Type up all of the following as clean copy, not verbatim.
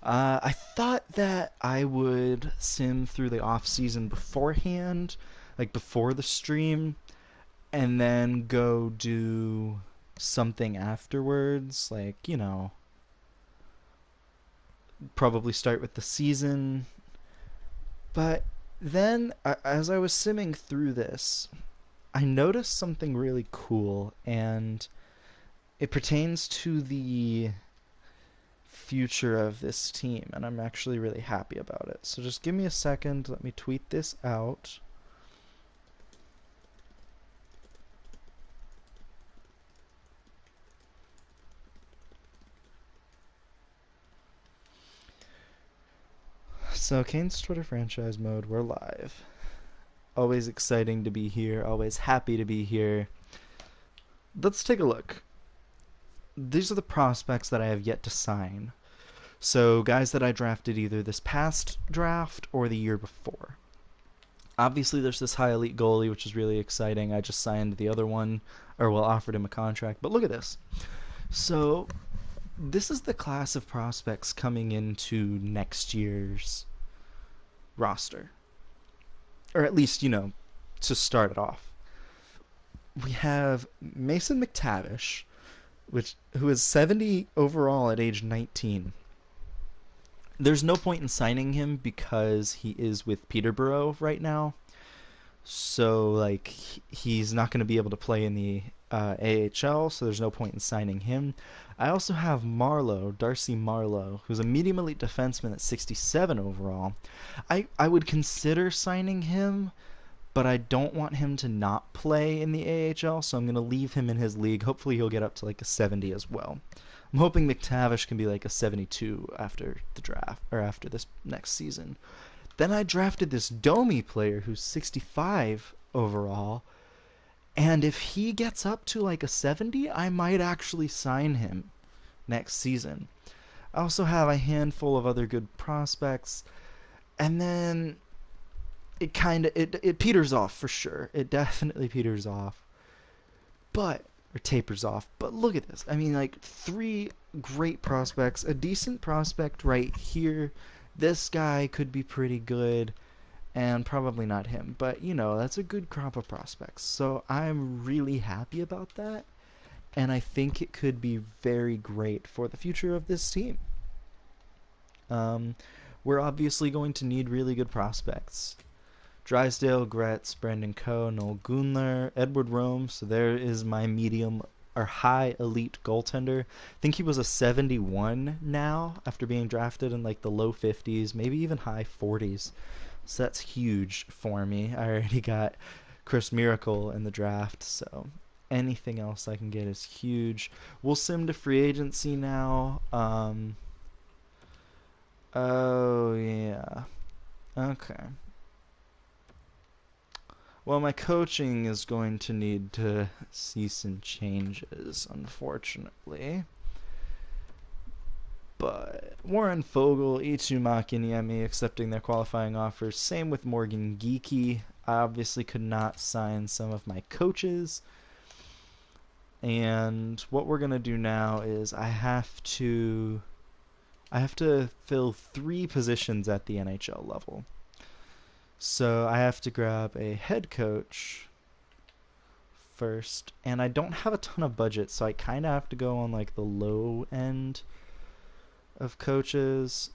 I thought that I would sim through the off season beforehand, like before the stream, and then go do something afterwards. Like, probably start with the season. But then, as I was simming through this, I noticed something really cool, and it pertains to the future of this team, and I'm actually really happy about it. So just give me a second, let me tweet this out. So, Kane's Twitter franchise mode, we're live. Always exciting to be here, always happy to be here. Let's take a look. These are the prospects that I have yet to sign. So, guys that I drafted either this past draft or the year before. Obviously, there's this high elite goalie, which is really exciting. I just signed the other one, or well, offered him a contract. But look at this. So, this is the class of prospects coming into next year's roster. Or at least, to start it off. We have Mason McTavish, who is 70 overall at age 19. There's no point in signing him because he is with Peterborough right now. So, like, he's not going to be able to play in the AHL, so there's no point in signing him. I also have Marlowe, Darcy Marlowe, who's a medium elite defenseman at 67 overall. I would consider signing him, but I don't want him to not play in the AHL, so I'm going to leave him in his league. Hopefully, he'll get up to like a 70 as well. I'm hoping McTavish can be like a 72 after the draft or after this next season. Then I drafted this Domi player who's 65 overall, and if he gets up to like a 70, I might actually sign him next season. I also have a handful of other good prospects, and then it peters off for sure. It definitely peters off, but or tapers off. But look at this. I mean, like three great prospects, a decent prospect right here. This guy could be pretty good, and probably not him, but that's a good crop of prospects. So I'm really happy about that, and I think it could be very great for the future of this team. Um, we're obviously going to need really good prospects. Drysdale, Gretz, Brandon Coe, Noel Gunler, Edward Rome. So there is my medium or high elite goaltender. I think he was a 71 now after being drafted in like the low 50s, maybe even high 40s. So that's huge for me. I already got Chris Miracle in the draft, so anything else I can get is huge. We'll sim to free agency now. Oh yeah. Okay. Well, my coaching is going to need to see some changes, unfortunately. But Warren Fogle, Ichu Makiniemi accepting their qualifying offers. Same with Morgan Geeky. I obviously could not sign some of my coaches. And what we're going to do now is I have to fill 3 positions at the NHL level. So I have to grab a head coach first, and I don't have a ton of budget, so I kind of have to go on like the low end of coaches.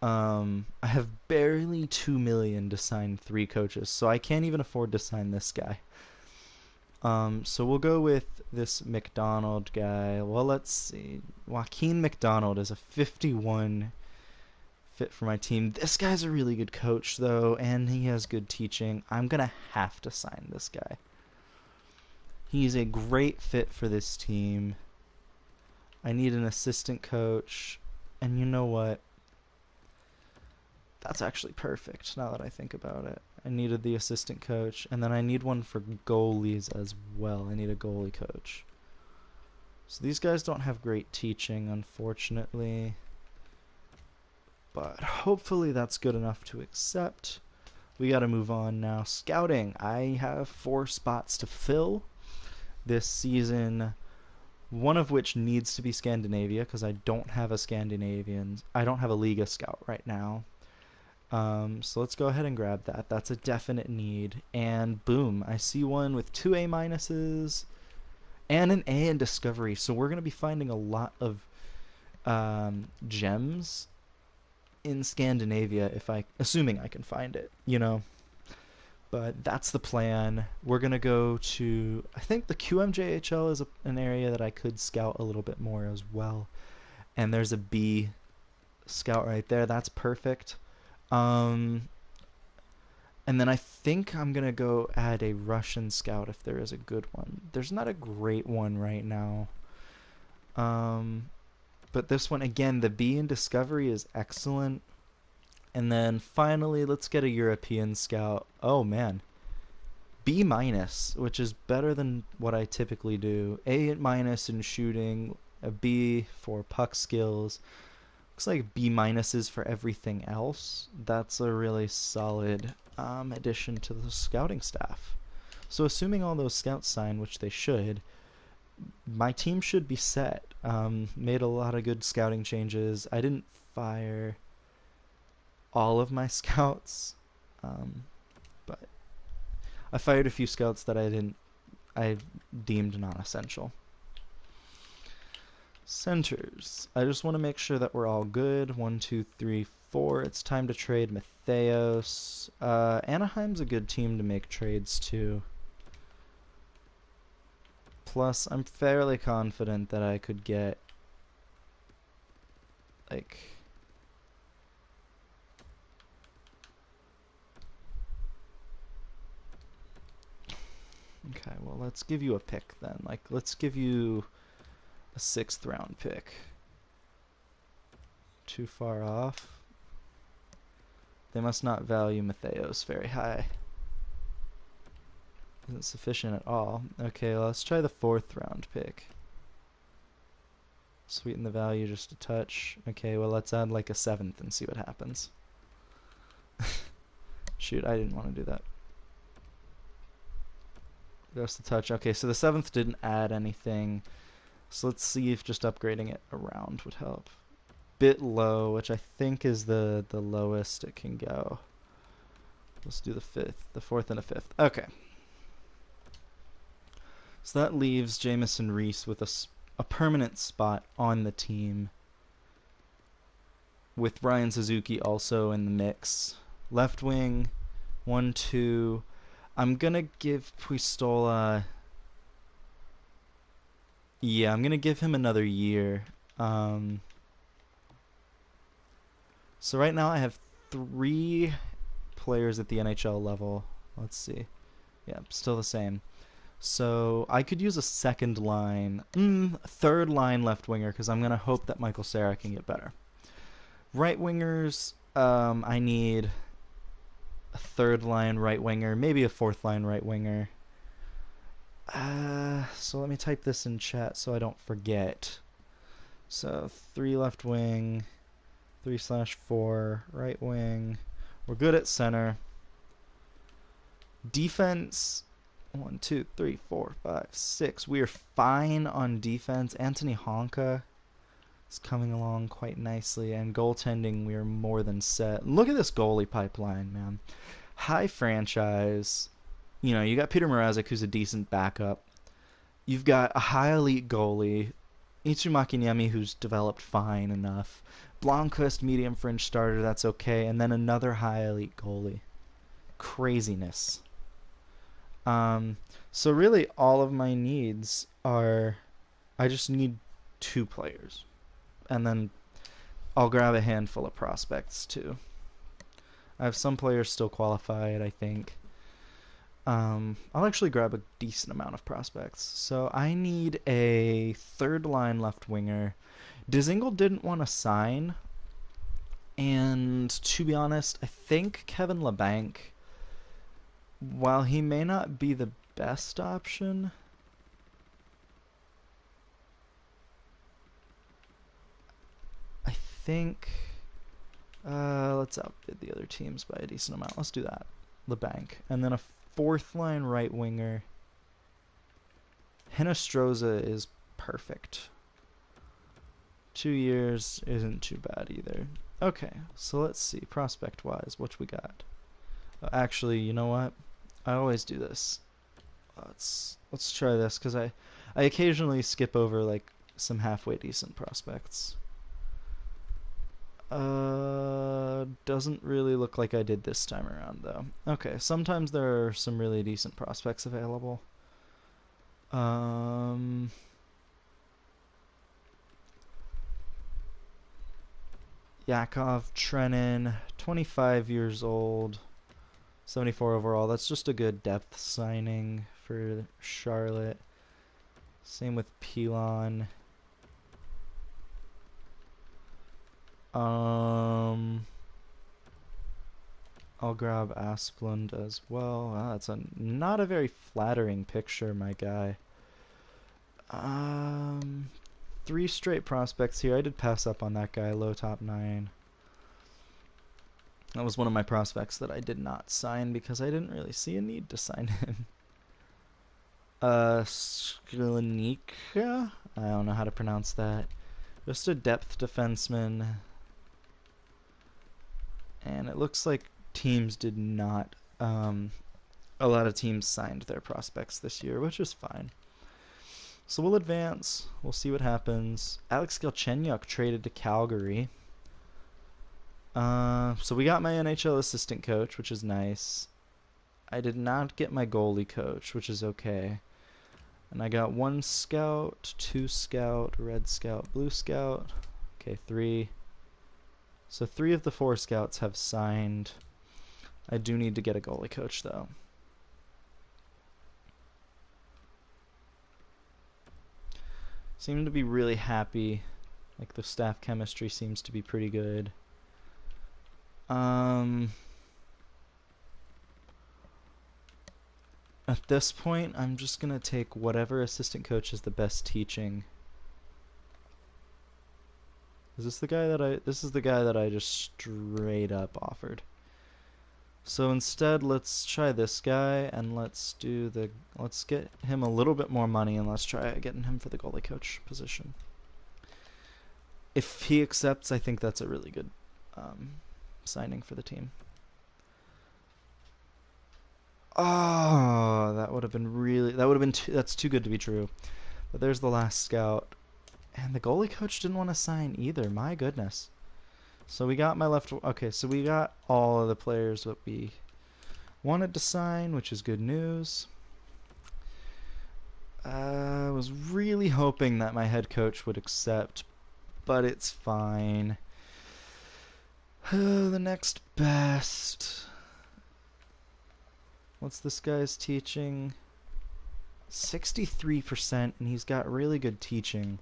I have barely 2 million to sign 3 coaches, so I can't even afford to sign this guy. So we'll go with this McDonald guy. Well, let's see. Joaquin McDonald is a 51 fit for my team. This guy's a really good coach, though, and he has good teaching. I'm going to have to sign this guy. He's a great fit for this team. I need an assistant coach, and you know what? That's actually perfect now that I think about it. I needed the assistant coach, and then I need one for goalies as well. I need a goalie coach. So these guys don't have great teaching, unfortunately. But hopefully that's good enough to accept. We got to move on now. Scouting. I have 4 spots to fill. This season one of which needs to be Scandinavia because I don't have a Liga scout right now. So let's go ahead and grab that. That's a definite need. And boom, I see one with 2 A minuses and an A in Discovery. So we're going to be finding a lot of gems in Scandinavia, assuming I can find it, you know. But that's the plan. We're gonna go to, I think the QMJHL is an area that I could scout a little bit more as well. And there's a B scout right there. That's perfect. And then I think I'm gonna go add a Russian scout if there is a good one. There's not a great one right now. But this one, again, the B in Discovery is excellent. And then finally, let's get a European scout. Oh man, B minus, which is better than what I typically do. A minus in shooting, a B for puck skills. Looks like B minuses for everything else. That's a really solid addition to the scouting staff. So assuming all those scouts sign, which they should, my team should be set. Made a lot of good scouting changes. I didn't fire all of my scouts, but I fired a few scouts that I deemed non-essential. Centers. I just want to make sure that we're all good. 1, 2, 3, 4. It's time to trade Matheos. Anaheim's a good team to make trades to. Plus, I'm fairly confident that I could get, like, okay, well, let's give you a pick then. Like, let's give you a 6th round pick. Too far off. They must not value Matheos very high. Isn't sufficient at all. Okay, well, let's try the 4th round pick. Sweeten the value just a touch. Okay, well, let's add like a 7th and see what happens. Shoot, I didn't want to do that. Just a touch. Okay, so the 7th didn't add anything. So let's see if just upgrading it around would help. Bit low, which I think is the lowest it can go. Let's do the 5th, the 4th and a 5th. Okay. So that leaves Jamison Reese with a permanent spot on the team, with Ryan Suzuki also in the mix. Left wing, 1, 2. I'm going to give Puistola... Yeah, I'm going to give him another year. So right now I have 3 players at the NHL level. Let's see. Yeah, still the same. So I could use a 2nd line, 3rd line left winger, because I'm going to hope that Michael Cera can get better. Right wingers, I need a 3rd line right winger, maybe a 4th line right winger. So let me type this in chat so I don't forget. So 3 left wing, 3/4 right wing. We're good at center. Defense, 1, 2, 3, 4, 5, 6. We are fine on defense. Anthony Honka is coming along quite nicely, and goaltending, we are more than set. Look at this goalie pipeline, man. High franchise. You know, you got Peter Mrazek, who's a decent backup. You've got a high elite goalie, Itsumaki Niemi, who's developed fine enough. Blomqvist, medium fringe starter, that's okay. And then another high elite goalie. Craziness. So really all of my needs are, I just need 2 players. And then I'll grab a handful of prospects too. I have some players still qualified, I think. I'll actually grab a decent amount of prospects. So I need a 3rd line left winger. Dzingel didn't want to sign. And to be honest, I think Kevin Labanc, while he may not be the best option, I think let's outbid the other teams by a decent amount. Let's do that. Labanc. And then a 4th line right winger. Hinostroza is perfect. 2 years isn't too bad either. Okay, so let's see, prospect-wise, what we got? Actually, you know what? I always do this. Let's try this, because I occasionally skip over, like, some halfway decent prospects. Doesn't really look like I did this time around, though. Okay, sometimes there are some really decent prospects available. Yakov Trenin, 25 years old, 74 overall. That's just a good depth signing for Charlotte. Same with Pilon. I'll grab Asplund as well. Wow, that's not a very flattering picture, my guy. 3 straight prospects here. I did pass up on that guy, low top 9. That was one of my prospects that I did not sign because I didn't really see a need to sign him. Sklenika? I don't know how to pronounce that. Just a depth defenseman. And it looks like teams did not... a lot of teams signed their prospects this year, which is fine. So we'll advance. We'll see what happens. Alex Galchenyuk traded to Calgary. So we got my NHL assistant coach, which is nice. I did not get my goalie coach, which is okay. And I got 1 scout, 2 scout, red scout, blue scout. Okay, 3. So 3 of the 4 scouts have signed. I do need to get a goalie coach, though. Seem to be really happy. Like, the staff chemistry seems to be pretty good. At this point, I'm just gonna take whatever assistant coach is the best teaching. Is this the guy that this is the guy that I just straight up offered. So instead, let's try this guy, and let's get him a little bit more money, and let's try getting him for the goalie coach position. If he accepts, I think that's a really good signing for the team. Oh, that would have been that's too good to be true. But there's the last scout. And the goalie coach didn't want to sign either. My goodness. So we got so we got all of the players that we wanted to sign, which is good news. I was really hoping that my head coach would accept, but it's fine. The next best. What's this guy's teaching? 63%, and he's got really good teaching.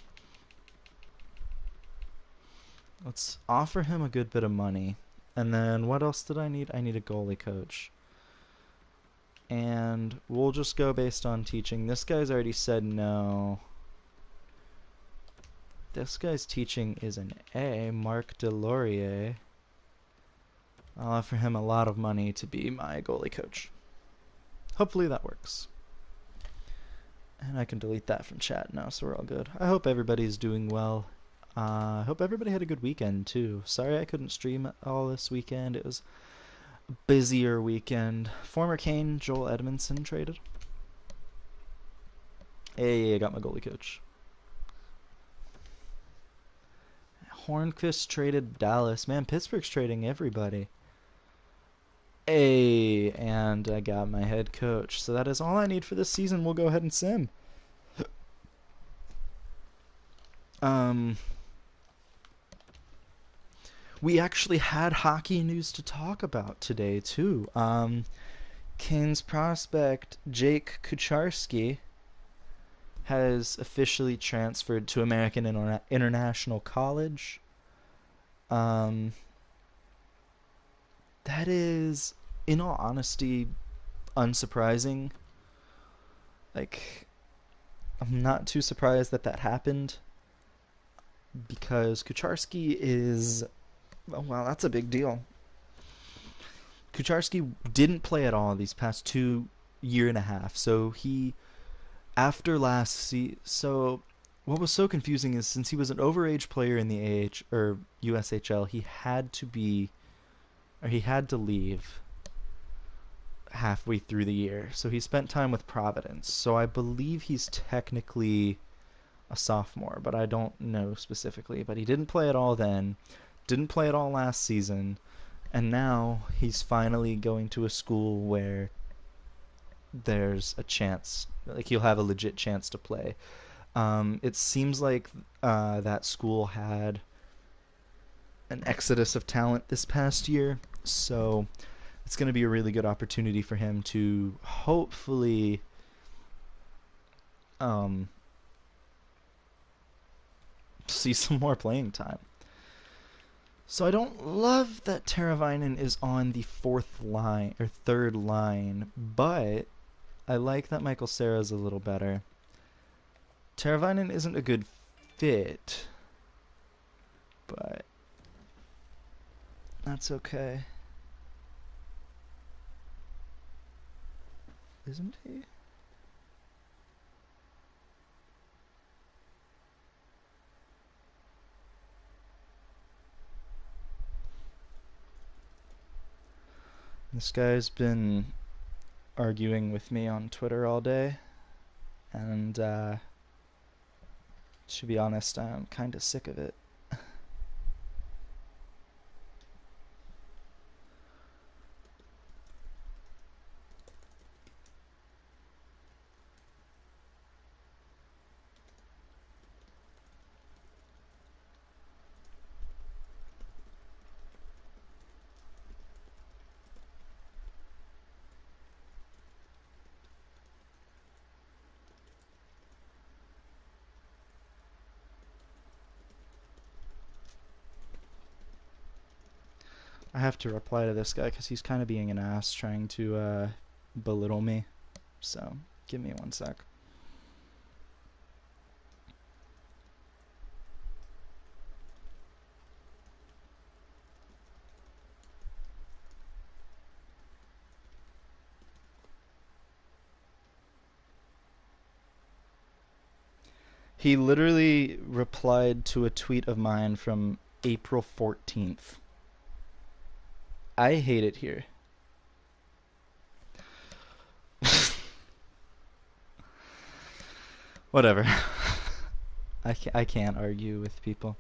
Let's offer him a good bit of money. And then what else did I need? I need a goalie coach. And we'll just go based on teaching. This guy's already said no. This guy's teaching is an A, Marc Deslauriers. I'll offer him a lot of money to be my goalie coach. Hopefully that works. And I can delete that from chat now, so we're all good. I hope everybody's doing well. I hope everybody had a good weekend, too. Sorry I couldn't stream all this weekend. It was a busier weekend. Former Kane, Joel Edmondson, traded. Hey, I got my goalie coach. Hornqvist traded Dallas. Man, Pittsburgh's trading everybody. Hey, and I got my head coach. So that is all I need for this season. We'll go ahead and sim. We actually had hockey news to talk about today, too. Canes prospect Jake Kucharski has officially transferred to American International College. That is, in all honesty, unsurprising. Like, I'm not too surprised that happened, because Kucharski is... Oh, wow, that's a big deal. Kucharski didn't play at all these past 2.5 years. So he, after last season, so what was so confusing is since he was an overage player in the AH or USHL, he had to leave halfway through the year. So he spent time with Providence. So I believe he's technically a sophomore, but I don't know specifically. But he didn't play at all then, didn't play at all last season, and now he's finally going to a school where there's a chance, like he'll have a legit chance to play. It seems like that school had an exodus of talent this past year, so it's going to be a really good opportunity for him to hopefully um, see some more playing time. So I don't love that Teravainen is on the fourth line or third line, but I like that Michael Cera's a little better. Teravainen isn't a good fit, but that's okay. Isn't he? This guy's been arguing with me on Twitter all day, and to be honest, I'm kind of sick of it. I have to reply to this guy because he's kind of being an ass trying to belittle me. So, give me 1 sec. He literally replied to a tweet of mine from April 14th. I hate it here. Whatever. I can't argue with people.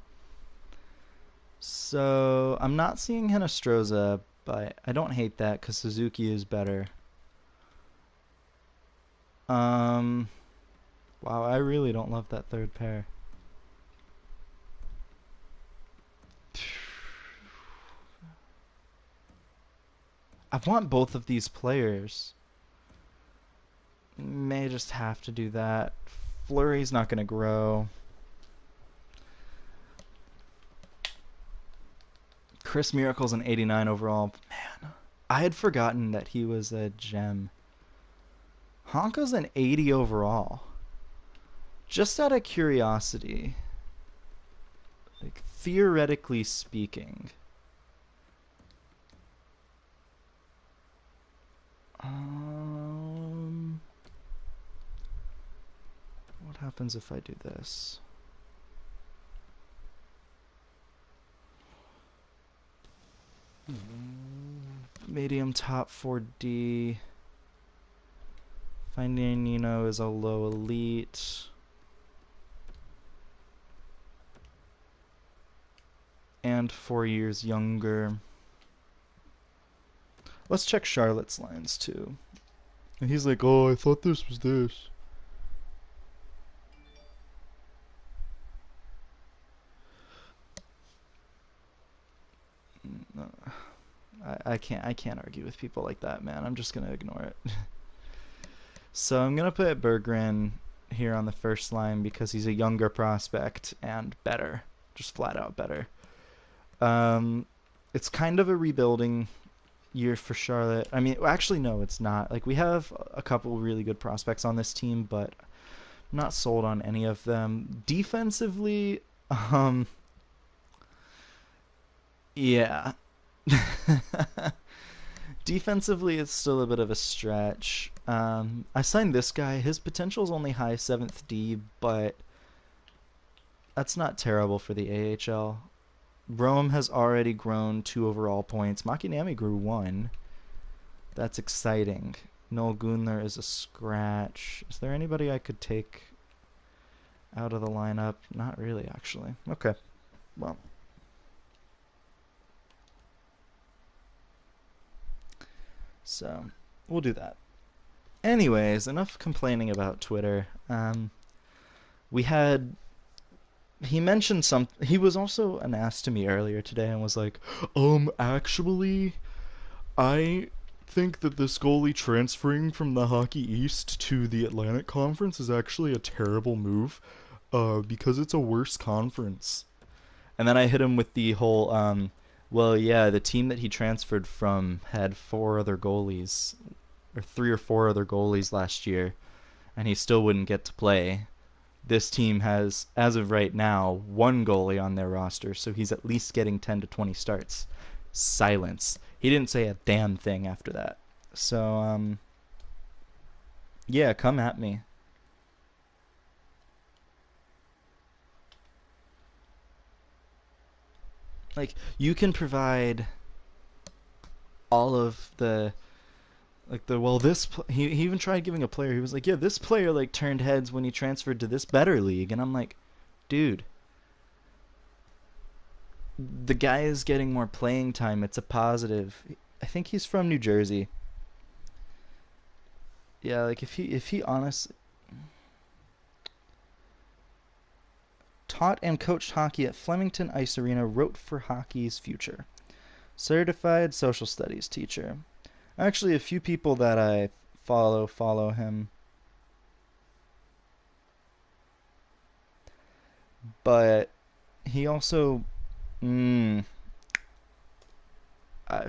So, I'm not seeing Hinostroza, but I don't hate that because Suzuki is better. Um, wow, I really don't love that third pair. I want both of these players. May just have to do that. Fleury's not going to grow. Chris Miracle's an 89 overall. Man, I had forgotten that he was a gem. Honka's an 80 overall. Just out of curiosity, like theoretically speaking, what happens if I do this? Medium top 4D. Finding Nino is a low elite. And 4 years younger. Let's check Charlotte's lines too. And he's like, oh, I thought this was this. I can't argue with people like that, man. I'm just gonna ignore it. So I'm gonna put Berggren here on the first line because he's a younger prospect and better, just flat out better. It's kind of a rebuilding year for Charlotte. I mean, actually, no, it's not. Like, we have a couple really good prospects on this team, but I'm not sold on any of them. Defensively, yeah. Defensively, it's still a bit of a stretch. I signed this guy. His potential is only high 7th D, but That's not terrible for the AHL. Rome has already grown 2 overall points. Makinami grew 1. That's exciting. Noel Gunler is a scratch. Is there anybody I could take out of the lineup? Not really, actually. Okay. Well. So, we'll do that. Anyways, enough complaining about Twitter. We had... He mentioned something. He was also an ass to me earlier today and was like, actually, I think that this goalie transferring from the Hockey East to the Atlantic Conference is actually a terrible move, because it's a worse conference. And then I hit him with the whole, well, yeah, the team that he transferred from had 4 other goalies, or 3 or 4 other goalies last year, and he still wouldn't get to play. This team has, as of right now, 1 goalie on their roster, so he's at least getting 10 to 20 starts. Silence. He didn't say a damn thing after that. So, yeah, come at me. Like, you can provide all of the, like, he even tried giving a player, he was like, yeah, this player, like, turned heads when he transferred to this better league. And I'm like, dude, the guy is getting more playing time. It's a positive. I think he's from New Jersey. Yeah, like if he honestly taught and coached hockey at Flemington Ice Arena, wrote for Hockey's Future. Certified social studies teacher. Actually, a few people that I follow him. But he also I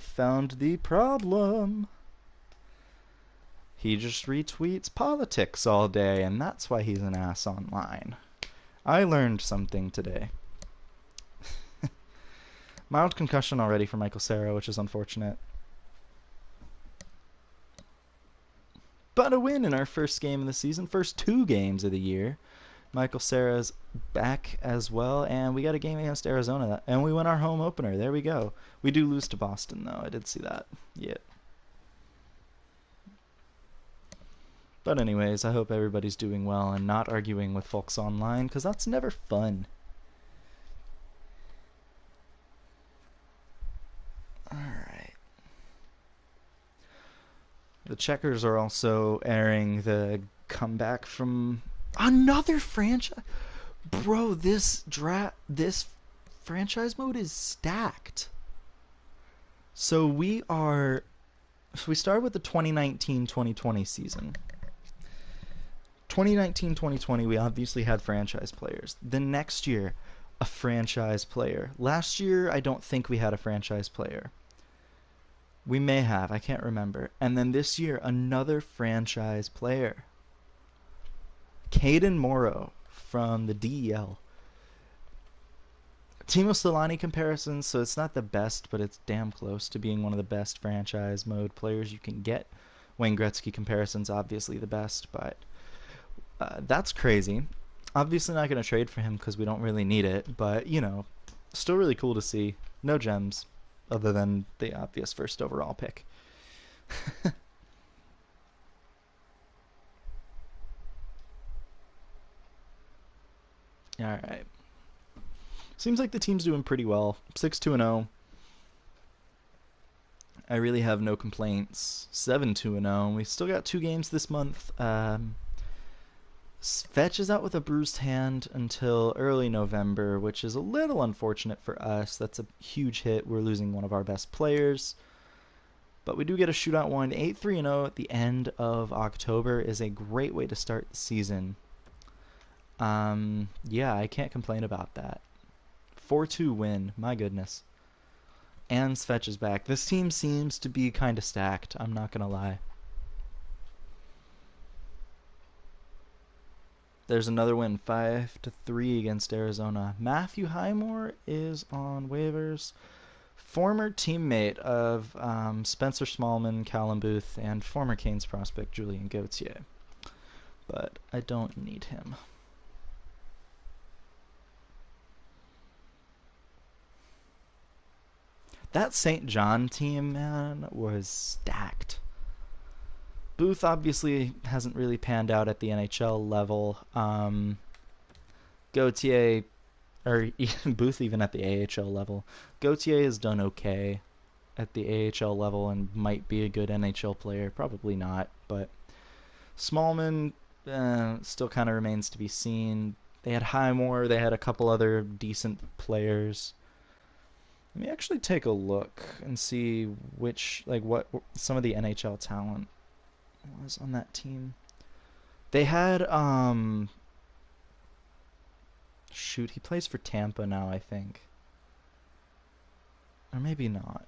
found the problem. He just retweets politics all day, and that's why he's an ass online. I learned something today. Mild concussion already for Michael Cera, which is unfortunate. But a win in our first game of the season, first 2 games of the year. Michael Cera's back as well, and we got a game against Arizona, and we win our home opener. There we go. We do lose to Boston, though. I did see that. Yeah. But anyways, I hope everybody's doing well and not arguing with folks online, because that's never fun. Alright. The Checkers are also airing the comeback from another franchise. Bro, this franchise mode is stacked. So we start with the 2019-2020 season. 2019-2020, we obviously had franchise players. The next year, a franchise player. Last year, I don't think we had a franchise player. We may have, I can't remember. And then this year, another franchise player. Caden Morrow from the DEL. Timo Solani comparisons, so it's not the best, but it's damn close to being one of the best franchise mode players you can get. Wayne Gretzky comparisons, obviously the best, but that's crazy. Obviously not going to trade for him because we don't really need it, but, you know, still really cool to see. No gems, other than the obvious first overall pick. Alright. Seems like the team's doing pretty well. 6-2-0. I really have no complaints. 7-2-0. We still got 2 games this month. Fetch is out with a bruised hand until early November, which is a little unfortunate for us. That's a huge hit. We're losing one of our best players. But we do get a shootout win. 8-3-0 at the end of October is a great way to start the season. Yeah, I can't complain about that. 4-2 win. My goodness. And Fetch is back. This team seems to be kind of stacked. I'm not going to lie. There's another win, 5-3 against Arizona. Matthew Highmore is on waivers. Former teammate of Spencer Smallman, Callum Booth, and former Canes prospect Julian Gauthier. But I don't need him. That St. John team, man, was stacked. Booth obviously hasn't really panned out at the NHL level. Gauthier, or even Booth even at the AHL level. Gauthier has done okay at the AHL level and might be a good NHL player. Probably not, but Smallman still kind of remains to be seen. They had Highmore. They had a couple other decent players. Let me actually take a look and see what some of the NHL talent was on that team. They had shoot, he plays for Tampa now, I think. Or maybe not.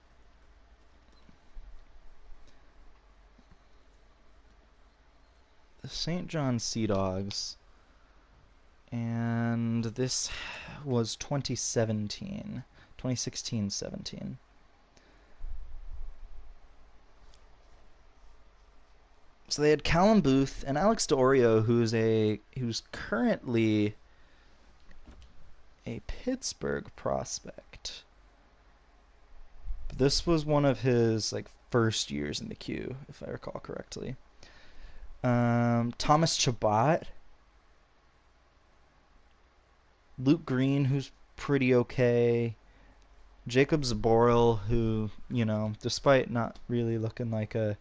The St. John Sea Dogs. And this was 2017. 2016-17. So they had Callum Booth and Alex D'Orio, who's currently a Pittsburgh prospect. But this was one of his first years in the queue, if I recall correctly. Thomas Chabot, Luke Green, who's pretty okay. Jacob Zaboral, who, despite not really looking like a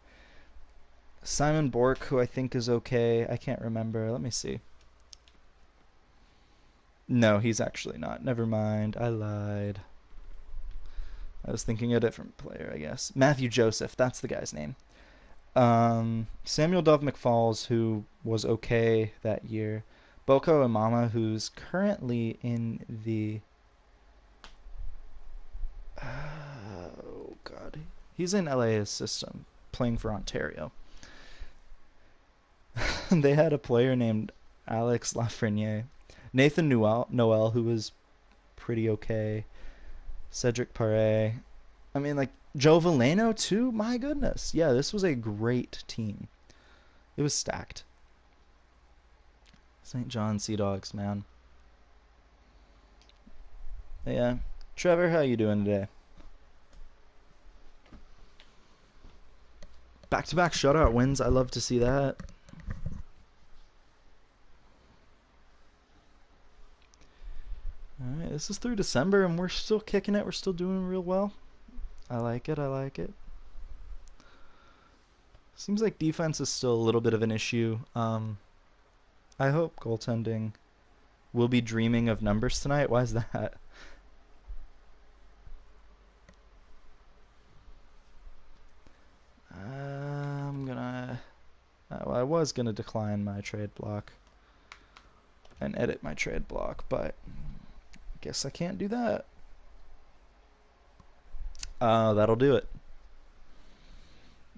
Simon Bork, who I think is okay. I can't remember. Let me see. No, he's actually not. Never mind. I lied. I was thinking a different player, I guess. Matthew Joseph. That's the guy's name. Samuel Dove McFalls, who was okay that year. Boko Imama, who's currently in the... Oh, God. He's in LA's system, playing for Ontario. They had a player named Alex Lafreniere. Nathan Noel, who was pretty okay. Cedric Paré. I mean, Joe Valeno, too? My goodness. Yeah, this was a great team. It was stacked. St. John Sea Dogs, man. Yeah. Trevor, how you doing today? Back-to-back shutout wins. I love to see that. Alright, this is through December and we're still kicking it. We're still doing real well. I like it. Seems like defense is still a little bit of an issue. I hope goaltending will be dreaming of numbers tonight. Why is that? I was gonna decline my trade block and edit my trade block, but guess I can't do that. That'll do it.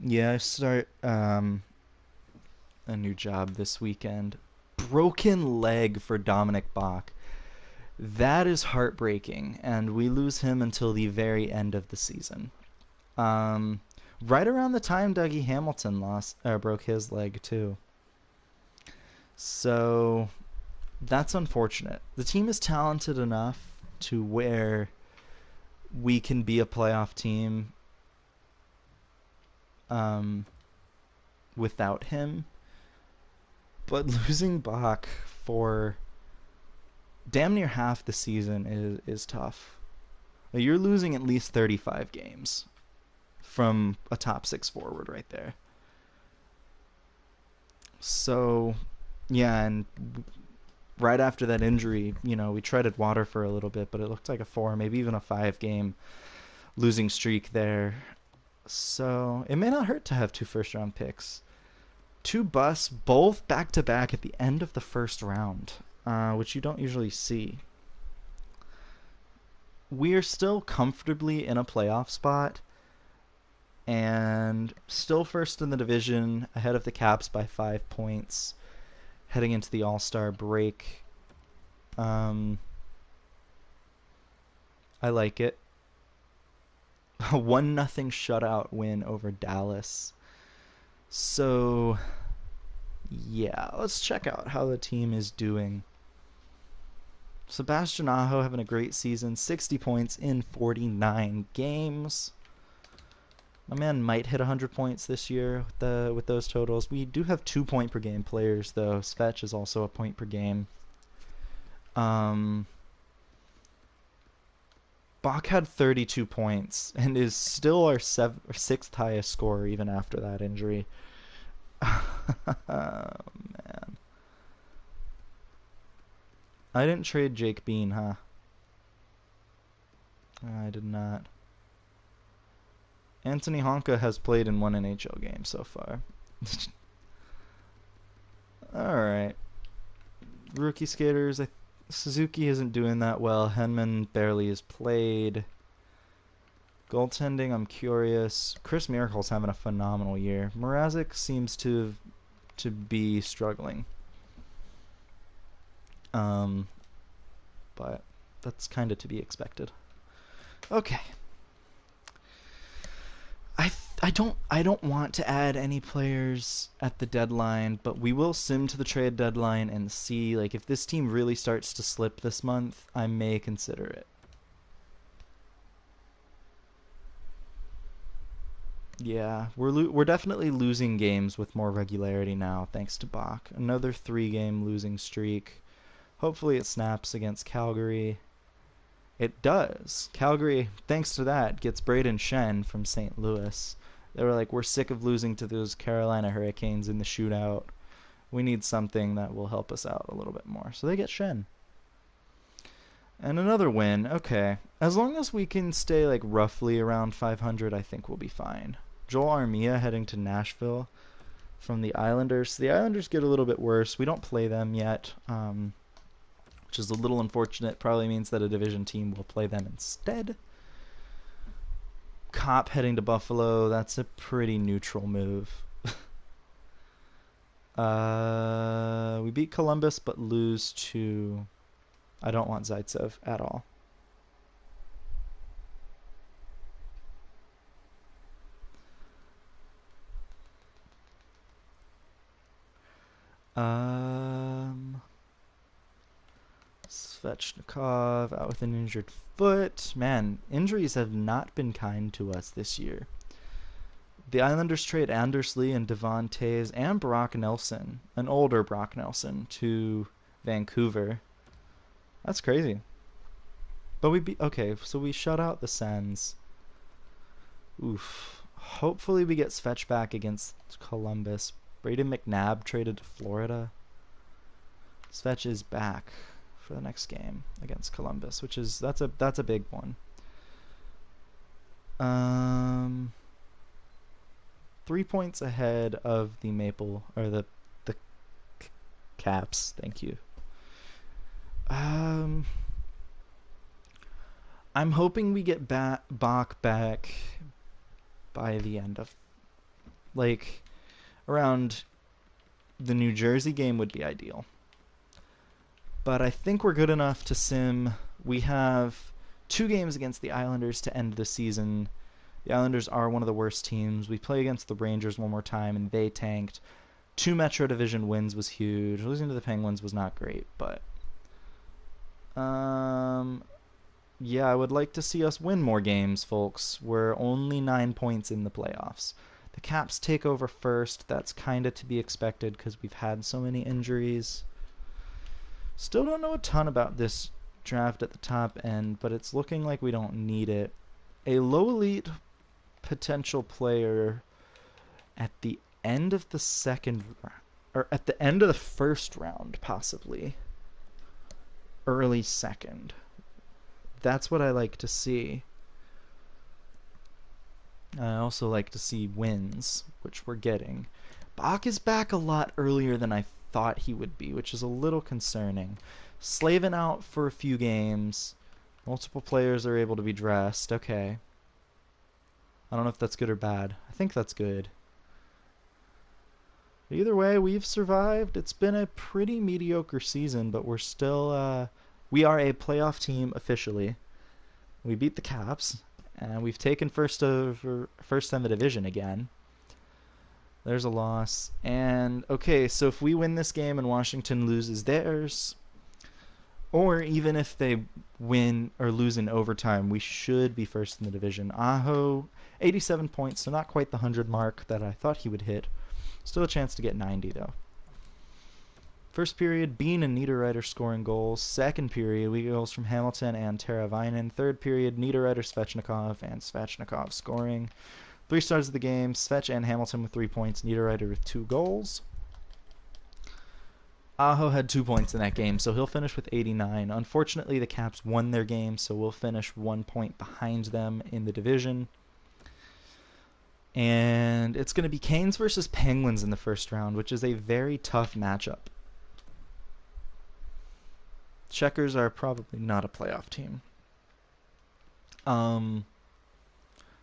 Yeah, I start a new job this weekend. Broken leg for Dominic Bach. That is heartbreaking, and we lose him until the very end of the season. Right around the time Dougie Hamilton broke his leg too. So that's unfortunate. The team is talented enough to where we can be a playoff team without him. But losing Bach for damn near half the season is tough. You're losing at least 35 games from a top 6 forward right there. So, yeah, and right after that injury, we treaded water for a little bit, but it looked like a 4, maybe even a 5-game losing streak there. So, it may not hurt to have 2 first-round picks. 2 busts, both back-to-back at the end of the first round, which you don't usually see. We are still comfortably in a playoff spot, and still first in the division, ahead of the Caps by 5 points, heading into the All-Star break. I like it. A 1-0 shutout win over Dallas. So, yeah, let's check out how the team is doing. Sebastian Aho having a great season, 60 points in 49 games. My man might hit 100 points this year with those totals. We do have 2 point per game players, though. Svetch is also a point per game. Bach had 32 points and is still our sixth highest scorer even after that injury. Man. I didn't trade Jake Bean, huh? I did not. Anthony Honka has played in one NHL game so far. Alright. Rookie skaters. Suzuki isn't doing that well. Henman barely has played. Goaltending, I'm curious. Chris Miracle's having a phenomenal year. Mrazek seems to be struggling. But that's kind of to be expected. Okay. I don't want to add any players at the deadline, but we will sim to the trade deadline and see, like, if this team really starts to slip this month, I may consider it. Yeah, we're definitely losing games with more regularity now, thanks to Bach. Another 3-game losing streak. Hopefully it snaps against Calgary. It does. Calgary, thanks to that, gets Braden Shen from St. Louis. They were like, we're sick of losing to those Carolina Hurricanes in the shootout. We need something that will help us out a little bit more. So they get Shen. And another win. Okay. As long as we can stay like roughly around 500, I think we'll be fine. Joel Armia heading to Nashville from the Islanders. The Islanders get a little bit worse. We don't play them yet, which is a little unfortunate. Probably means that a division team will play them instead. Cop heading to Buffalo. That's a pretty neutral move. We beat Columbus but lose to... I don't want Zaitsev at all. Svechnikov out with an injured foot. Man, injuries have not been kind to us this year. The Islanders trade Anders Lee and Devon Toews and Brock Nelson, an older Brock Nelson, to Vancouver. That's crazy. But okay, so we shut out the Sens. Oof. Hopefully we get Svetch back against Columbus. Braden McNabb traded to Florida. Svetch is back for the next game against Columbus, which is that's a big one. 3 points ahead of the the Caps. Thank you. I'm hoping we get Bach back by the end of, like, around the New Jersey game would be ideal. But I think we're good enough to sim. We have 2 games against the Islanders to end the season. The Islanders are one of the worst teams. We play against the Rangers one more time, and they tanked. 2 Metro Division wins was huge. Losing to the Penguins was not great, but... yeah, I would like to see us win more games, folks. We're only 9 points in the playoffs. The Caps take over first. That's kind of to be expected because we've had so many injuries. Still don't know a ton about this draft at the top end, but it's looking like we don't need it. A low elite potential player at the end of the or at the end of the first round, possibly. Early second. That's what I like to see. I also like to see wins, which we're getting. Bach is back a lot earlier than I thought he would be, which is a little concerning. Slavin out for a few games. Multiple players are able to be dressed. Okay. I don't know if that's good or bad. I think that's good. Either way, we've survived. It's been a pretty mediocre season, but we're still... we are a playoff team officially. We beat the Caps, and we've taken first in the division again. There's a loss. And, okay, so if we win this game and Washington loses theirs, Or even if they win or lose in overtime, we should be first in the division. Aho, 87 points, so not quite the 100 mark that I thought he would hit. Still a chance to get 90, though. First period, Bean and Niederreiter scoring goals. Second period, we get goals from Hamilton and Teravainen. Third period, Niederreiter, Svechnikov, and Svechnikov scoring. 3 stars of the game, Svech and Hamilton with 3 points, Niederreiter with 2 goals. Aho had 2 points in that game, so he'll finish with 89. Unfortunately, the Caps won their game, so we'll finish 1 point behind them in the division. And it's going to be Canes versus Penguins in the first round, which is a very tough matchup. Checkers are probably not a playoff team.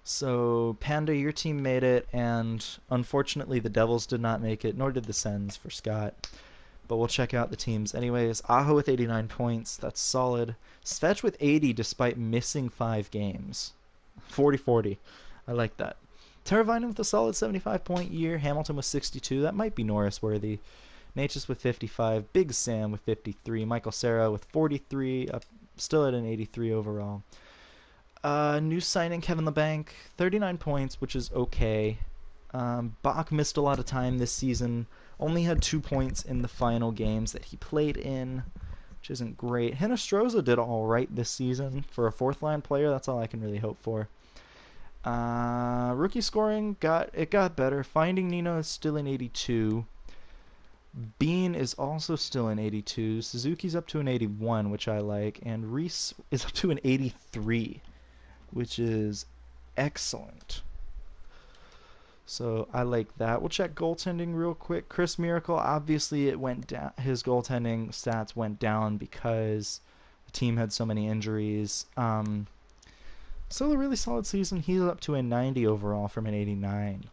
So, Panda, your team made it, and unfortunately the Devils did not make it, nor did the Sens for Scott. But we'll check out the teams anyways. Aho with 89 points, that's solid. Svech with 80 despite missing 5 games. 40-40. I like that. Teravainen with a solid 75-point year. Hamilton with 62. That might be Norris worthy. Natchez with 55. Big Sam with 53. Michael Serra with 43. Still at an 83 overall. New signing Kevin Labanc, 39 points, which is okay. Bach missed a lot of time this season. Only had 2 points in the final games that he played in, which isn't great. Hinostroza did all right this season. For a fourth-line player, that's all I can really hope for. Rookie scoring got better. Finding Nino is still in 82. Bean is also still in 82. Suzuki's up to an 81, which I like. And Reese is up to an 83, which is excellent. So I like that. We'll check goaltending real quick. Chris Miracle, obviously it went down. His goaltending stats went down because the team had so many injuries. Still a really solid season. He's up to a 90 overall from an 89.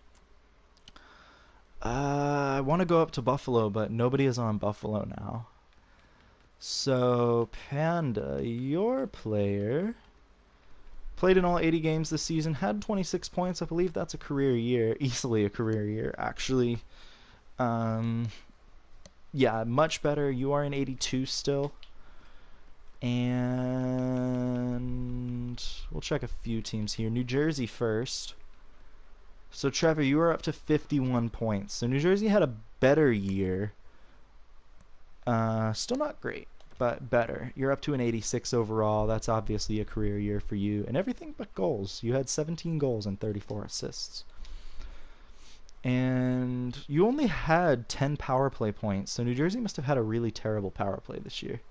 I want to go up to Buffalo, but nobody is on Buffalo now. So, Panda, your player played in all 80 games this season, had 26 points. I believe that's a career year. Easily a career year, actually. Yeah, much better. You are in 82 still. And we'll check a few teams here. New Jersey first. So, Trevor, you are up to 51 points. So, New Jersey had a better year. Still not great, but better. You're up to an 86 overall. That's obviously a career year for you. And everything but goals. You had 17 goals and 34 assists. And you only had 10 power play points. So New Jersey must have had a really terrible power play this year.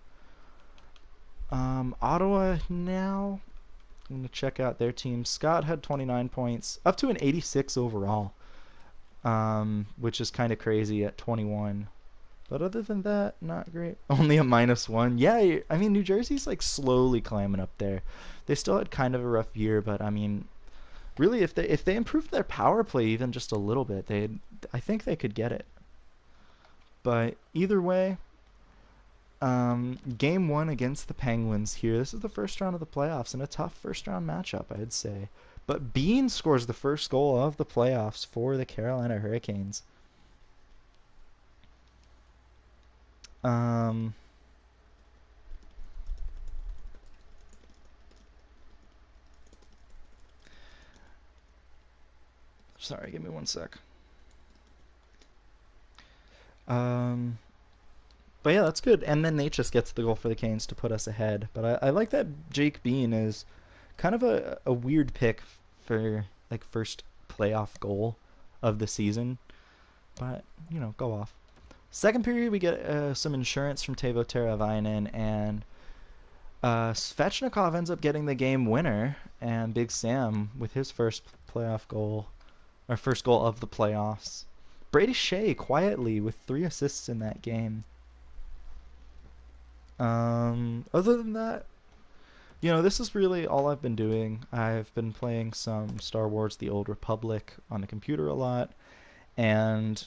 Ottawa now. I'm going to check out their team. Scott had 29 points. Up to an 86 overall. Which is kind of crazy at 21. But other than that, not great. Only a -1. Yeah, I mean, New Jersey's like slowly climbing up there. They still had kind of a rough year, but I mean, really, if they improved their power play even just a little bit, I think they could get it. But either way, game 1 against the Penguins here. This is the first round of the playoffs, and a tough first round matchup, I'd say. But Bean scores the first goal of the playoffs for the Carolina Hurricanes. Sorry, give me one sec. But yeah, that's good. And then Natchez gets the goal for the Canes to put us ahead. But I like that Jake Bean is kind of a weird pick for like first playoff goal of the season. But, you know, go off. Second period, we get some insurance from Teuvo Teravainen, and Svechnikov ends up getting the game winner, and Big Sam with his first playoff goal, or first goal of the playoffs. Brady Shea quietly with 3 assists in that game. Other than that, you know, this is really all I've been doing. I've been playing some Star Wars The Old Republic on the computer a lot, and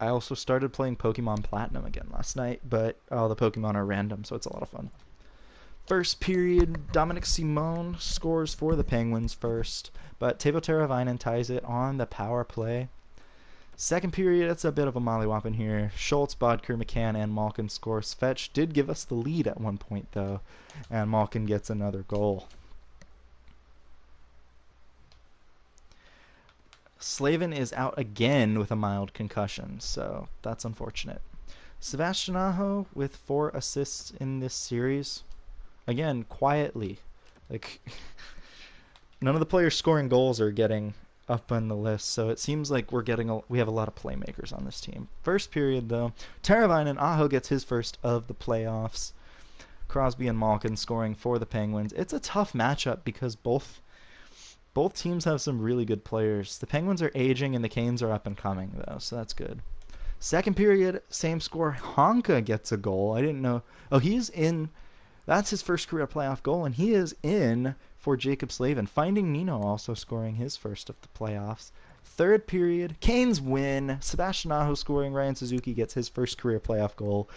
I also started playing Pokemon Platinum again last night, but all the Pokemon are random, so it's a lot of fun. First period, Dominic Simone scores for the Penguins first, but Teuvo Teravainen ties it on the power play. Second period, it's a bit of a mollywop in here. Schultz, Bodker, McCann, and Malkin score. Svetch did give us the lead at one point, though, and Malkin gets another goal. Slavin is out again with a mild concussion, so that's unfortunate. Sebastian Aho with 4 assists in this series. Again, quietly. Like, none of the players scoring goals are getting up on the list, so it seems like we have a lot of playmakers on this team. First period, though, Teravainen, Aho gets his first of the playoffs. Crosby and Malkin scoring for the Penguins. It's a tough matchup because both teams have some really good players. The Penguins are aging and the Canes are up and coming, though, so that's good. Second period, same score. Honka gets a goal. I didn't know. Oh, he's in. That's his first career playoff goal, and he is in for Jacob Slavin. Finding Nino also scoring his first of the playoffs. Third period, Canes win. Sebastian Aho scoring. Ryan Suzuki gets his first career playoff goal.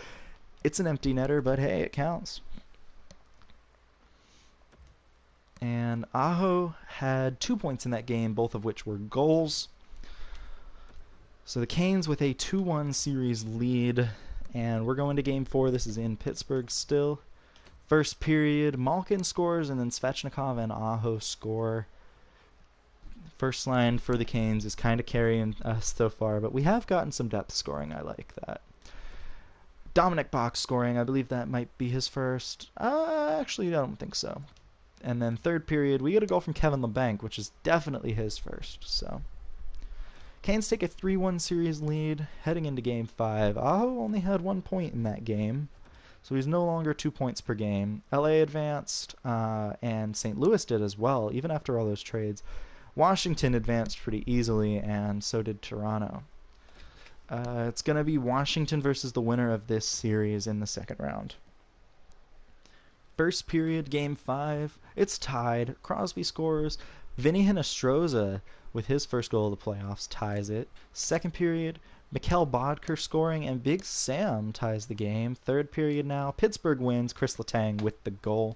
It's an empty netter, but hey, it counts. And Aho had 2 points in that game, both of which were goals. So the Canes with a 2-1 series lead, and we're going to Game 4. This is in Pittsburgh still. First period, Malkin scores, and then Svechnikov and Aho score. First line for the Canes is kind of carrying us so far, but we have gotten some depth scoring. I like that. Dominic Bach scoring. I believe that might be his first. Actually, I don't think so. And then third period, we get a goal from Kevin Labanc, which is definitely his first. So Canes take a 3-1 series lead heading into Game 5. Aho only had 1 point in that game, so he's no longer 2 points per game. LA advanced, and St. Louis did as well, even after all those trades. Washington advanced pretty easily, and so did Toronto. It's going to be Washington versus the winner of this series in the second round. First period, Game 5, it's tied. Crosby scores. Vinny Hinostroza, with his first goal of the playoffs, ties it. Second period, Mikhail Bodker scoring, and Big Sam ties the game. Third period now, Pittsburgh wins. Chris Letang with the goal.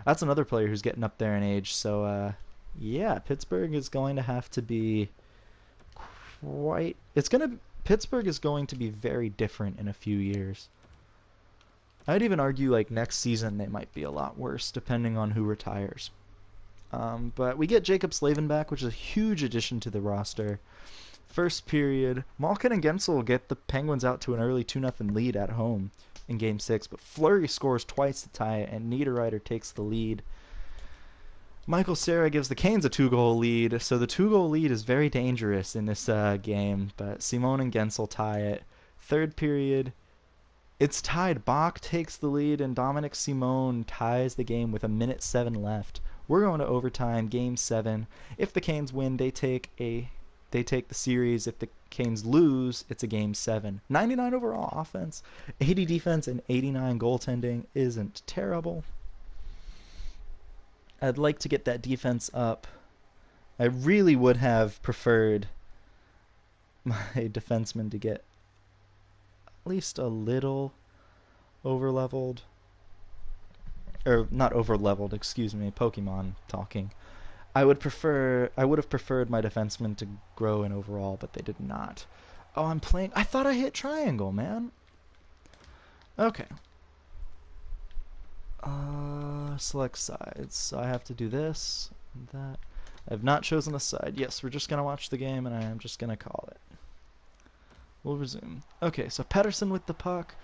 That's another player who's getting up there in age, so yeah, Pittsburgh is going to have to be Pittsburgh is going to be very different in a few years. I'd even argue like next season they might be a lot worse depending on who retires. But we get Jacob Slavin back, which is a huge addition to the roster. First period, Malkin and Gensel get the Penguins out to an early 2-0 lead at home in Game 6, but Fleury scores twice to tie it, and Niederreiter takes the lead. Michael Cera gives the Canes a 2-goal lead, so the 2-goal lead is very dangerous in this game, but Simon and Gensel tie it. Third period, it's tied. Bach takes the lead, and Dominic Simon ties the game with 1:07 left. We're going to overtime, Game 7. If the Canes win, they take the series. If the Canes lose, it's a Game 7. 99 overall offense, 80 defense, and 89 goaltending isn't terrible. I'd like to get that defense up. I really would have preferred my defenseman to get at least a little over-leveled. Or not over-leveled, excuse me, Pokemon talking. I would have preferred my defenseman to grow in overall, but they did not. Oh, I'm playing. I thought I hit triangle, man. Okay. Select sides. So I have to do this and that. I have not chosen a side. Yes, we're just going to watch the game, and I am just going to call it. We'll resume. Okay, so Pettersson with the puck.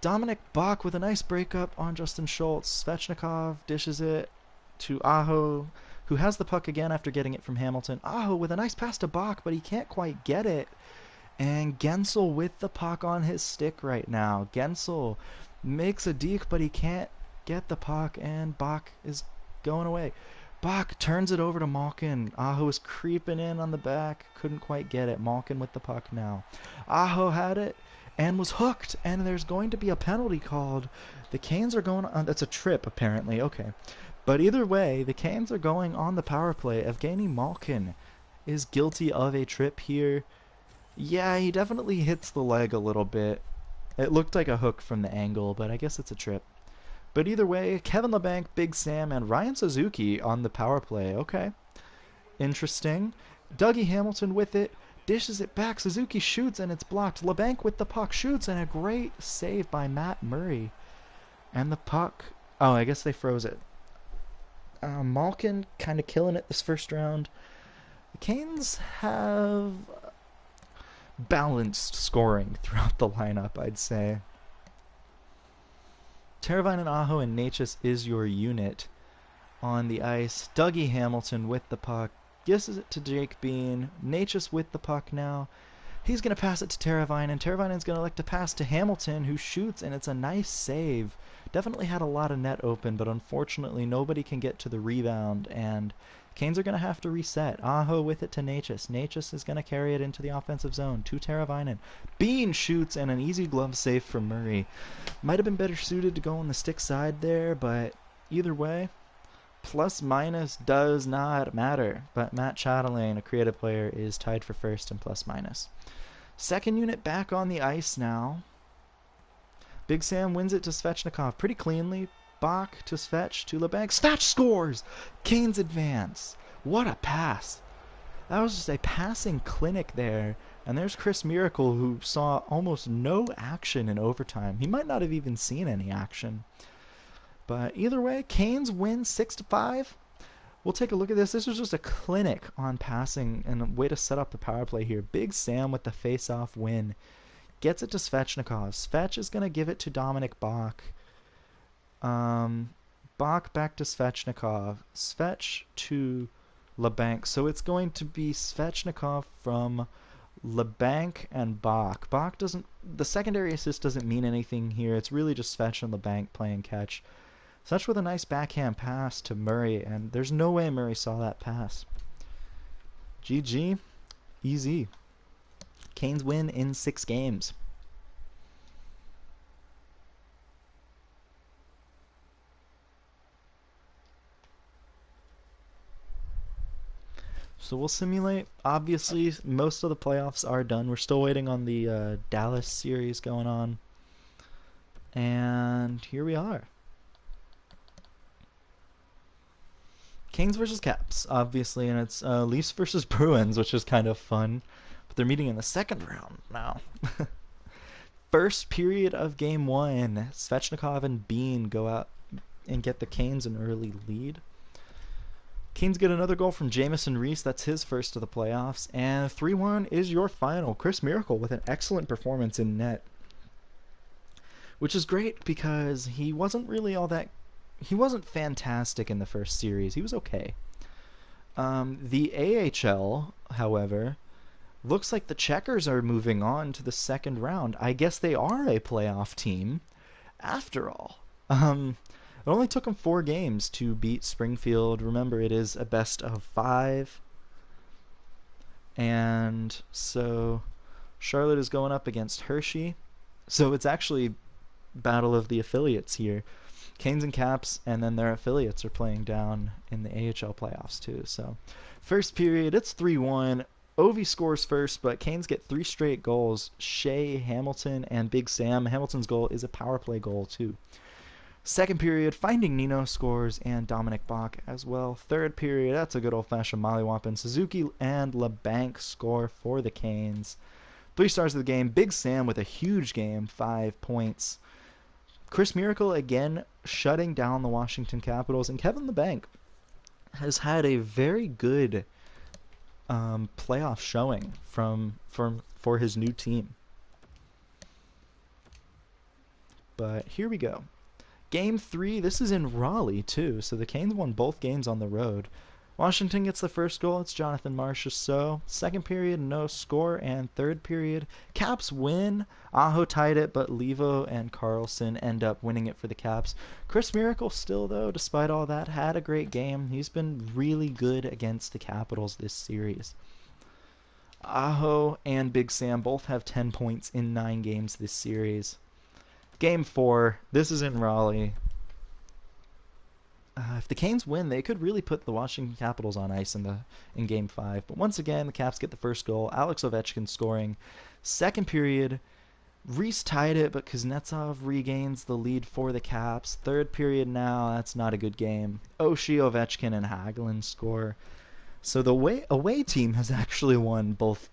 Dominic Bach with a nice breakup on Justin Schultz. Svechnikov dishes it to Aho, who has the puck again after getting it from Hamilton. Aho with a nice pass to Bach, but he can't quite get it. And Gensel with the puck on his stick right now. Gensel makes a deke, but he can't get the puck, and Bach is going away. Bach turns it over to Malkin. Aho is creeping in on the back. Couldn't quite get it. Malkin with the puck now. Aho had it and was hooked, and there's going to be a penalty called. The Canes are going on. That's a trip, apparently. Okay. But either way, the Canes are going on the power play. Evgeny Malkin is guilty of a trip here. Yeah, he definitely hits the leg a little bit. It looked like a hook from the angle, but I guess it's a trip. But either way, Kevin Labanc, Big Sam, and Ryan Suzuki on the power play. Okay. Interesting. Dougie Hamilton with it. Dishes it back. Suzuki shoots and it's blocked. LeBanc with the puck shoots and a great save by Matt Murray. And the puck... Oh, I guess they froze it. Malkin kind of killing it this first round. The Canes have balanced scoring throughout the lineup, I'd say. Teravainen, Aho, and Necas is your unit on the ice. Dougie Hamilton with the puck. Gives it to Jake Bean. Necas with the puck now. He's going to pass it to Teravainen. Teravainen's going to like to pass to Hamilton, who shoots, and it's a nice save. Definitely had a lot of net open, but unfortunately nobody can get to the rebound, and Canes are going to have to reset. Aho with it to Necas. Necas is going to carry it into the offensive zone to Teravainen. Bean shoots, and an easy glove save from Murray. Might have been better suited to go on the stick side there, but either way, plus minus does not matter. But Matt Chatelain, a creative player, is tied for first in plus minus. Second unit back on the ice now. Big Sam wins it to Svechnikov pretty cleanly. Bach to Svech to LeBanc. Svech scores! Canes advance. What a pass. That was just a passing clinic there. And there's Chris Miracle, who saw almost no action in overtime. He might not have even seen any action. But either way, Canes win 6-5. We'll take a look at this. This was just a clinic on passing and a way to set up the power play here. Big Sam with the face-off win. Gets it to Svechnikov. Svech is going to give it to Dominic Bach. Bach back to Svechnikov. Svech to LeBanc. So it's going to be Svechnikov from LeBanc and Bach. Bach doesn't... The secondary assist doesn't mean anything here. It's really just Svech and LeBanc playing catch. Svech with a nice backhand pass to Murray, and there's no way Murray saw that pass. GG. Easy. Canes win in 6 games. So we'll simulate. Obviously, most of the playoffs are done. We're still waiting on the Dallas series going on. And here we are. Canes versus Caps, obviously, and it's Leafs versus Bruins, which is kind of fun. But they're meeting in the second round now. First period of game 1. Svechnikov and Bean go out and get the Canes an early lead. Canes get another goal from Jamison Reese. That's his first of the playoffs. And 3-1 is your final. Chris Miracle with an excellent performance in net. Which is great because he wasn't really all that... He wasn't fantastic in the first series. He was okay. The AHL, however, looks like the Checkers are moving on to the second round. I guess they are a playoff team after all. It only took them 4 games to beat Springfield. Remember, it is a best of 5. And so Charlotte is going up against Hershey. So it's actually battle of the affiliates here. Canes and Caps, and then their affiliates are playing down in the AHL playoffs too. So first period, it's 3-1. Ovi scores first, but Canes get 3 straight goals. Shea, Hamilton, and Big Sam. Hamilton's goal is a power play goal too. Second period, Finding Nino scores, and Dominic Bach as well. Third period, that's a good old-fashioned mollywopping. Suzuki and LeBanc score for the Canes. 3 stars of the game. Big Sam with a huge game, 5 points. Chris Miracle again shutting down the Washington Capitals, and Kevin LeBanc has had a very good playoff showing for his new team. But here we go. Game 3, this is in Raleigh too, so the Canes won both games on the road. Washington gets the first goal, it's Jonathan Marchessault. Second period, no score, and third period, Caps win. Aho tied it, but Levo and Carlson end up winning it for the Caps. Chris Miracle still, though, despite all that, had a great game. He's been really good against the Capitals this series. Aho and Big Sam both have 10 points in 9 games this series. Game 4, this is in Raleigh. If the Canes win, they could really put the Washington Capitals on ice in Game 5. But once again, the Caps get the first goal. Alex Ovechkin scoring. Second period, Reese tied it, but Kuznetsov regains the lead for the Caps. Third period now, that's not a good game. Oshie, Ovechkin, and Hagelin score. So the away team has actually won both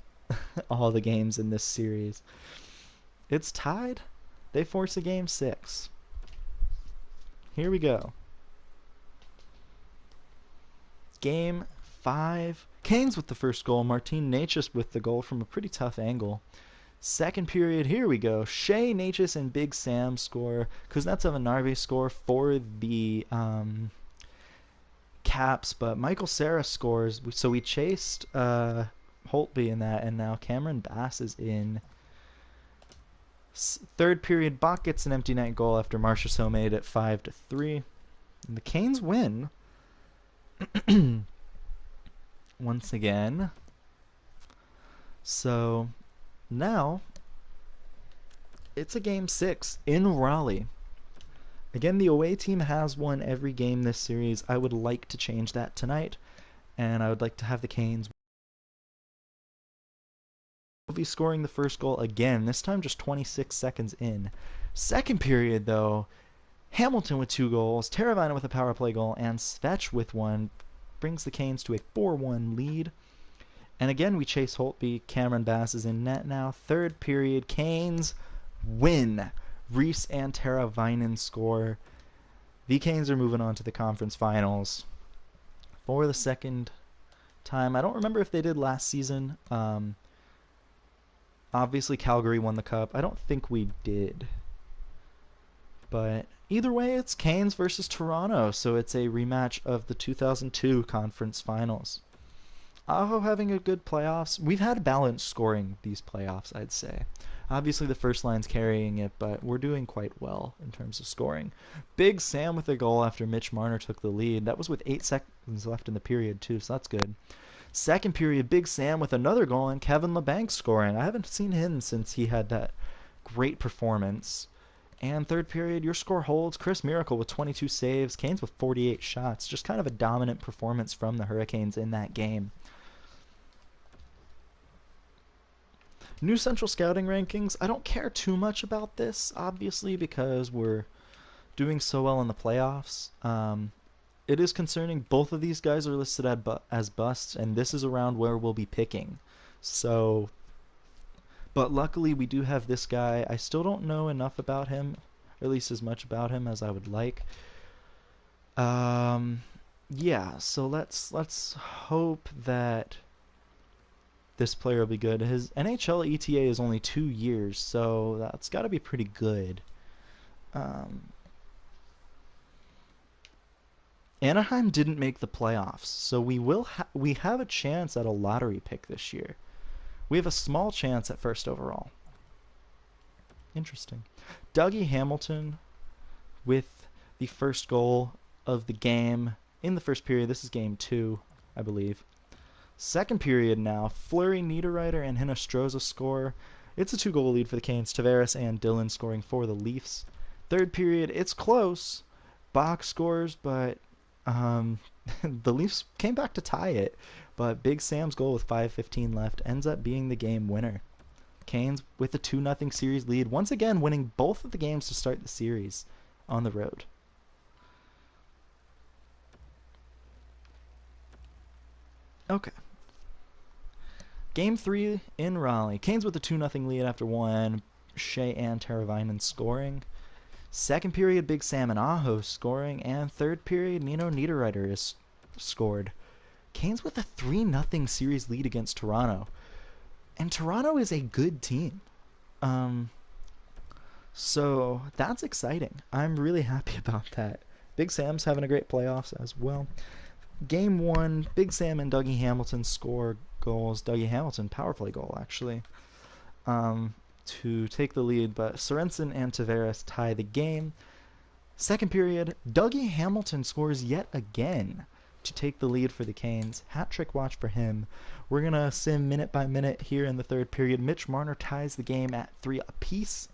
all the games in this series. It's tied. They force a game 6. Here we go. Game 5. Canes with the first goal. Martin Necas with the goal from a pretty tough angle. Second period, here we go. Shea, Necas, and Big Sam score. Kuznetsov and Narve score for the Caps, but Michael Cera scores. So we chased Holtby in that, and now Cameron Bass is in. Third period, Bach gets an empty net goal after Marchessault made it 5-3. And the Canes win. Once again. So now it's a game 6 in Raleigh. Again, the away team has won every game this series. I would like to change that tonight, and I would like to have the Canes will be scoring the first goal again, this time just 26 seconds in. Second period, though, Hamilton with 2 goals, Teravainen with a power play goal, and Svetch with 1 brings the Canes to a 4-1 lead. And again, we chase Holtby. Cameron Bass is in net now. Third period, Canes win. Reese and Teravainen score. The Canes are moving on to the conference finals for the second time. I don't remember if they did last season. Obviously, Calgary won the cup. I don't think we did. But either way, it's Canes versus Toronto, so it's a rematch of the 2002 conference finals. Aho having a good playoffs. We've had balanced scoring these playoffs, I'd say. Obviously, the first line's carrying it, but we're doing quite well in terms of scoring. Big Sam with a goal after Mitch Marner took the lead. That was with 8 seconds left in the period, too, so that's good. Second period, Big Sam with another goal and Kevin LeBanc scoring. I haven't seen him since he had that great performance. And third period, your score holds. Chris Miracle with 22 saves. Canes with 48 shots. Just kind of a dominant performance from the Hurricanes in that game. New Central Scouting rankings. I don't care too much about this, obviously, because we're doing so well in the playoffs. It is concerning. Both of these guys are listed as busts, and this is around where we'll be picking. So, but luckily we do have this guy. I still don't know enough about him, or at least as much about him as I would like. Yeah, so let's hope that this player will be good. His NHL ETA is only 2 years, so that's got to be pretty good. Anaheim didn't make the playoffs, so we have a chance at a lottery pick this year. We have a small chance at first overall. Interesting. Dougie Hamilton with the first goal of the game in the first period. This is game 2, I believe. Second period now. Fleury, Niederreiter, and Hinostroza score. It's a 2-goal lead for the Canes. Tavares and Dillon scoring for the Leafs. Third period, it's close. Bach scores, but the Leafs came back to tie it, but Big Sam's goal with 5:15 left ends up being the game winner. Canes with a 2-0 series lead, once again winning both of the games to start the series on the road. Okay. Game 3 in Raleigh. Canes with a 2-0 lead after 1. Shea and Teravainen scoring. Second period, Big Sam and Aho scoring, and third period, Nino Niederreiter is scored. Canes with a 3-0 series lead against Toronto. And Toronto is a good team. So that's exciting. I'm really happy about that. Big Sam's having a great playoffs as well. Game 1, Big Sam and Dougie Hamilton score goals. Dougie Hamilton, power play goal, actually. To take the lead, but Sorensen and Tavares tie the game. Second period, Dougie Hamilton scores yet again to take the lead for the Canes. Hat-trick watch for him. We're going to sim minute by minute here in the third period. Mitch Marner ties the game at 3 apiece.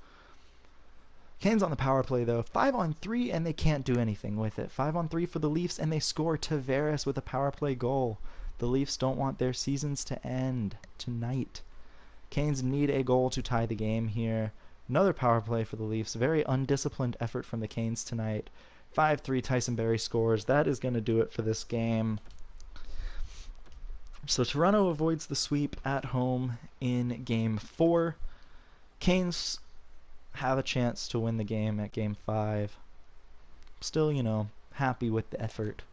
Canes on the power play, though. 5-on-3, and they can't do anything with it. 5-on-3 for the Leafs, and they score Tavares with a power play goal. The Leafs don't want their seasons to end tonight. Canes need a goal to tie the game here. Another power play for the Leafs. Very undisciplined effort from the Canes tonight. 5-3, Tyson Barrie scores. That is going to do it for this game. So Toronto avoids the sweep at home in Game 4. Canes have a chance to win the game at Game 5. Still, happy with the effort.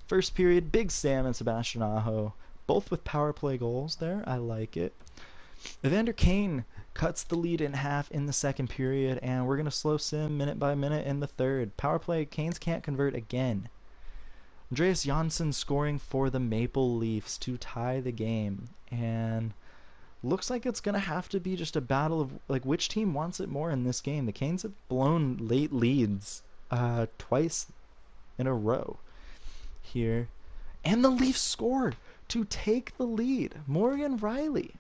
First period, Big Sam and Sebastian Aho, both with power play goals there. I like it. Evander Kane cuts the lead in half in the second period, and we're going to slow sim minute by minute in the third. Power play, Canes can't convert again. Andreas Janssen scoring for the Maple Leafs to tie the game, and looks like it's going to have to be just a battle of which team wants it more in this game. The Canes have blown late leads twice in a row here, and the Leafs scored to take the lead. Morgan Rielly.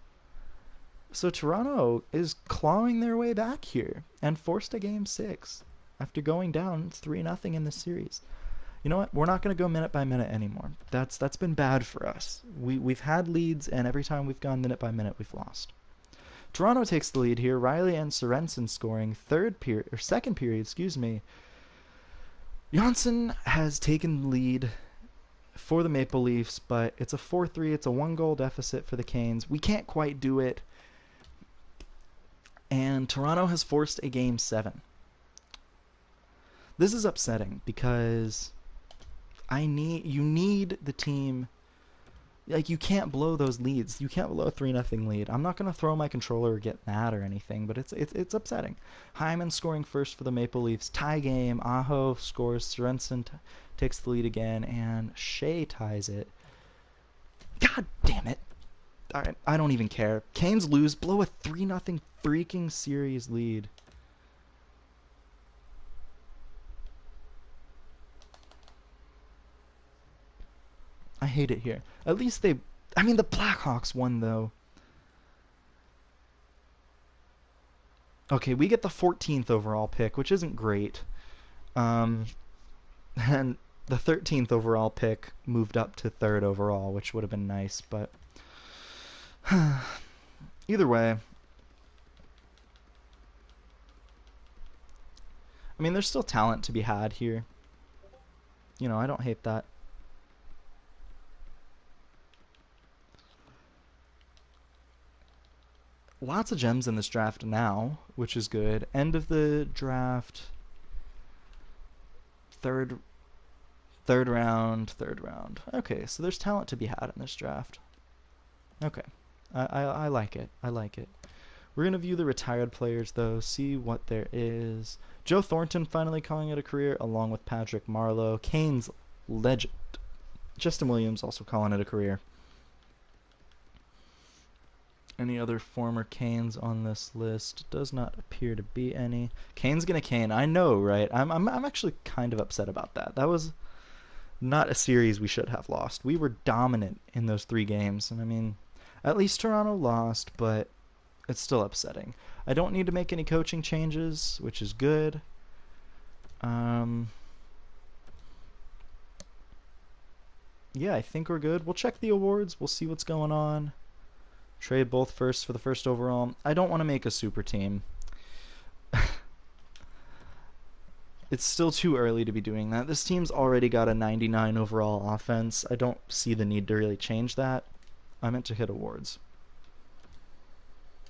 So Toronto is clawing their way back here and forced a Game 6 after going down 3-0 in the series. You know what? We're not going to go minute by minute anymore. That's been bad for us. We've had leads, and every time we've gone minute by minute, we've lost. Toronto takes the lead here. Rielly and Sorensen scoring second period. Janssen has taken the lead for the Maple Leafs, but it's a 4-3. It's a 1-goal deficit for the Canes. We can't quite do it. And Toronto has forced a Game 7. This is upsetting because you need the team. You can't blow those leads. You can't blow a 3-0 lead. I'm not going to throw my controller or get mad or anything, but it's upsetting. Hyman scoring first for the Maple Leafs. Tie game. Aho scores. Sorensen takes the lead again, and Shea ties it. God damn it. All right, I don't even care. Canes lose. Blow a 3-0 freaking series lead. I hate it here. At least the Blackhawks won, though. Okay, we get the 14th overall pick, which isn't great. And the 13th overall pick moved up to 3rd overall, which would have been nice, but either way. There's still talent to be had here. I don't hate that. Lots of gems in this draft now, which is good. End of the draft. Third round. Okay, so there's talent to be had in this draft. Okay. I like it. We're going to view the retired players, though, see what there is. Joe Thornton finally calling it a career, along with Patrick Marleau. Canes legend. Justin Williams also calling it a career. Any other former Canes on this list? Does not appear to be any. Cane's gonna Cane. I know, right? I'm actually kind of upset about that. That was not a series we should have lost. We were dominant in those 3 games, and at least Toronto lost, but it's still upsetting. I don't need to make any coaching changes, which is good. Yeah, I think we're good. We'll check the awards. We'll see what's going on. Trade both first for the first overall. I don't want to make a super team. It's still too early to be doing that. This team's already got a 99 overall offense. I don't see the need to really change that. I meant to hit awards.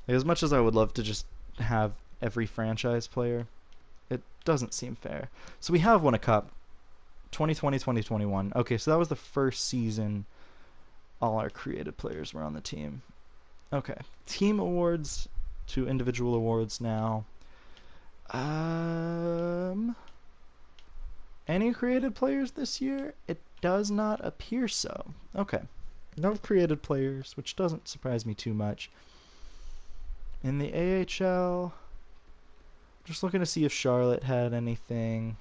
As much as I would love to just have every franchise player, it doesn't seem fair. So we have won a cup. 2020-2021. Okay, so that was the first season all our created players were on the team. Okay, team awards to individual awards now. Any created players this year? It does not appear so. Okay, no created players, which doesn't surprise me too much. In the AHL, just looking to see if Charlotte had anything.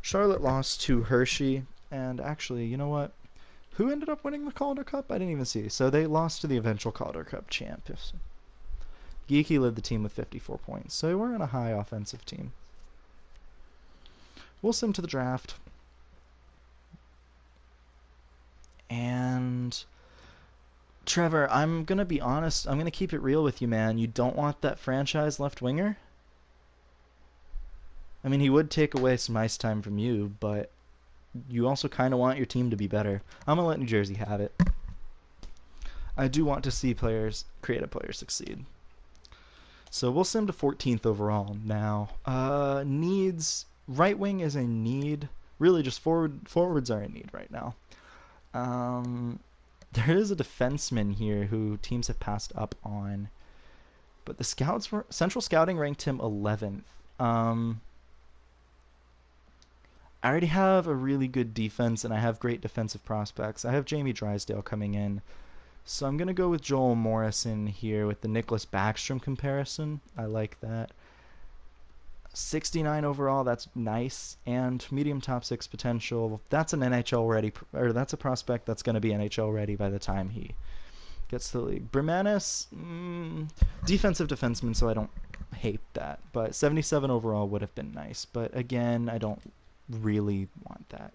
Charlotte lost to Hershey, and actually, you know what? Who ended up winning the Calder Cup? I didn't even see. So they lost to the eventual Calder Cup champions. Geeky led the team with 54 points. So we're in a high offensive team. We'll sim to the draft. And Trevor, I'm going to be honest. I'm going to keep it real with you, man. You don't want that franchise left winger? He would take away some ice time from you, but you also kind of want your team to be better. I'm going to let New Jersey have it. I do want to see creative players succeed. So we'll send to 14th overall now. Needs, right wing is a need. Really, just forwards are a need right now. There is a defenseman here who teams have passed up on, but the Central Scouting ranked him 11th. I already have a really good defense, and I have great defensive prospects. I have Jamie Drysdale coming in, so I'm going to go with Joel Morrison here with the Nicholas Backstrom comparison. I like that. 69 overall, that's nice, and medium top 6 potential. That's an NHL ready, or that's a prospect that's going to be NHL ready by the time he gets to the league. Bermanis, defensive defenseman, so I don't hate that, but 77 overall would have been nice, but again, I don't really want that.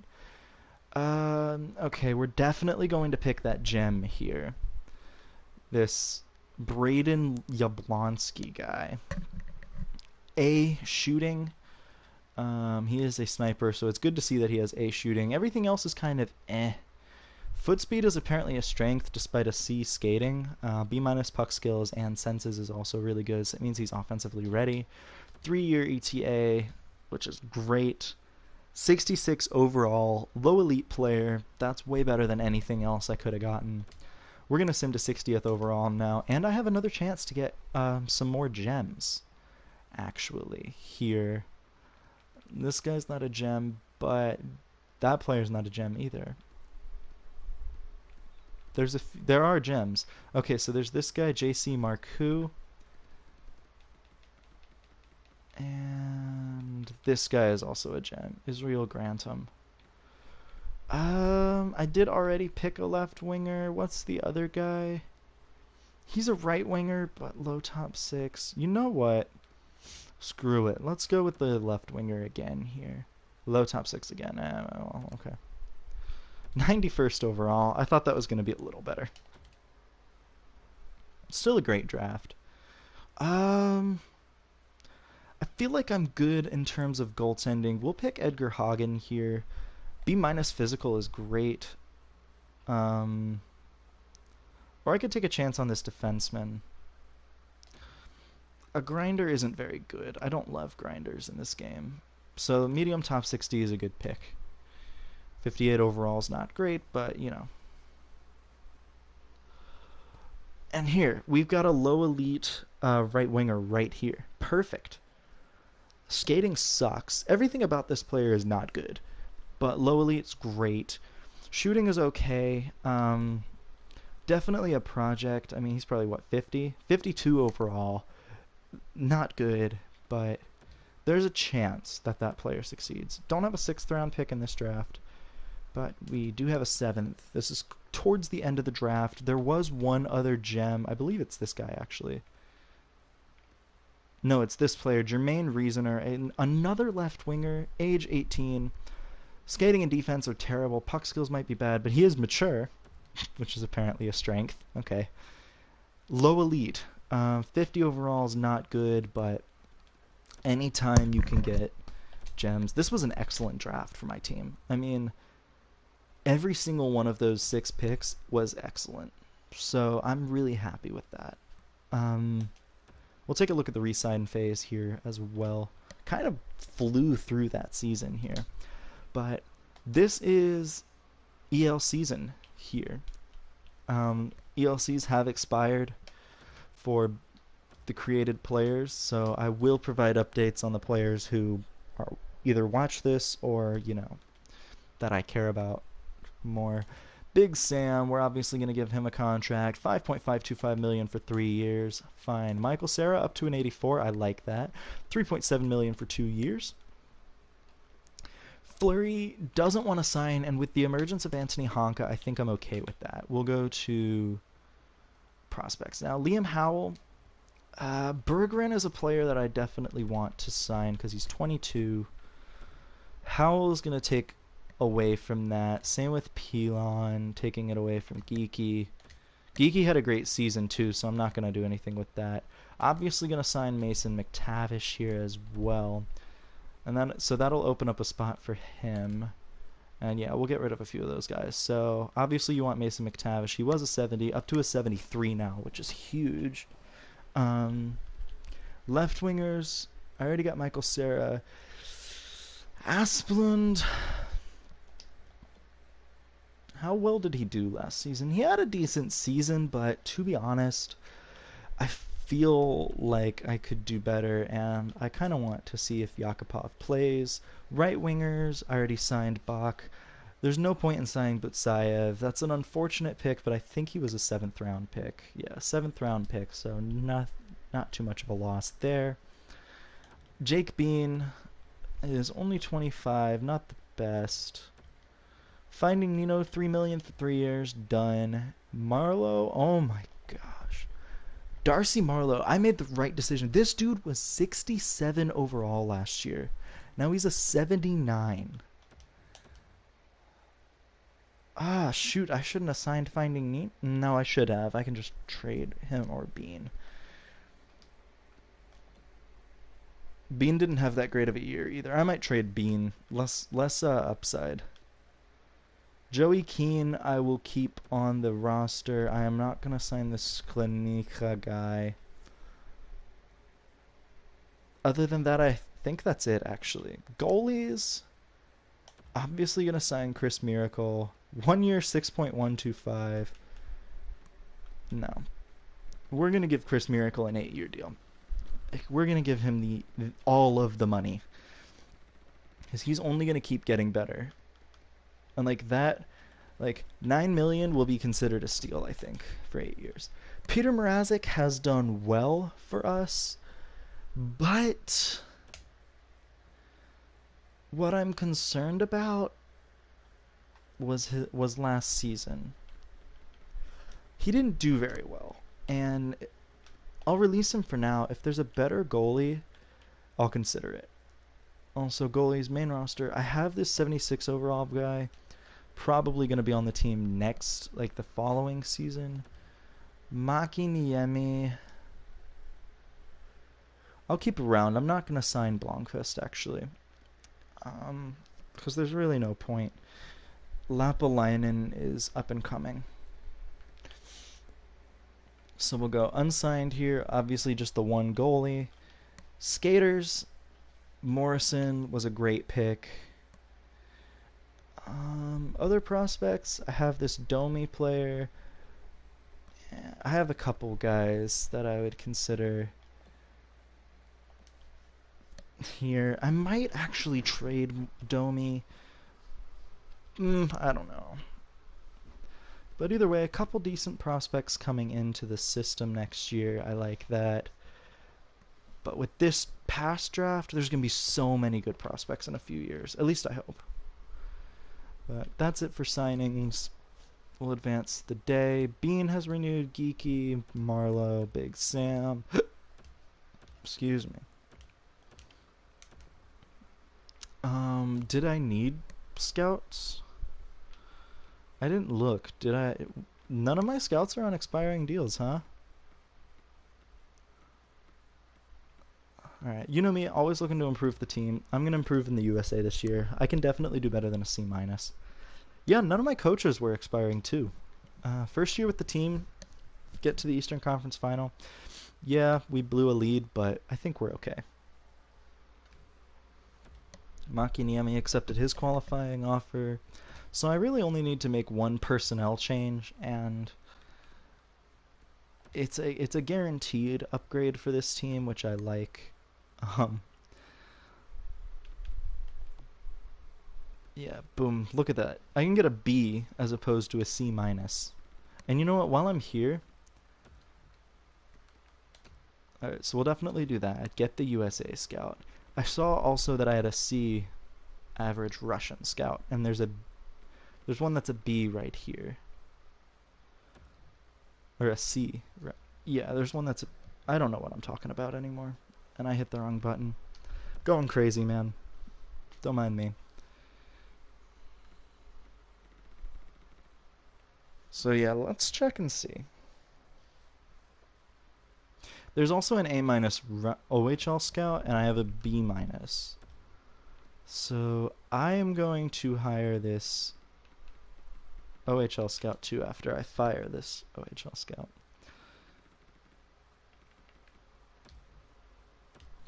Okay, we're definitely going to pick that gem here. This Braden Yablonsky guy. A shooting. He is a sniper, so it's good to see that he has A shooting. Everything else is kind of eh. Foot speed is apparently a strength despite a C skating. B minus puck skills and senses is also really good, so it means he's offensively ready. 3-year ETA, which is great. 66 overall, low elite player. That's way better than anything else I could have gotten. We're going to sim to 60th overall now, and I have another chance to get some more gems, actually, here. This guy's not a gem, but that player's not a gem either. There are gems. Okay, so there's this guy, JC Marcoux. And this guy is also a gem, Israel Grantham. I did already pick a left winger. What's the other guy? He's a right winger, but low top 6. You know what? Screw it. Let's go with the left winger again here. Low top 6 again. Well, okay. 91st overall. I thought that was going to be a little better. Still a great draft. I feel like I'm good in terms of goaltending. We'll pick Edgar Hagen here. B minus physical is great. Or I could take a chance on this defenseman. A grinder isn't very good. I don't love grinders in this game. So medium top 60 is a good pick. 58 overall is not great, but you know. And here, we've got a low elite right winger right here. Perfect. Skating sucks. Everything about this player is not good. But low elite's great. Shooting is okay. Definitely a project. I mean, he's probably, what, 50? 52 overall. Not good, but there's a chance that that player succeeds. Don't have a 6th round pick in this draft, but we do have a 7th. This is towards the end of the draft. There was one other gem. I believe it's this guy, actually. No, it's this player, Jermaine Reasoner, another left winger, age 18. Skating and defense are terrible. Puck skills might be bad, but he is mature, which is apparently a strength. Okay. Low elite. 50 overall is not good, but anytime you can get gems. This was an excellent draft for my team. I mean, every single one of those 6 picks was excellent. So I'm really happy with that. We'll take a look at the re-sign phase here as well. Kind of flew through that season here. But this is EL season here. ELCs have expired for the created players, so I will provide updates on the players who are either watch this or, you know, that I care about more. Big Sam, we're obviously going to give him a contract. $5.525 million for 3 years. Fine. Michael Cera up to an 84. I like that. $3.7 million for 2 years. Fleury doesn't want to sign, and with the emergence of Anthony Honka, I think I'm okay with that. We'll go to prospects. Now, Liam Howell. Berggren is a player that I definitely want to sign because he's 22. Howell is going to take away from that. Same with Pilon, taking it away from Geeky. Geeky had a great season too, so I'm not going to do anything with that. Obviously going to sign Mason McTavish here as well. And then, so that'll open up a spot for him. And yeah, we'll get rid of a few of those guys. So obviously you want Mason McTavish. He was a 70, up to a 73 now, which is huge. Left wingers, I already got Michael Cera. Asplund, how well did he do last season? He had a decent season, but to be honest, I feel like I could do better, and I kind of want to see if Yakupov plays. Right wingers, I already signed Bach. There's no point in signing Butsayev. That's an unfortunate pick, but I think he was a 7th round pick. Yeah, 7th round pick, so not too much of a loss there. Jake Bean is only 25, not the best. Finding Nino, 3 million for 3 years, done. Marlowe, oh my gosh. Darcy Marlowe, I made the right decision. This dude was 67 overall last year. Now he's a 79. Ah, shoot, I shouldn't have signed Finding Nemo. No, I should have. I can just trade him or Bean. Bean didn't have that great of a year either. I might trade Bean. Less upside. Joey Keane, I will keep on the roster. I am not going to sign this Sklenika guy. Other than that, I think that's it, actually. Goalies, obviously going to sign Chris Miracle. 1 year, 6.125. No. We're going to give Chris Miracle an 8-year deal. We're going to give him all of the money. Because he's only going to keep getting better. And that, 9 million will be considered a steal, I think, for 8 years. Peter Mrazek has done well for us, but what I'm concerned about was last season. He didn't do very well, and I'll release him for now. If there's a better goalie, I'll consider it. Also, goalies, main roster. I have this 76 overall guy. Probably going to be on the team next, the following season. Maki Niemi. I'll keep around. I'm not going to sign Blomqvist, actually. Because there's really no point. Lapalainen is up and coming. So we'll go unsigned here. Obviously just the one goalie. Skaters. Morrison was a great pick. Other prospects, I have this Domi player. I have a couple guys that I would consider here. I might actually trade Domi. I don't know. But either way, a couple decent prospects coming into the system next year. I like that. But with this past draft, there's going to be so many good prospects in a few years. At least I hope. But that's it for signings. We'll advance the day. Bean has renewed. Geeky, Marlowe, Big Sam. Excuse me. Did I need scouts? I didn't look. Did I? None of my scouts are on expiring deals, huh? Alright, you know me, always looking to improve the team. I'm going to improve in the USA this year. I can definitely do better than a C-. Yeah, none of my coaches were expiring too. First year with the team, get to the Eastern Conference Final. Yeah, we blew a lead, but I think we're okay. Maki Niemi accepted his qualifying offer. So I really only need to make one personnel change, and it's a guaranteed upgrade for this team, which I like. Yeah, boom, look at that. I can get a B as opposed to a C-. And you know what, while I'm here, alright, so we'll definitely do that. Get the USA scout. I saw also that I had a C average Russian scout, and there's one that's a B right here. Or a C. Yeah, there's one that's I don't know what I'm talking about anymore. And I hit the wrong button. Going crazy, man. Don't mind me. So yeah, let's check and see. There's also an A- OHL scout, and I have a B-. So I am going to hire this OHL scout too after I fire this OHL scout.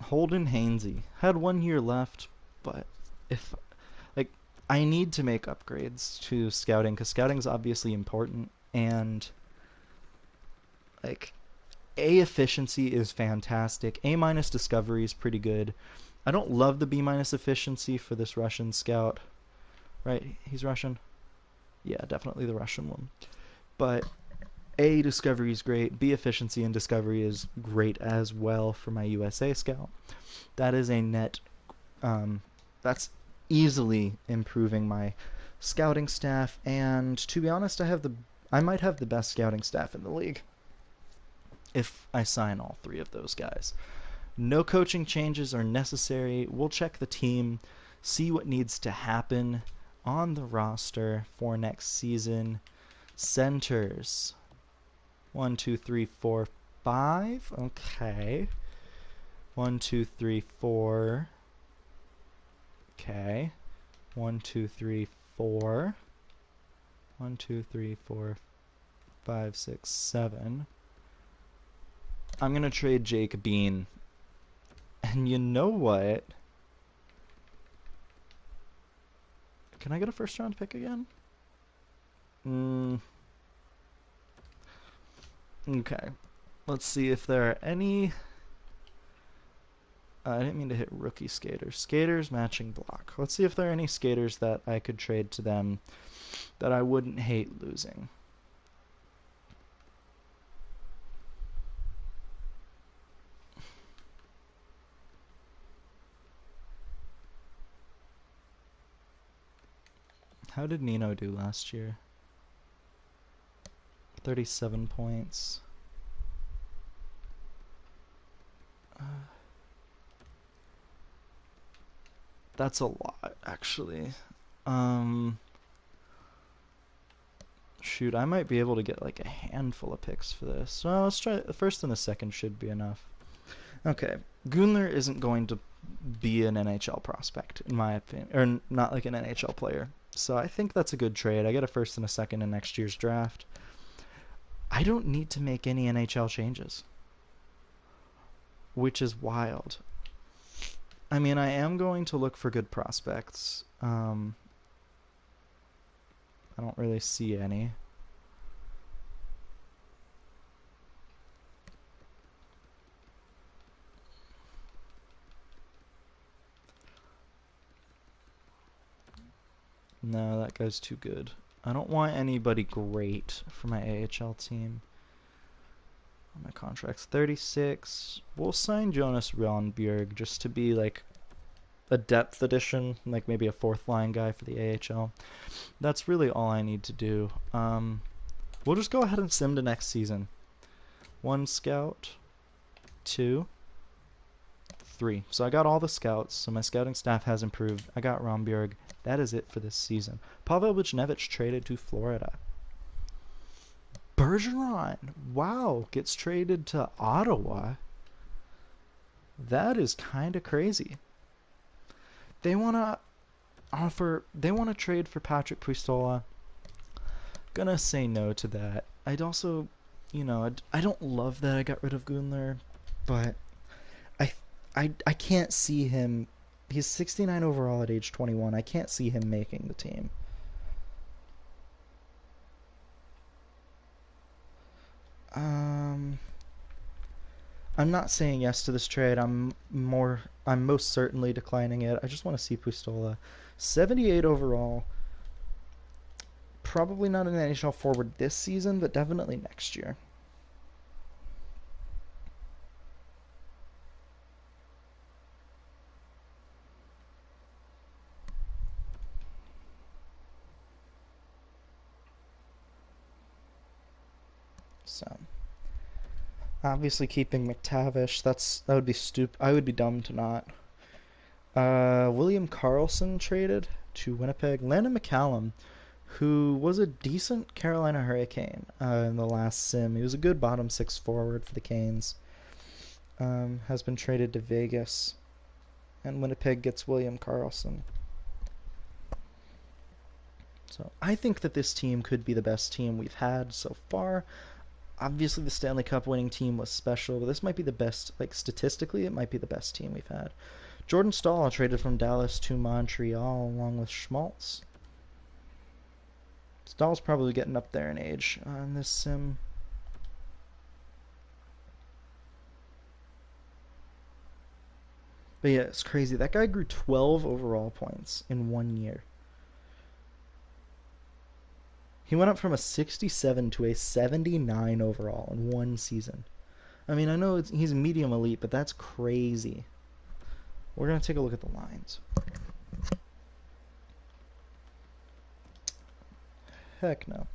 Holden Hainsey had 1 year left, but if like I need to make upgrades to scouting because scouting is obviously important, and like A efficiency is fantastic. A minus discovery is pretty good. I don't love the B minus efficiency for this Russian scout. Right? He's Russian? Yeah, definitely the Russian one. But A discovery is great. B efficiency and discovery is great as well for my USA scout. That is a net. That's easily improving my scouting staff, and to be honest, I might have the best scouting staff in the league if I sign all 3 of those guys. No coaching changes are necessary. We'll check the team, see what needs to happen on the roster for next season. Centers. 1, 2, 3, 4, 5. Okay. 1, 2, 3, 4. Okay. 1, 2, 3, 4. 1, 2, 3, 4, 5, 6, 7. I'm going to trade Jake Bean. And you know what? Can I get a first round pick again? Okay. Let's see if there are any... I didn't mean to hit rookie skaters. Skaters matching block. Let's see if there are any skaters that I could trade to them that I wouldn't hate losing. How did Nino do last year? 37 points. That's a lot, actually. Shoot, I might be able to get like a handful of picks for this. Well, let's try the first and the second should be enough. Okay, Gunler isn't going to be an NHL prospect, in my opinion, or not like an NHL player. So I think that's a good trade. I get a first and a second in next year's draft. I don't need to make any NHL changes, which is wild. I mean, I am going to look for good prospects. I don't really see any. No, that guy's too good. I don't want anybody great for my AHL team. My contract's 36. We'll sign Jonas Rönnbjerg just to be like a depth addition, like maybe a 4th line guy for the AHL. That's really all I need to do. We'll just go ahead and sim to next season. 1 scout, 2, 3. So I got all the scouts, so my scouting staff has improved. I got Rönnbjerg. That is it for this season. Pavel Buchnevich traded to Florida. Bergeron, wow, gets traded to Ottawa. That is kind of crazy. They want to trade for Patrick Puistola. Gonna say no to that. I'd also, I don't love that I got rid of Gunler, but I can't see him. He's 69 overall at age 21. I can't see him making the team. I'm not saying yes to this trade. I'm most certainly declining it. I just want to see Puistola. 78 overall. Probably not an NHL forward this season, but definitely next year. So, obviously keeping McTavish. That would be stupid. I would be dumb to not. William Karlsson traded to Winnipeg. Landon McCallum, who was a decent Carolina Hurricane in the last sim. He was a good bottom 6 forward for the Canes. Has been traded to Vegas, and Winnipeg gets William Karlsson. So I think that this team could be the best team we've had so far. Obviously, the Stanley Cup winning team was special, but this might be the best, like statistically, it might be the best team we've had. Jordan Staal traded from Dallas to Montreal along with Schmaltz. Stahl's probably getting up there in age on this sim. But yeah, it's crazy. That guy grew 12 overall points in 1 year. He went up from a 67 to a 79 overall in one season. I mean, I know he's medium elite, but that's crazy. We're going to take a look at the lines. Heck no.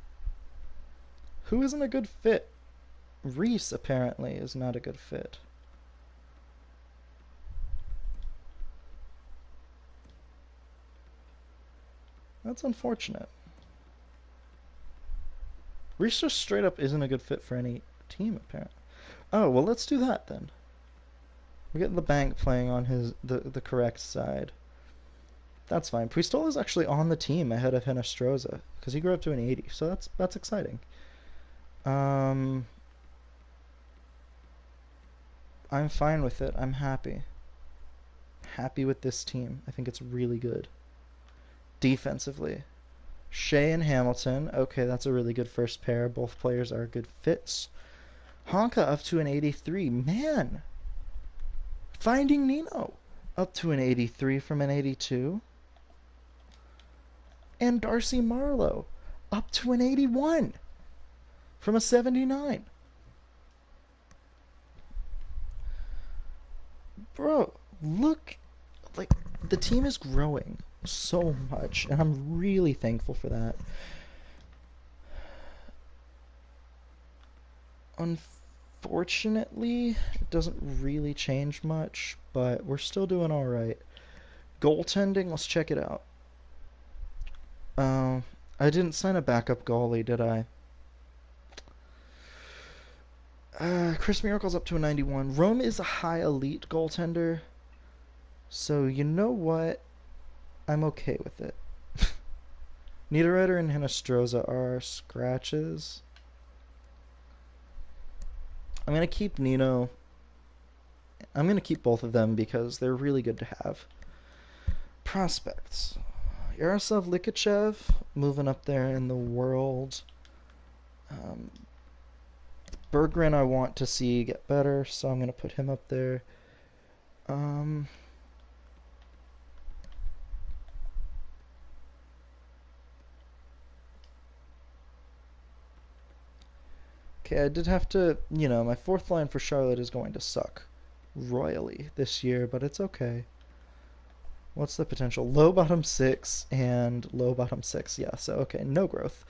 Who isn't a good fit? Reese, apparently, is not a good fit. That's unfortunate. Reese just straight up isn't a good fit for any team, apparently. Oh, well, let's do that then. We're getting the bank playing on the correct side. That's fine. Priestol is actually on the team ahead of Hinostroza because he grew up to an 80, so that's exciting. I'm fine with it. I'm happy. Happy with this team. I think it's really good. Defensively, Shea and Hamilton. Okay, that's a really good first pair. Both players are good fits. Honka up to an 83. Man! Finding Nino up to an 83 from an 82. And Darcy Marlowe up to an 81 from a 79. Bro, look, like, the team is growing so much, and I'm really thankful for that. Unfortunately, it doesn't really change much, but we're still doing all right. Goaltending, let's check it out. I didn't sign a backup goalie, did I? Chris Miracle's up to a 91. Rome is a high elite goaltender, so you know what? I'm okay with it. Niederreiter and Hinostroza are scratches. I'm going to keep Nino. I'm going to keep both of them because they're really good to have. Prospects. Yaroslav Likachev, moving up there in the world. Berggren I want to see get better, so I'm going to put him up there. Okay, I did have to, my fourth line for Charlotte is going to suck royally this year, but it's okay. What's the potential? Low bottom 6 and low bottom 6. Yeah, so okay, no growth.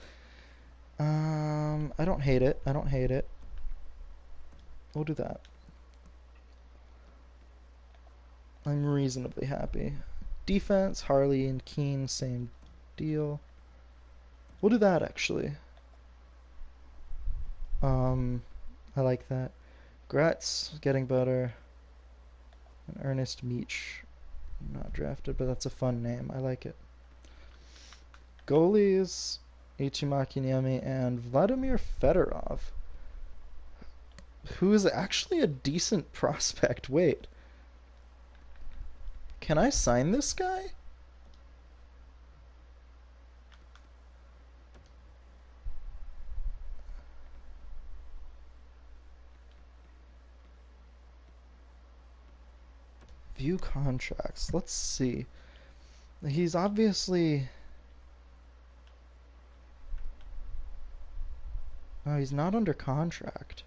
I don't hate it. I don't hate it. We'll do that. I'm reasonably happy. Defense, Harley and Keane, same deal. We'll do that actually. I like that. Gratz getting better. And Ernest Meach, not drafted, but that's a fun name. I like it. Goalies, Ichimaki Niemi and Vladimir Fedorov, who is actually a decent prospect. Wait. Can I sign this guy? View contracts. Let's see. He's obviously... Oh, he's not under contract.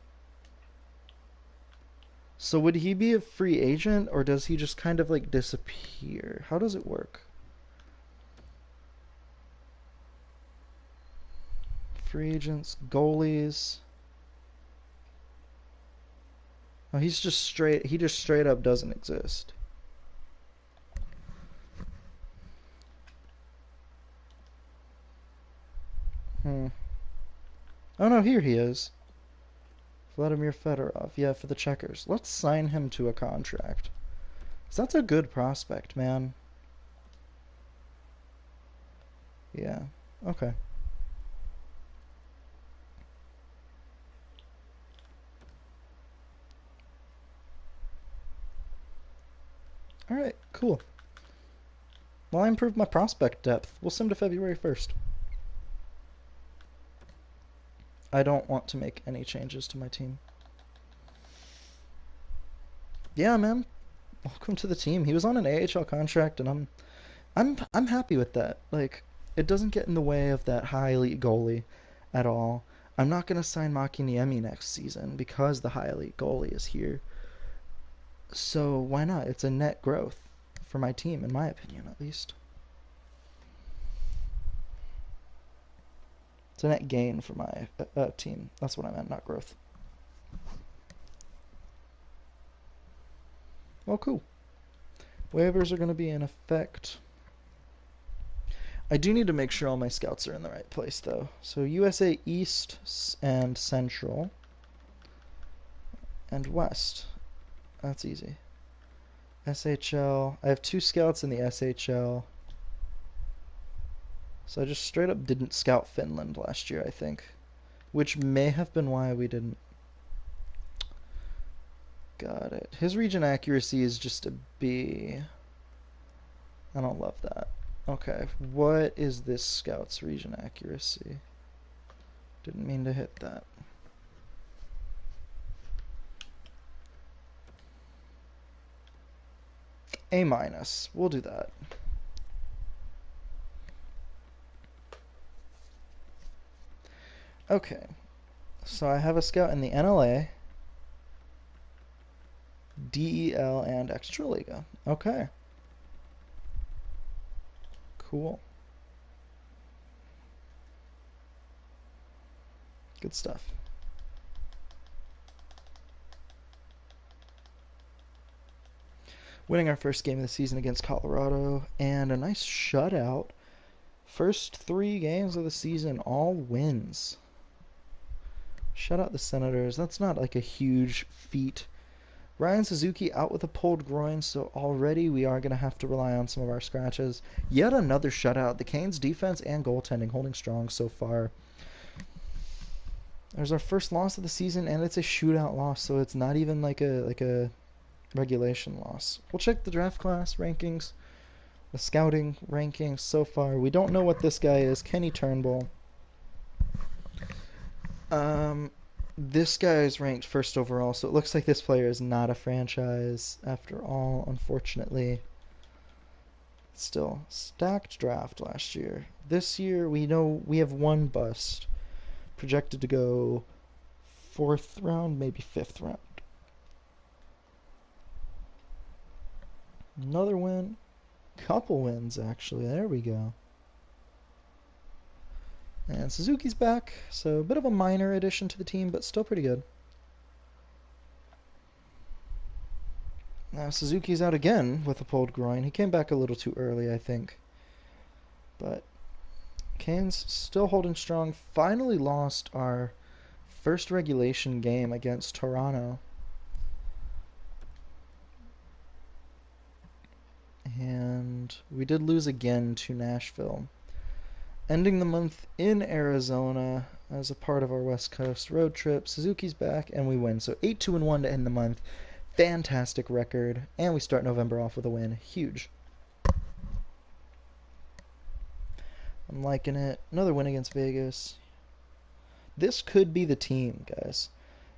So would he be a free agent, or does he just kind of like disappear? How does it work? Free agents, goalies. Oh, he just straight up doesn't exist. Oh no, here he is. Vladimir Fedorov. Yeah, for the Checkers. Let's sign him to a contract. 'Cause that's a good prospect, man. Yeah. Okay. Alright, cool. Well, I improved my prospect depth. We'll sim to February 1st. I don't want to make any changes to my team. Yeah, man. Welcome to the team. He was on an AHL contract, and I'm happy with that. Like, it doesn't get in the way of that high elite goalie at all. I'm not gonna sign Maki Niemi next season because the high elite goalie is here. So why not? It's a net growth for my team, in my opinion, at least. It's a net gain for my team. That's what I meant, not growth. Well, cool. Waivers are going to be in effect. I do need to make sure all my scouts are in the right place, though. So USA East and Central and West. That's easy. SHL. I have 2 scouts in the SHL. So I just straight up didn't scout Finland last year, I think. Which may have been why we didn't. Got it. His region accuracy is just a B. I don't love that. Okay, what is this scout's region accuracy? Didn't mean to hit that. A minus. We'll do that. Okay. So I have a scout in the NLA, DEL, and Extraliga. Okay. Cool. Good stuff. Winning our first game of the season against Colorado, and a nice shutout. First 3 games of the season, all wins. Shut out the Senators. That's not like a huge feat. Ryan Suzuki out with a pulled groin, so already we are going to have to rely on some of our scratches. Yet another shutout. The Canes' defense and goaltending holding strong so far. There's our first loss of the season, and it's a shootout loss, so it's not even like a regulation loss. We'll check the draft class rankings, the scouting rankings so far. We don't know what this guy is. Kenny Turnbull. This guy is ranked first overall, so it looks like this player is not a franchise after all, unfortunately. Still, stacked draft last year. This year, we know we have 1 bust. Projected to go 4th round, maybe 5th round. Another win. Couple wins, actually. There we go. And Suzuki's back, so a bit of a minor addition to the team, but still pretty good. Now Suzuki's out again with a pulled groin. He came back a little too early, I think. But Canes still holding strong. Finally lost our first regulation game against Toronto. And we did lose again to Nashville. Ending the month in Arizona as a part of our West Coast road trip. Suzuki's back, and we win. So 8-2-1 to end the month. Fantastic record. And we start November off with a win. Huge. I'm liking it. Another win against Vegas. This could be the team, guys.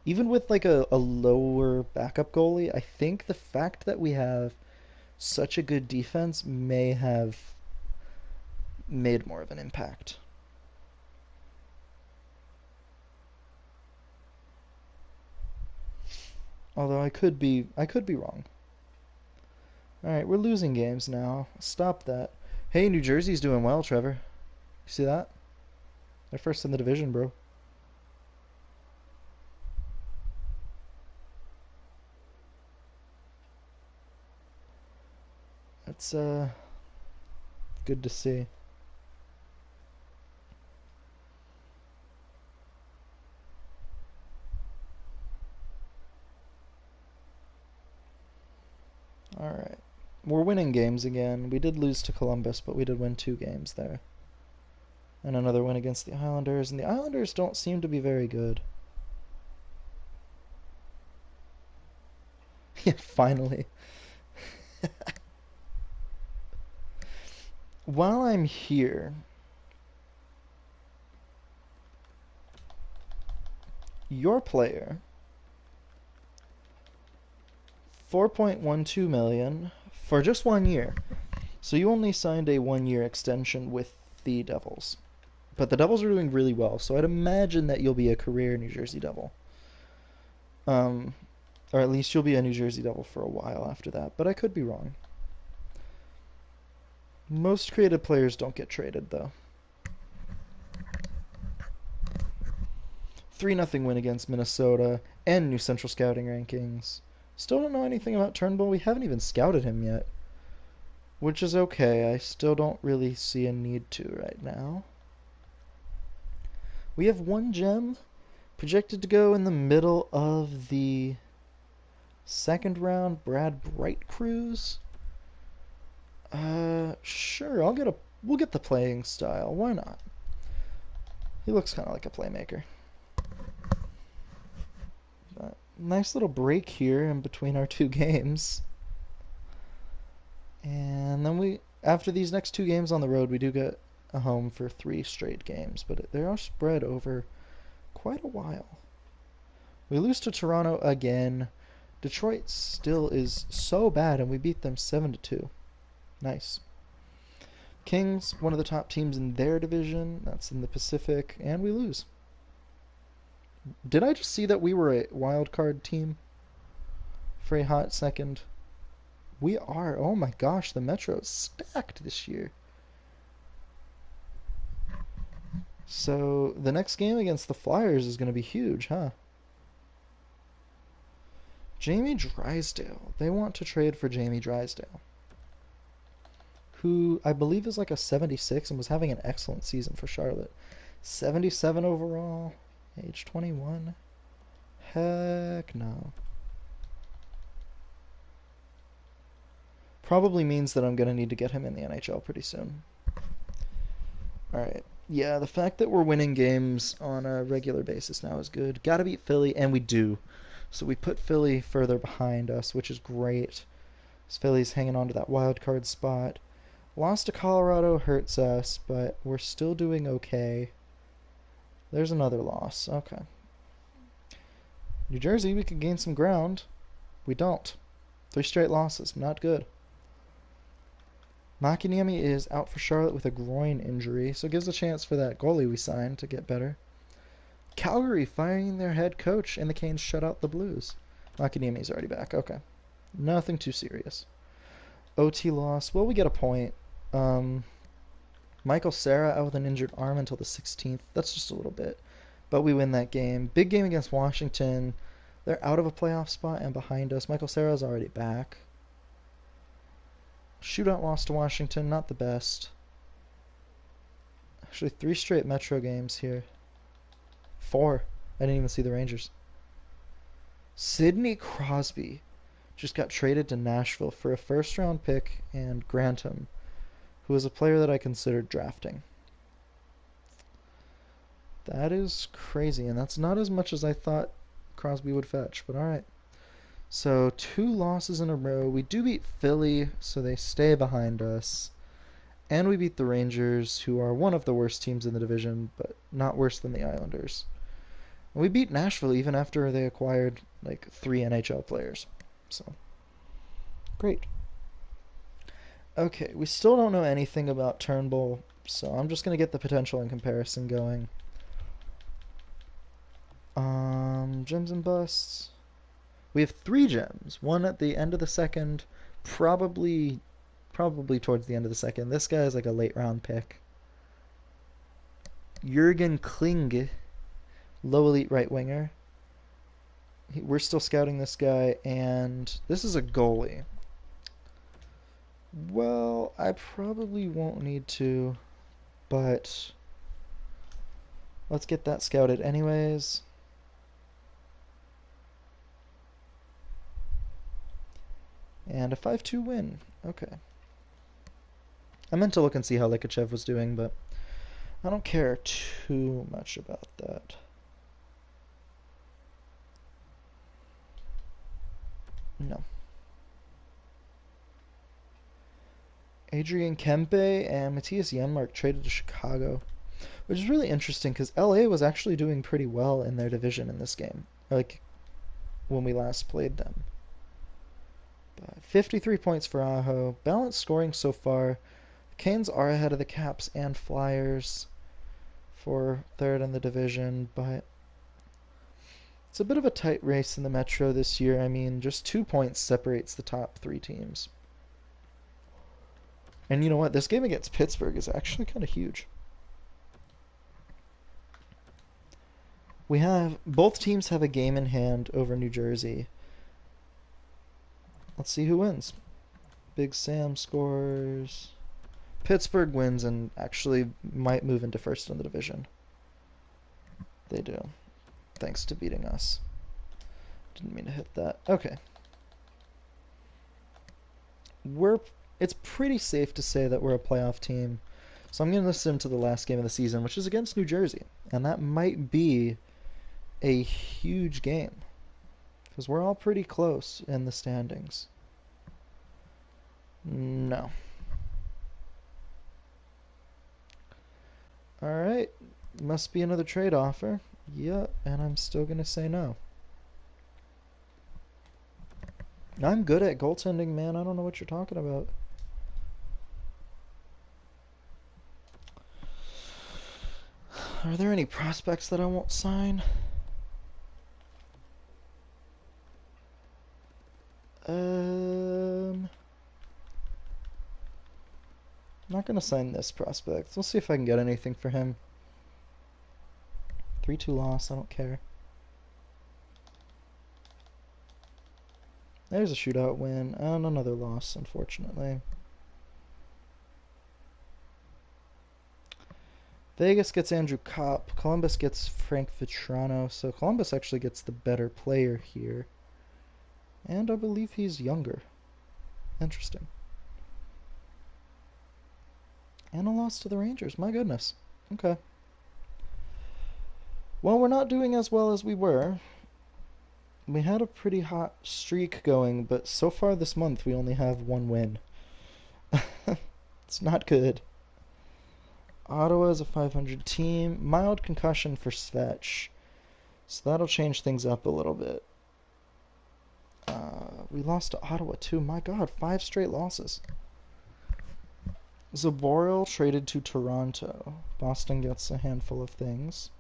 Even with like a lower backup goalie, I think the fact that we have such a good defense may have made more of an impact. Although I could be wrong. All right, we're losing games now. Stop that. Hey, New Jersey's doing well, Trevor. You see that? They're first in the division, bro. That's good to see. All right. We're winning games again. We did lose to Columbus, but we did win 2 games there. And another win against the Islanders, and the Islanders don't seem to be very good. Yeah, finally. While I'm here, your player, 4.12 million for just 1 year. So you only signed a 1 year extension with the Devils. But the Devils are doing really well, so I'd imagine that you'll be a career New Jersey Devil. Um, or at least you'll be a New Jersey Devil for a while after that, but I could be wrong. Most creative players don't get traded, though. 3-0 win against Minnesota and new Central Scouting rankings. Still don't know anything about Turnbull. We haven't even scouted him yet, which is okay. I still don't really see a need to right now. We have 1 gem projected to go in the middle of the second round. Brad Bright Cruz. Sure. We'll get the playing style. Why not? He looks kind of like a playmaker. Nice little break here in between our 2 games. And then after these next 2 games on the road, we do get a home for 3 straight games, but they are spread over quite a while. We lose to Toronto again. Detroit still is so bad, and we beat them 7-2. Nice. Kings, one of the top teams in their division. That's in the Pacific, and we lose. Did I just see that we were a wild card team for a hot second? We are. Oh my gosh, the Metro is stacked this year. So the next game against the Flyers is going to be huge, huh? Jamie Drysdale. They want to trade for Jamie Drysdale, who I believe is like a 76 and was having an excellent season for Charlotte. 77 overall. Age 21? Heck no. Probably means that I'm going to need to get him in the NHL pretty soon. Alright. Yeah, the fact that we're winning games on a regular basis now is good. Gotta beat Philly, and we do. So we put Philly further behind us, which is great. Philly's hanging on to that wild card spot. Loss to Colorado hurts us, but we're still doing okay. There's another loss. Okay. New Jersey, we could gain some ground. We don't. 3 straight losses. Not good. Makiniemi is out for Charlotte with a groin injury, so it gives a chance for that goalie we signed to get better. Calgary firing their head coach, and the Canes shut out the Blues. Makiniemi's already back. Okay. Nothing too serious. OT loss. Well, we get a point. Michael Cera out with an injured arm until the 16th. That's just a little bit. But we win that game. Big game against Washington. They're out of a playoff spot and behind us. Michael Cera's already back. Shootout loss to Washington. Not the best. Actually, 3 straight Metro games here. 4. I didn't even see the Rangers. Sidney Crosby just got traded to Nashville for a first-round pick and Grantham, who is a player that I considered drafting. That is crazy, and that's not as much as I thought Crosby would fetch, but alright. So 2 losses in a row. We do beat Philly, so they stay behind us. And we beat the Rangers, who are one of the worst teams in the division, but not worse than the Islanders. And we beat Nashville even after they acquired like 3 NHL players. So, great. Okay, we still don't know anything about Turnbull, so I'm just going to get the potential and comparison going. Gems and busts. We have 3 gems. One at the end of the second, probably towards the end of the second. This guy is like a late round pick. Jurgen Kling, low elite right winger. We're still scouting this guy, and this is a goalie. Well, I probably won't need to, but let's get that scouted anyways. And a 5-2 win. Okay. I meant to look and see how Likachev was doing, but I don't care too much about that. No. Adrian Kempe and Matthias Janmark traded to Chicago, which is really interesting because LA was actually doing pretty well in their division in this game, like when we last played them. But 53 points for Aho. Balanced scoring so far. The Canes are ahead of the Caps and Flyers for third in the division, but it's a bit of a tight race in the Metro this year. I mean, just 2 points separates the top 3 teams. And you know what? This game against Pittsburgh is actually kind of huge. We have both teams have a game in hand over New Jersey. Let's see who wins. Big Sam scores. Pittsburgh wins and actually might move into first in the division. They do. Thanks to beating us. Didn't mean to hit that. Okay. It's pretty safe to say that we're a playoff team. So I'm going to listen to the last game of the season, which is against New Jersey. And that might be a huge game. Because we're all pretty close in the standings. No. Alright. Must be another trade offer. Yep, and I'm still going to say no. I'm good at goaltending, man. I don't know what you're talking about. Are there any prospects that I won't sign? I'm not going to sign this prospect. We'll see if I can get anything for him. 3-2 loss. I don't care. There's a shootout win and another loss, unfortunately. Vegas gets Andrew Kopp. Columbus gets Frank Vitrano. So Columbus actually gets the better player here. And I believe he's younger. Interesting. And a loss to the Rangers. My goodness. Okay. Well, we're not doing as well as we were. We had a pretty hot streak going, but so far this month we only have 1 win. It's not good. Ottawa is a 500 team. Mild concussion for Svetch. So that'll change things up a little bit. We lost to Ottawa too. My God, 5 straight losses. Zaboral traded to Toronto. Boston gets a handful of things.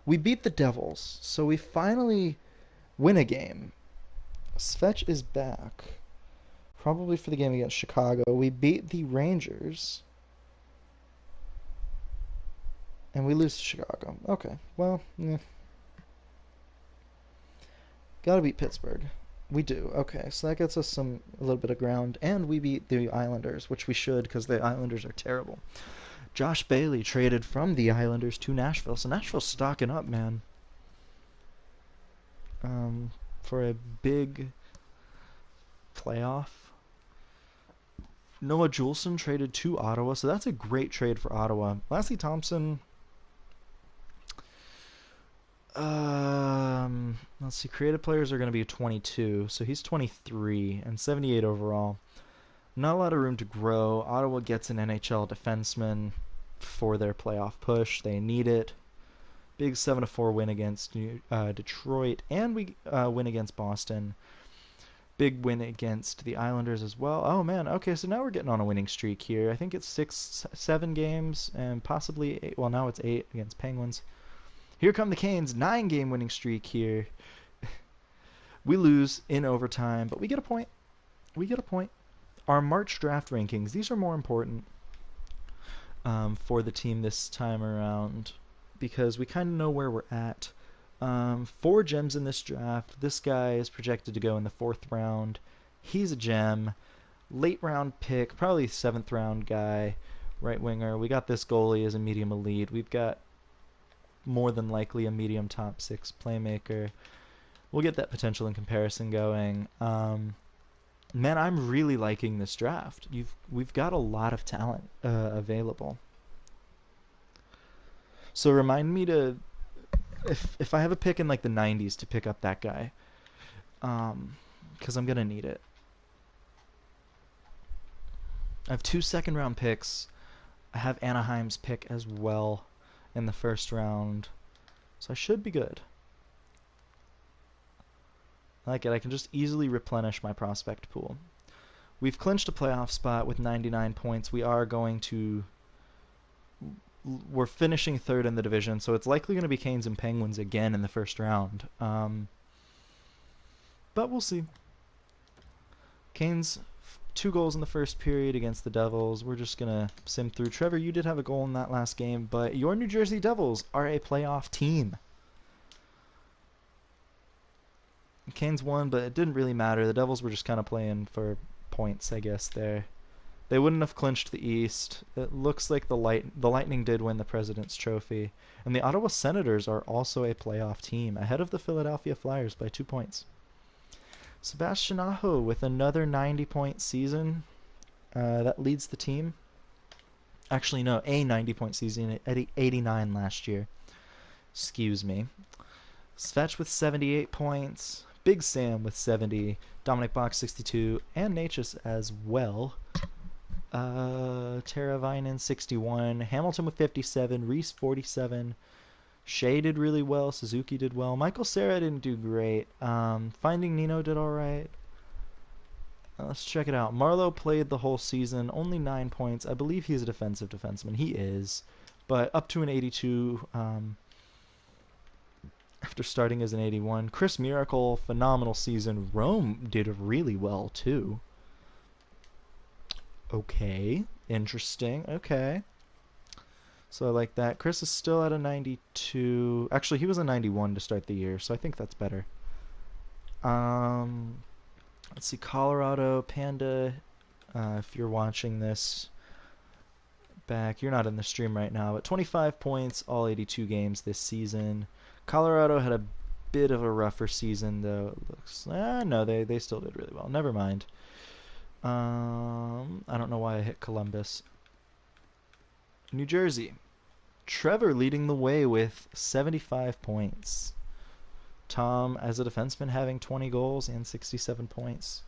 We beat the Devils, so we finally win a game. Svetch is back. Probably for the game against Chicago. We beat the Rangers. And we lose to Chicago. Okay, well, gotta beat Pittsburgh. We do. Okay, so that gets us a little bit of ground. And we beat the Islanders, which we should because the Islanders are terrible. Josh Bailey traded from the Islanders to Nashville. So Nashville's stocking up, man. For a big playoff. Noah Juleson traded to Ottawa. So that's a great trade for Ottawa. Lassie Thompson... let's see. Creative players are going to be 22, so he's 23 and 78 overall. Not a lot of room to grow. Ottawa gets an NHL defenseman for their playoff push. They need it. Big 7-4 win against Detroit, and we win against Boston. Big win against the Islanders as well. Oh man, okay, so now we're getting on a winning streak here. I think it's 7 games and possibly 8. Well, now it's 8 against Penguins. Here come the Canes, 9-game winning streak here. We lose in overtime, but we get a point. We get a point. Our March draft rankings, these are more important for the team this time around because we kind of know where we're at. 4 gems in this draft. This guy is projected to go in the 4th round. He's a gem. Late round pick, probably 7th round guy, right winger. We got this goalie as a medium elite. We've got more than likely a medium top 6 playmaker. We'll get that potential in comparison going. Man, I'm really liking this draft. We've got a lot of talent available. So remind me to, if I have a pick in like the 90s, to pick up that guy, because I'm gonna need it. I have 2 second-round picks. I have Anaheim's pick as well in the first round, so I should be good. I like it. I can just easily replenish my prospect pool. We've clinched a playoff spot with 99 points. We're finishing third in the division, so it's likely going to be Canes and Penguins again in the first round. But we'll see. Canes, 2 goals in the first period against the Devils. We're just going to sim through. Trevor, you did have a goal in that last game, but your New Jersey Devils are a playoff team. Canes won, but it didn't really matter. The Devils were just kind of playing for points, I guess, there. They wouldn't have clinched the East. It looks like the Lightning did win the President's Trophy. And the Ottawa Senators are also a playoff team, ahead of the Philadelphia Flyers by 2 points. Sebastian Aho with another 90-point season. That leads the team. Actually, no, a 90-point season at 89 last year. Excuse me. Svetch with 78 points. Big Sam with 70. Dominic Bach 62. And Natchez as well. Teravainen 61. Hamilton with 57. Reese 47. Shea did really well. Suzuki did well. Michael Cera didn't do great. Finding Nino did alright. Let's check it out. Marleau played the whole season. Only 9 points. I believe he's a defensive defenseman. He is. But up to an 82 after starting as an 81. Chris Miracle, phenomenal season. Rome did really well too. Okay. Interesting. Okay. So I like that. Chris is still at a 92. Actually, he was a 91 to start the year, so I think that's better. Let's see. Colorado, Panda, if you're watching this back, you're not in the stream right now, but 25 points, all 82 games this season. Colorado had a bit of a rougher season, though. It looks, no, they still did really well. Never mind. I don't know why I hit Columbus. New Jersey. Trevor leading the way with 75 points. Tom, as a defenseman, having 20 goals and 67 points.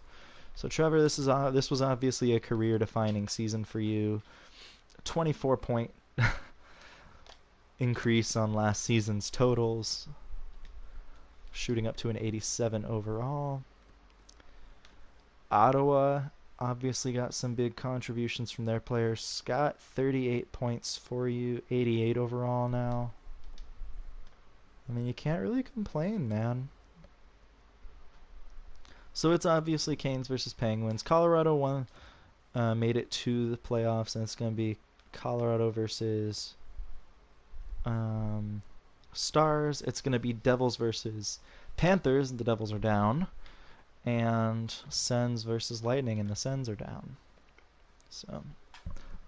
So Trevor, this was obviously a career-defining season for you. 24-point increase on last season's totals, shooting up to an 87 overall. Ottawa obviously got some big contributions from their players. Scott, 38 points for you, 88 overall now. I mean, you can't really complain, man. So it's obviously Canes versus Penguins. Colorado won, made it to the playoffs, and it's going to be Colorado versus Stars. It's going to be Devils versus Panthers, and the Devils are down. And Sens versus Lightning, and the Sens are down. So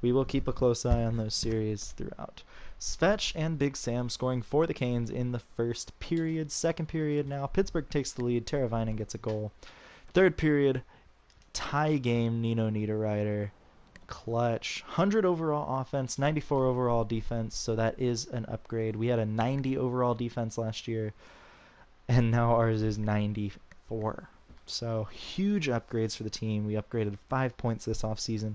we will keep a close eye on those series throughout. Svetch and Big Sam scoring for the Canes in the first period. Second period now, Pittsburgh takes the lead. Teravainen gets a goal. Third period, tie game, Nino Niederreiter. Clutch. 100 overall offense, 94 overall defense, so that is an upgrade. We had a 90 overall defense last year, and now ours is 94. So huge upgrades for the team. We upgraded 5 points this offseason,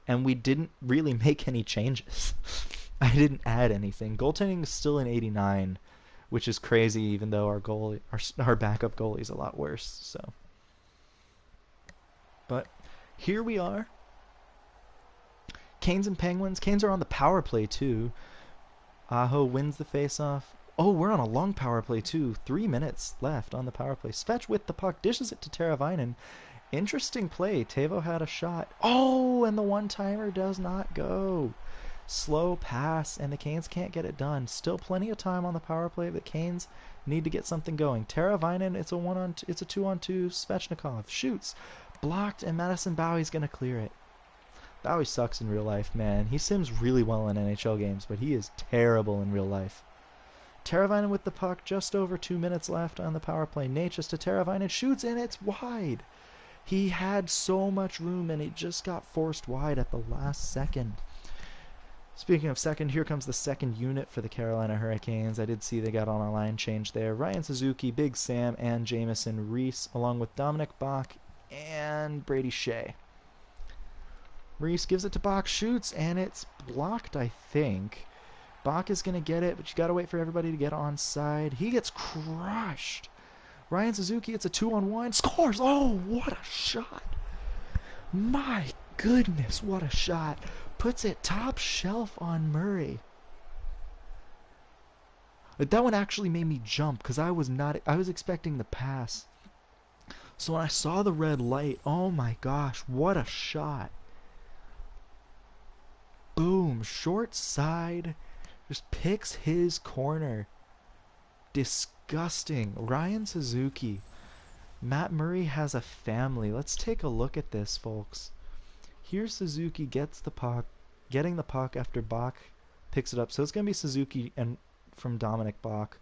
and we didn't really make any changes. I didn't add anything. Goaltending is still an 89, which is crazy, even though our backup goalie is a lot worse. So, but here we are. Canes and Penguins. Canes are on the power play too. Aho wins the faceoff. Oh, we're on a long power play too. 3 minutes left on the power play. Svetch with the puck dishes it to Teravainen. Interesting play. Teuvo had a shot. Oh, and the one-timer does not go. Slow pass, and the Canes can't get it done. Still plenty of time on the power play. The Canes need to get something going. Teravainen, it's a 2-on-2. Svechnikov shoots, blocked, and Madison Bowey's gonna clear it. Bowie sucks in real life, man. He sims really well in NHL games, but he is terrible in real life. Teravainen with the puck, just over 2 minutes left on the power play. Natchez to Teravainen, shoots, and it's wide. He had so much room, and it just got forced wide at the last second. Speaking of second, here comes the second unit for the Carolina Hurricanes. I did see they got on a line change there. Ryan Suzuki, Big Sam, and Jamison Reese, along with Dominic Bach and Brady Shea. Reese gives it to Bach, shoots, and it's blocked, I think. Bach is going to get it, but you got to wait for everybody to get on side. He gets crushed. Ryan Suzuki, it's a 2-on-1, scores! Oh, what a shot! My goodness, what a shot! Puts it top shelf on Murray. That one actually made me jump because I was expecting the pass. So when I saw the red light, oh my gosh, what a shot. Boom, short side, just picks his corner. Disgusting. Ryan Suzuki. Matt Murray has a family. Let's take a look at this, folks. Here Suzuki gets the puck, getting the puck after Bach picks it up. So it's going to be Suzuki and from Dominic Bach.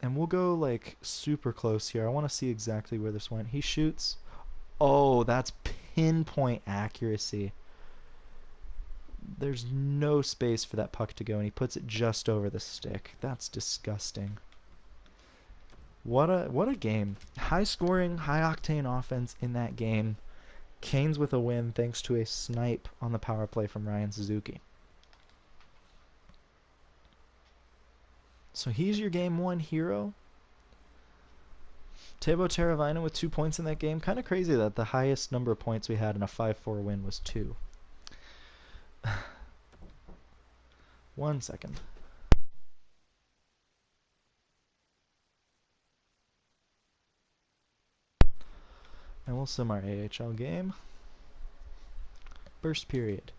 And we'll go like super close here. I want to see exactly where this went. He shoots. Oh, that's pinpoint accuracy. There's no space for that puck to go, and he puts it just over the stick. That's disgusting. What a game. High scoring, high octane offense in that game. Canes with a win thanks to a snipe on the power play from Ryan Suzuki. So he's your game one hero. Teuvo Teravainen with 2 points in that game. Kind of crazy that the highest number of points we had in a 5-4 win was 2. 1 second. And we'll sim our AHL game. First period.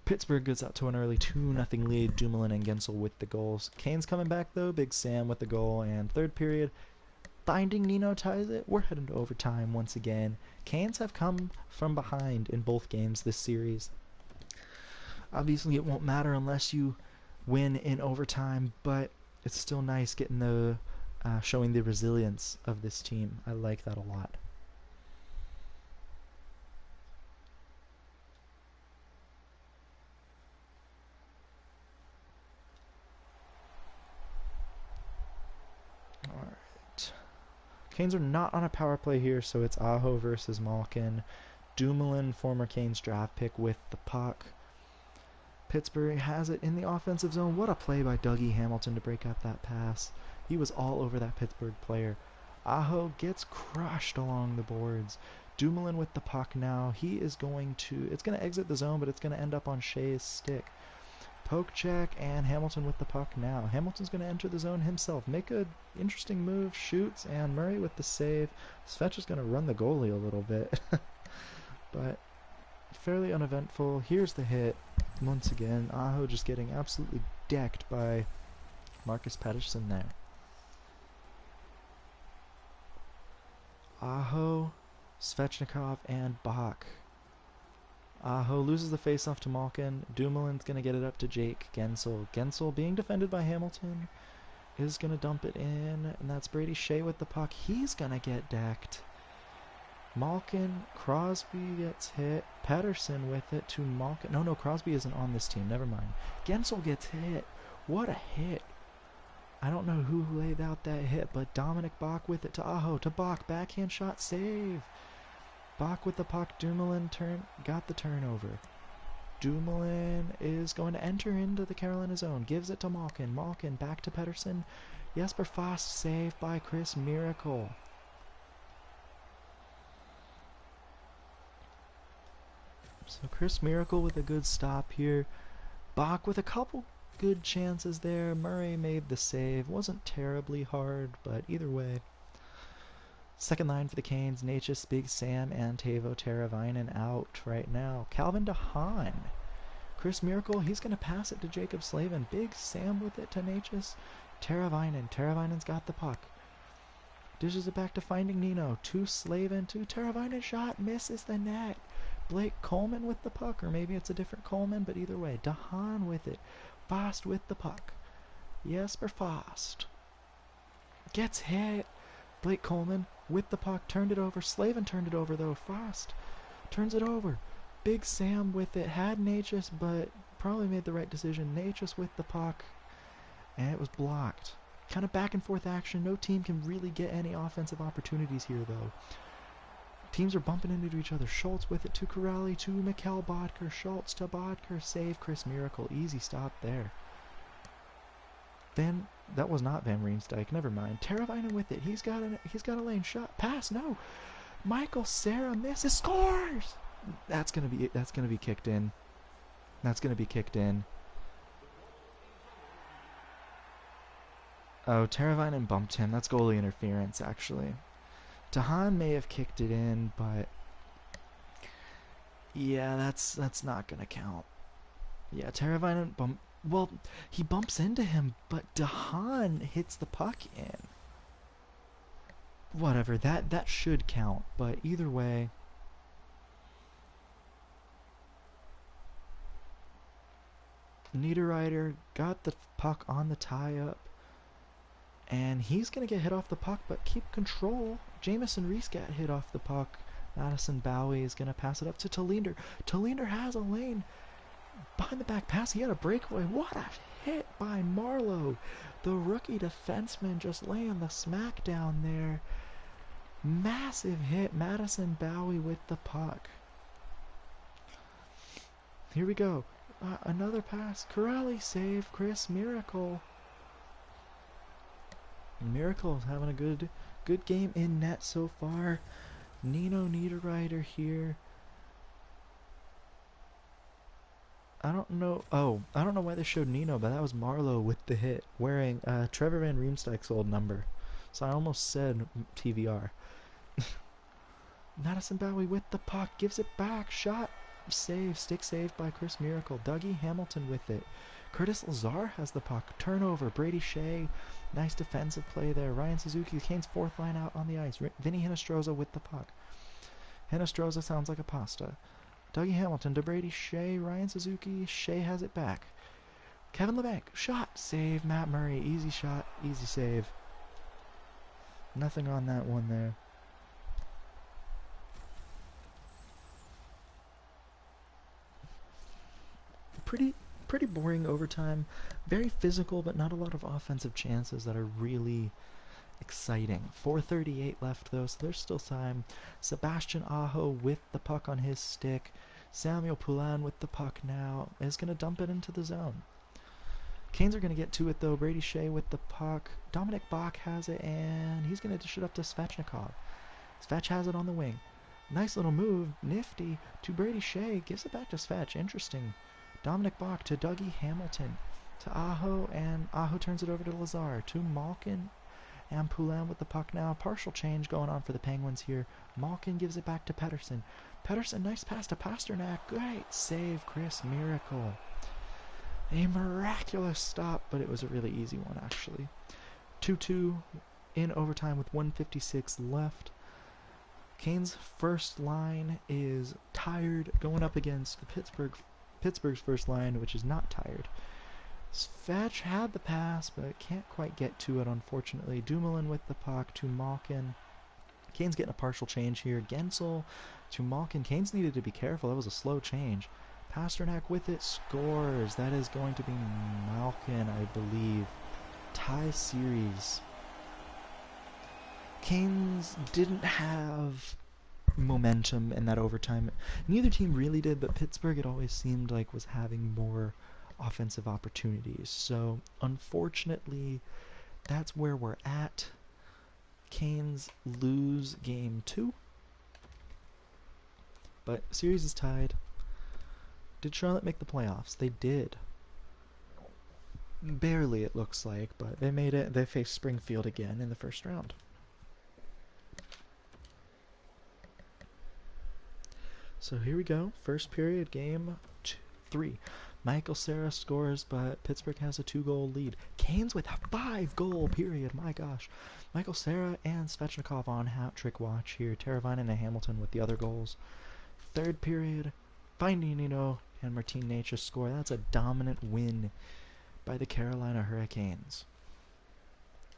Pittsburgh goes out to an early 2-0 lead. Dumoulin and Gensel with the goals. Canes coming back though. Big Sam with the goal. And third period, Finding Nino ties it. We're heading to overtime once again. Canes have come from behind in both games this series. Obviously it won't matter unless you win in overtime, but it's still nice getting the showing the resilience of this team. I like that a lot. Alright. Canes are not on a power play here, so it's Aho versus Malkin. Dumoulin, former Canes draft pick, with the puck. Pittsburgh has it in the offensive zone. What a play by Dougie Hamilton to break up that pass. He was all over that Pittsburgh player. Aho gets crushed along the boards. Dumoulin with the puck now. He is going to... It's going to exit the zone, but it's going to end up on Shea's stick. Poke check, and Hamilton with the puck now. Hamilton's going to enter the zone himself. Make a interesting move, shoots, and Murray with the save. Svetch is going to run the goalie a little bit. But fairly uneventful. Here's the hit. Once again, Aho just getting absolutely decked by Marcus Pettersson there. Aho, Svechnikov, and Bach. Aho loses the faceoff to Malkin. Dumoulin's going to get it up to Jake Gensel. Gensel, being defended by Hamilton, is going to dump it in, and that's Brady Shea with the puck. He's going to get decked. Malkin, Crosby gets hit. Pettersson with it to Malkin. No, Crosby isn't on this team. Never mind. Gensel gets hit. What a hit. I don't know who laid out that hit, but Dominic Bach with it to Aho. To Bach. Backhand shot. Save. Bach with the puck. Dumoulin got the turnover. Dumoulin is going to enter into the Carolina zone. Gives it to Malkin. Malkin back to Pettersson. Jesper Fast saved by Chris Miracle. So Chris Miracle with a good stop here. Bach with a couple good chances there. Murray made the save. Wasn't terribly hard, but either way. Second line for the Canes. Necas, Big Sam, and Teuvo Teravainen out right now. Calvin DeHaan. Chris Miracle, he's going to pass it to Jacob Slavin. Big Sam with it to Necas. Teravainen. Teravainen's got the puck. Dishes it back to Finding Nino. To Slavin. To Teravainen. Shot. Misses the net. Blake Coleman with the puck, or maybe it's a different Coleman, but either way, DeHaan with it. Fast with the puck. Jesper Fast gets hit. Blake Coleman with the puck, turned it over. Slavin turned it over though. Fast turns it over. Big Sam with it. Had Necas, but probably made the right decision. Natchez with the puck, and it was blocked. Kind of back and forth action. No team can really get any offensive opportunities here, though. Teams are bumping into each other. Schultz with it to Corrali, to Mikkel Bodker. Schultz to Bodker. Save Chris Miracle. Easy stop there. That was not Van Riemsdyk. Never mind. Teravainen with it. He's got a lane shot. Pass. No. Michael Cera misses. Scores. That's gonna be kicked in. That's gonna be kicked in. Oh, Teravainen bumped him. That's goalie interference, actually. Dahan may have kicked it in, but yeah, that's not gonna count. Yeah, Teravainen bump. Well, he bumps into him, but Dahan hits the puck in. Whatever, that should count, but either way. Niederreiter got the puck on the tie-up, and he's going to get hit off the puck, but keep control. Jamison Reese got hit off the puck. Madison Bowie is going to pass it up to Tallinder. Tallinder has a lane. Behind the back pass, he had a breakaway. What a hit by Marleau. The rookie defenseman just laying the smack down there. Massive hit. Madison Bowie with the puck. Here we go. Another pass. Corrali save. Chris Miracle. Miracle is having a good game in net so far. Nino Niederreiter here. I don't know why they showed Nino, but that was Marleau with the hit, wearing Trevor Van Riemsdyk's old number. So I almost said TVR. Madison Bowie with the puck, gives it back, shot, save, stick save by Chris Miracle. Dougie Hamilton with it. Curtis Lazar has the puck, turnover. Brady Shea, nice defensive play there. Ryan Suzuki, the Canes' fourth line out on the ice. Vinny Hinostroza with the puck. Hinostroza sounds like a pasta. Dougie Hamilton to Brady Shea, Ryan Suzuki, Shea has it back. Kevin LeBanc, shot, save, Matt Murray, easy shot, easy save. Nothing on that one there. Pretty boring overtime, very physical, but not a lot of offensive chances that are really exciting. 4:38 left though, so there's still time. Sebastian Aho with the puck on his stick. Samuel Poulin with the puck now is going to dump it into the zone. Canes are going to get to it though. Brady Shea with the puck. Dominic Bach has it, and he's going to dish it up to Svechnikov. Svech has it on the wing. Nice little move, nifty, to Brady Shea. Gives it back to Svech. Interesting. Dominic Bach to Dougie Hamilton. To Aho, and Aho turns it over to Lazar. To Malkin. And Poulin with the puck now. Partial change going on for the Penguins here. Malkin gives it back to Pettersson. Pettersson, nice pass to Pasternak. Great save, Chris Miracle. A miraculous stop, but it was a really easy one, actually. 2-2 in overtime with 1:56 left. Canes' first line is tired, going up against Pittsburgh's first line, which is not tired. Svech had the pass, but can't quite get to it, unfortunately. Dumoulin with the puck to Malkin. Canes getting a partial change here. Gensel to Malkin. Canes needed to be careful. That was a slow change. Pasternak with it. Scores. That is going to be Malkin, I believe. Tie series. Canes didn't have momentum in that overtime. Neither team really did, but Pittsburgh, it always seemed like, was having more offensive opportunities. So unfortunately, that's where we're at. Canes lose game 2, but series is tied. Did Charlotte make the playoffs? They did. Barely, it looks like, but they made it. They faced Springfield again in the first round. So here we go. First period, game 3. Michael Cera scores, but Pittsburgh has a 2-goal lead. Canes with a 5-goal period. My gosh. Michael Cera and Svechnikov on hat-trick watch here. Teravainen and Hamilton with the other goals. Third period, Finding Nino and Martin Necas score. That's a dominant win by the Carolina Hurricanes.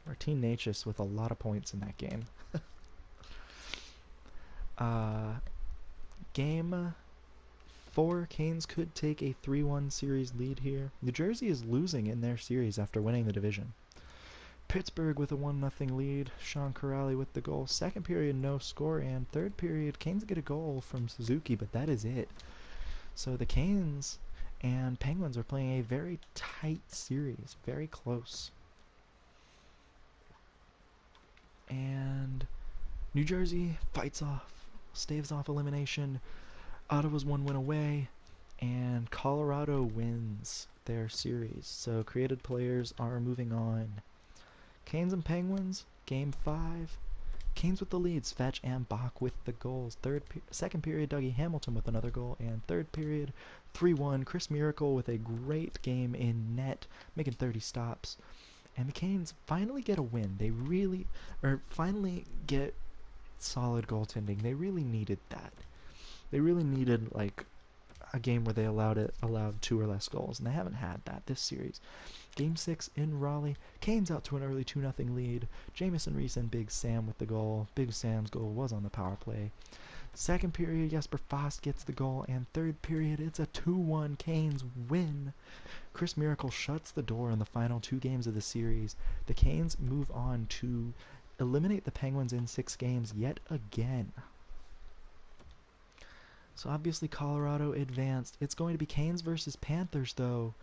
Martin Necas with a lot of points in that game. Game 4. Canes could take a 3-1 series lead here. New Jersey is losing in their series after winning the division. Pittsburgh with a 1-0 lead. Sean Corrali with the goal. Second period, no score. And third period, Canes get a goal from Suzuki, but that is it. So the Canes and Penguins are playing a very tight series. Very close. And New Jersey fights off, staves off elimination. Ottawa's 1 win away. And Colorado wins their series. So created players are moving on. Canes and Penguins, Game 5. Canes with the leads, Fetch and Bach with the goals. Second period, Dougie Hamilton with another goal. And third period, 3-1. Chris Miracle with a great game in net, making 30 stops. And the Canes finally get a win. They finally get solid goaltending. They really needed that. They really needed, like, a game where they allowed 2 or less goals, and they haven't had that this series. Game 6 in Raleigh. Canes out to an early 2-0 lead. Jamison Reese and Big Sam with the goal. Big Sam's goal was on the power play. Second period, Jesper Fast gets the goal, and third period, it's a 2-1 Canes win. Chris Miracle shuts the door in the final 2 games of the series. The Canes move on to eliminate the Penguins in 6 games yet again. So obviously Colorado advanced. It's going to be Canes versus Panthers, though.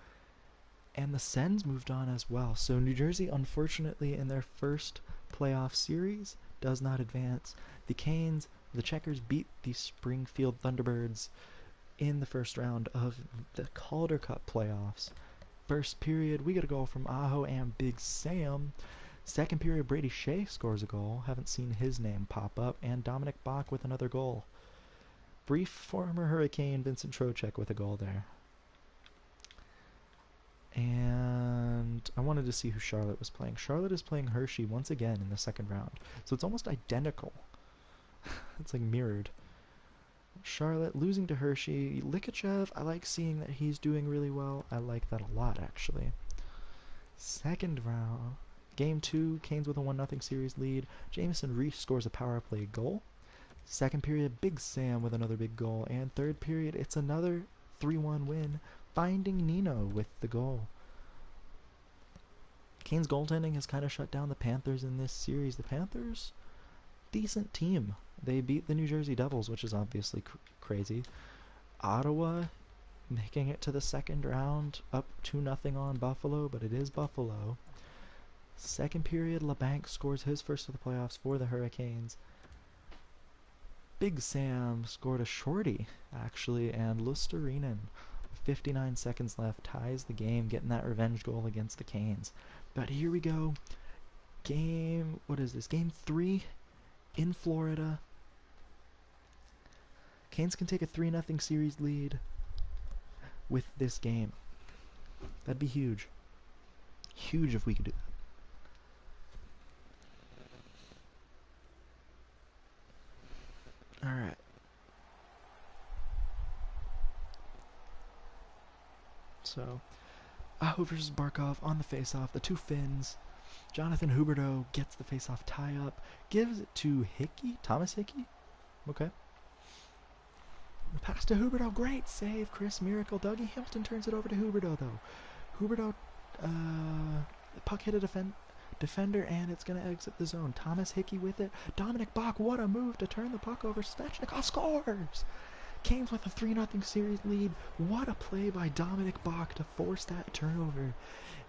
And the Sens moved on as well. So New Jersey, unfortunately, in their first playoff series, does not advance. The Canes, the Checkers, beat the Springfield Thunderbirds in the first round of the Calder Cup playoffs. First period, we get a goal from Aho and Big Sam. Second period, Brady Shea scores a goal. Haven't seen his name pop up. And Dominic Bach with another goal. Brief former Hurricane Vincent Trocheck with a goal there. And I wanted to see who Charlotte was playing. Charlotte is playing Hershey once again in the second round. So it's almost identical. It's like mirrored. Charlotte losing to Hershey. Likachev, I like seeing that he's doing really well. I like that a lot, actually. Second round. Game 2, Canes with a 1-0 series lead. Jamison Reese scores a power play goal. Second period, Big Sam with another big goal. And third period, it's another 3-1 win, finding Nino with the goal. Canes goaltending has kind of shut down the Panthers in this series. The Panthers, decent team. They beat the New Jersey Devils, which is obviously crazy. Ottawa making it to the second round, up 2-0 on Buffalo, but it is Buffalo. Second period, LeBanc scores his first of the playoffs for the Hurricanes. Big Sam scored a shorty, actually, and Lusterinen, 59 seconds left, ties the game, getting that revenge goal against the Canes. But here we go. Game 3 in Florida. Canes can take a 3-0 series lead with this game. That'd be huge. Huge if we could do that. Alright. So, Aho versus Barkov on the face-off. The two Finns. Jonathan Huberdeau gets the face-off tie-up. Gives it to Hickey. Thomas Hickey? Okay. The pass to Huberdeau. Great save. Chris Miracle. Dougie Hamilton turns it over to Huberdeau, though. Huberdeau, the puck hit a defender, and it's going to exit the zone. Thomas Hickey with it. Dominic Bach, what a move to turn the puck over. Svechnikov scores! Canes with a 3-0 series lead. What a play by Dominic Bach to force that turnover.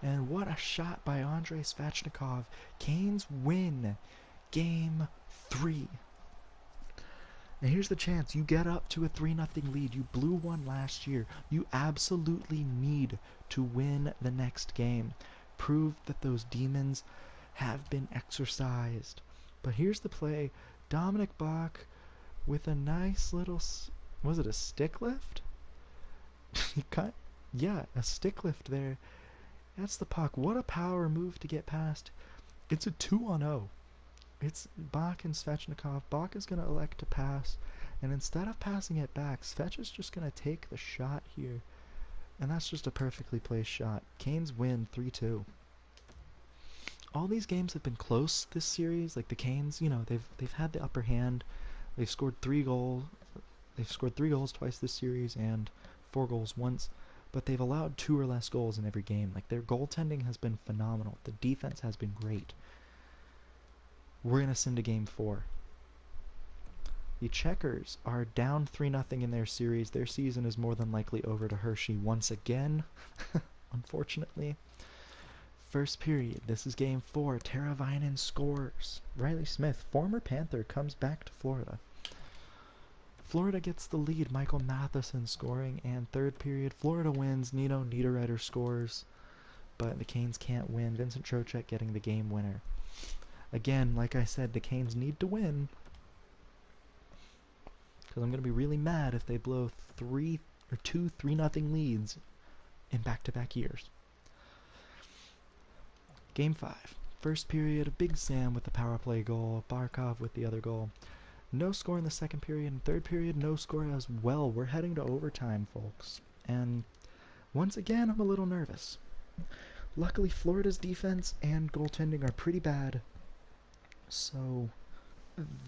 And what a shot by Andrei Svechnikov. Canes win Game 3. And here's the chance. You get up to a 3-0 lead. You blew one last year. You absolutely need to win the next game. Prove that those demons have been exorcised. But here's the play. Dominic Bach with a nice little... Was it a stick lift? Yeah, a stick lift there. That's the puck. What a power move to get past. It's a 2-on-0. It's Bach and Svechnikov. Bach is going to elect to pass. And instead of passing it back, Svech is just going to take the shot here. And that's just a perfectly placed shot. Canes win 3-2. All these games have been close this series. Like the Canes, they've had the upper hand. They've scored 3 goals. They've scored 3 goals twice this series and 4 goals once, but they've allowed 2 or less goals in every game. Like, their goaltending has been phenomenal. The defense has been great. We're going to send to game 4. The Checkers are down 3-0 in their series. Their season is more than likely over to Hershey once again, unfortunately. First period, this is game 4. Tara Vinen scores. Riley Smith, former Panther, comes back to Florida. Florida gets the lead, Michael Matheson scoring, and third period, Florida wins, Nino Niederreiter scores, but the Canes can't win. Vincent Trocheck getting the game winner. Again, like I said, the Canes need to win, because I'm going to be really mad if they blow 2 3-0 leads in back-to-back years. Game 5. First period, Big Sam with the power play goal, Barkov with the other goal. No score in the second period, and third period, no score as well. We're heading to overtime, folks. And once again, I'm a little nervous. Luckily, Florida's defense and goaltending are pretty bad, so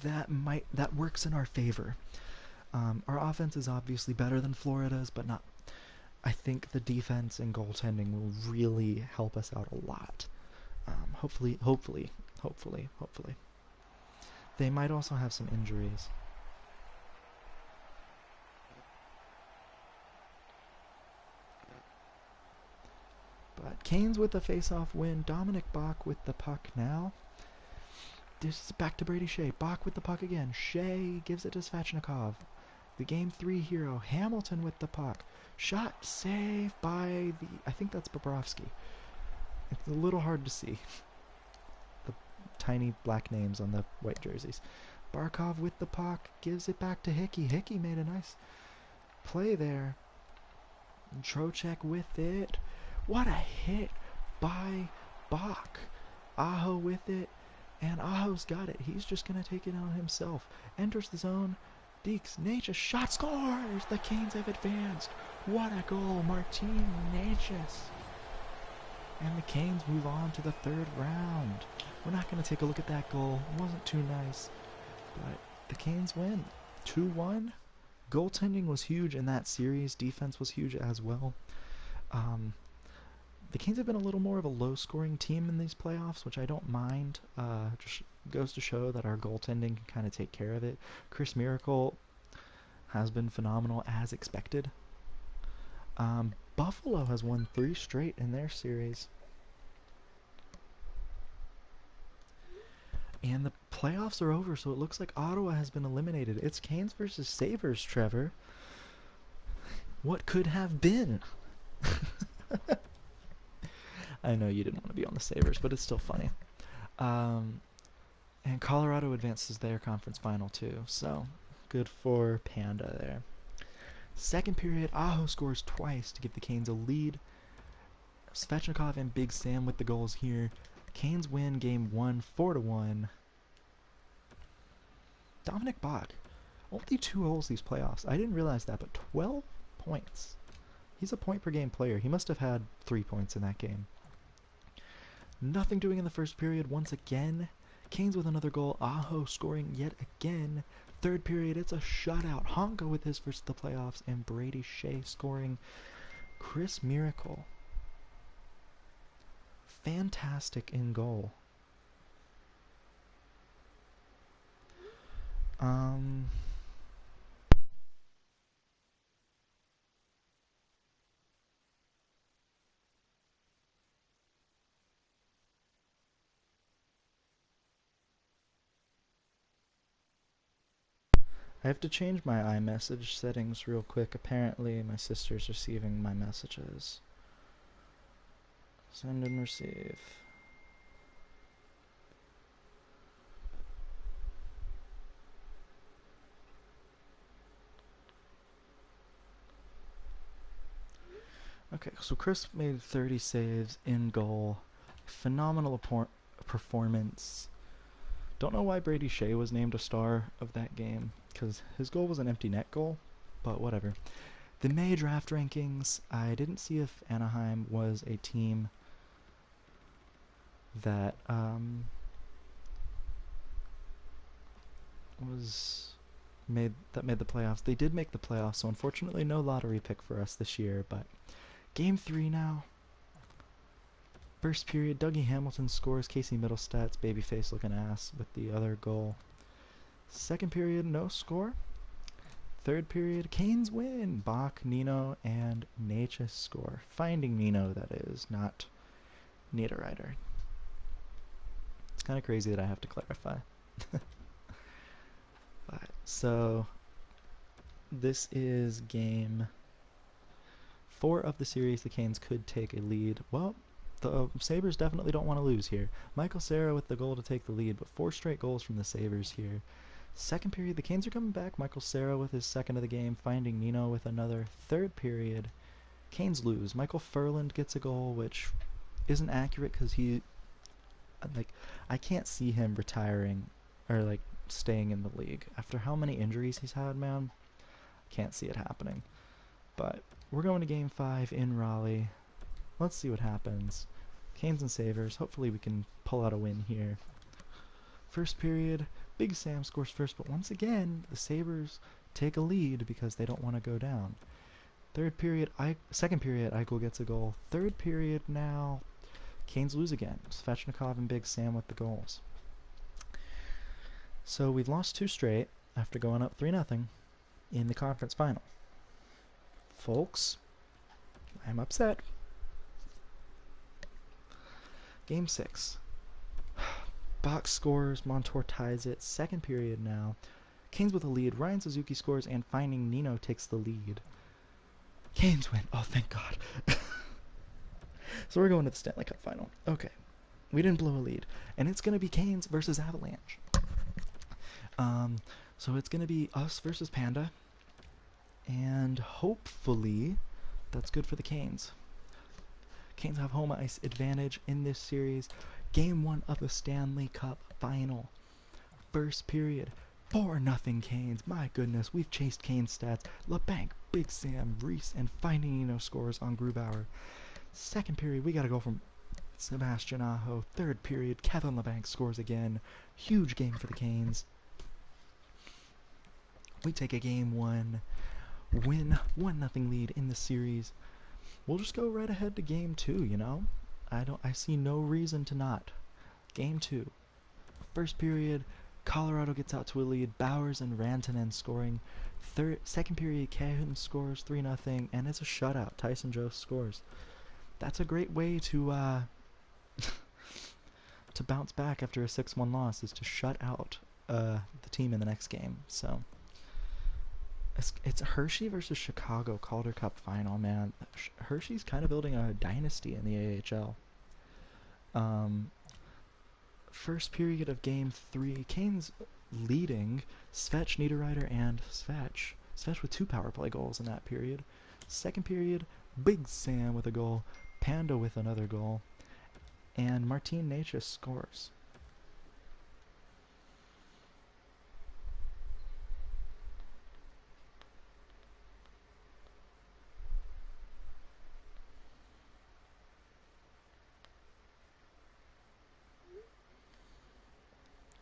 that works in our favor. Our offense is obviously better than Florida's, but not. I think the defense and goaltending will really help us out a lot. Hopefully. They might also have some injuries. But Canes with the face-off win. Dominic Bach with the puck now. This is back to Brady Shea. Bach with the puck again. Shea gives it to Svechnikov. The Game 3 hero, Hamilton with the puck. Shot saved by I think that's Bobrovsky. It's a little hard to see. The tiny black names on the white jerseys. Barkov with the puck, gives it back to Hickey. Hickey made a nice play there. Trocheck with it. What a hit by Bach. Aho with it, and Aho's got it. He's just going to take it on himself. Enters the zone. Deeks, Natchez, shot, scores! The Canes have advanced. What a goal, Martin Natchez. And the Canes move on to the third round. We're not going to take a look at that goal. It wasn't too nice. But the Canes win. 2-1. Goaltending was huge in that series. Defense was huge as well. The Canes have been a little more of a low-scoring team in these playoffs, which I don't mind. Just goes to show that our goaltending can kind of take care of it. Chris Miracle has been phenomenal as expected. Buffalo has won 3 straight in their series. And the playoffs are over, so it looks like Ottawa has been eliminated. It's Canes versus Sabres, Trevor. What could have been? I know you didn't want to be on the Sabres, but it's still funny. And Colorado advances their conference final too, so good for Panda there. Second period, Aho scores twice to give the Canes a lead. Svechnikov and Big Sam with the goals here. Canes win game 1, 4-1. Dominic Bach, only 2 goals these playoffs. I didn't realize that, but 12 points. He's a point per game player. He must have had 3 points in that game. Nothing doing in the first period once again. Canes with another goal. Aho scoring yet again. Third period, it's a shutout. Honka with his first of the playoffs, and Brady Shea scoring. Chris Miracle, fantastic in goal. I have to change my iMessage settings real quick. Apparently, my sister's receiving my messages. Send and receive. Okay, so Chris made 30 saves in goal. Phenomenal performance. Don't know why Brady Shea was named a star of that game, because his goal was an empty net goal, but whatever. The May draft rankings, I didn't see if Anaheim was a team that was made the playoffs. They did make the playoffs, so unfortunately no lottery pick for us this year, but game 3 now. First period, Dougie Hamilton scores. Casey Middlestats, babyface looking ass with the other goal. Second period, no score. Third period, Canes win. Bach, Nino, and Natchez score. Finding Nino, that is, not Niederreiter. It's kind of crazy that I have to clarify. So, this is game 4 of the series. The Canes could take a lead. Well, the Sabres definitely don't want to lose here. Michael Cera with the goal to take the lead, but 4 straight goals from the Sabres here. Second period, the Canes are coming back. Michael Cera with his second of the game, finding Nino with another. Third period, Canes lose. Michael Furland gets a goal, which isn't accurate because I can't see him retiring or staying in the league after how many injuries he's had, man. Can't see it happening. But we're going to game 5 in Raleigh. Let's see what happens. Canes and Sabres. Hopefully we can pull out a win here. First period, Big Sam scores first, but once again, the Sabres take a lead because they don't want to go down. Second period, Eichel gets a goal. Third period now, Canes lose again. Svechnikov and Big Sam with the goals. So we've lost 2 straight after going up 3-0 in the conference final. Folks, I'm upset. Game 6. Bach scores, Montour ties it. Second period now. Canes with a lead. Ryan Suzuki scores, and finding Nino takes the lead. Canes win. Oh, thank God. So we're going to the Stanley Cup final. Okay. We didn't blow a lead. And it's going to be Canes versus Avalanche. So it's going to be us versus Panda. And hopefully that's good for the Canes. Canes have home ice advantage in this series. Game 1 of the Stanley Cup final. First period, 4-0 Canes. My goodness, we've chased Canes stats. LeBanc, Big Sam, Reese, and finding Nino scores on Grubauer. Second period, we got to go from Sebastian Aho. Third period, Kevin LeBanc scores again. Huge game for the Canes. We take a game 1, win 1-0 lead in the series. We'll just go right ahead to game 2, you know? I see no reason to not. Game 2. First period, Colorado gets out to a lead. Bowers and Rantanen scoring. Second period, Cahoon scores 3-0, and it's a shutout. Tyson Jost scores. That's a great way to to bounce back after a 6-1 loss, is to shut out the team in the next game. So it's Hershey versus Chicago Calder Cup final, man. Hershey's kind of building a dynasty in the AHL. First period of game 3, Canes leading. Svech, Niederreiter, and Svech. Svech with 2 power play goals in that period. Second period, Big Sam with a goal, Panda with another goal, and Martin Necas scores.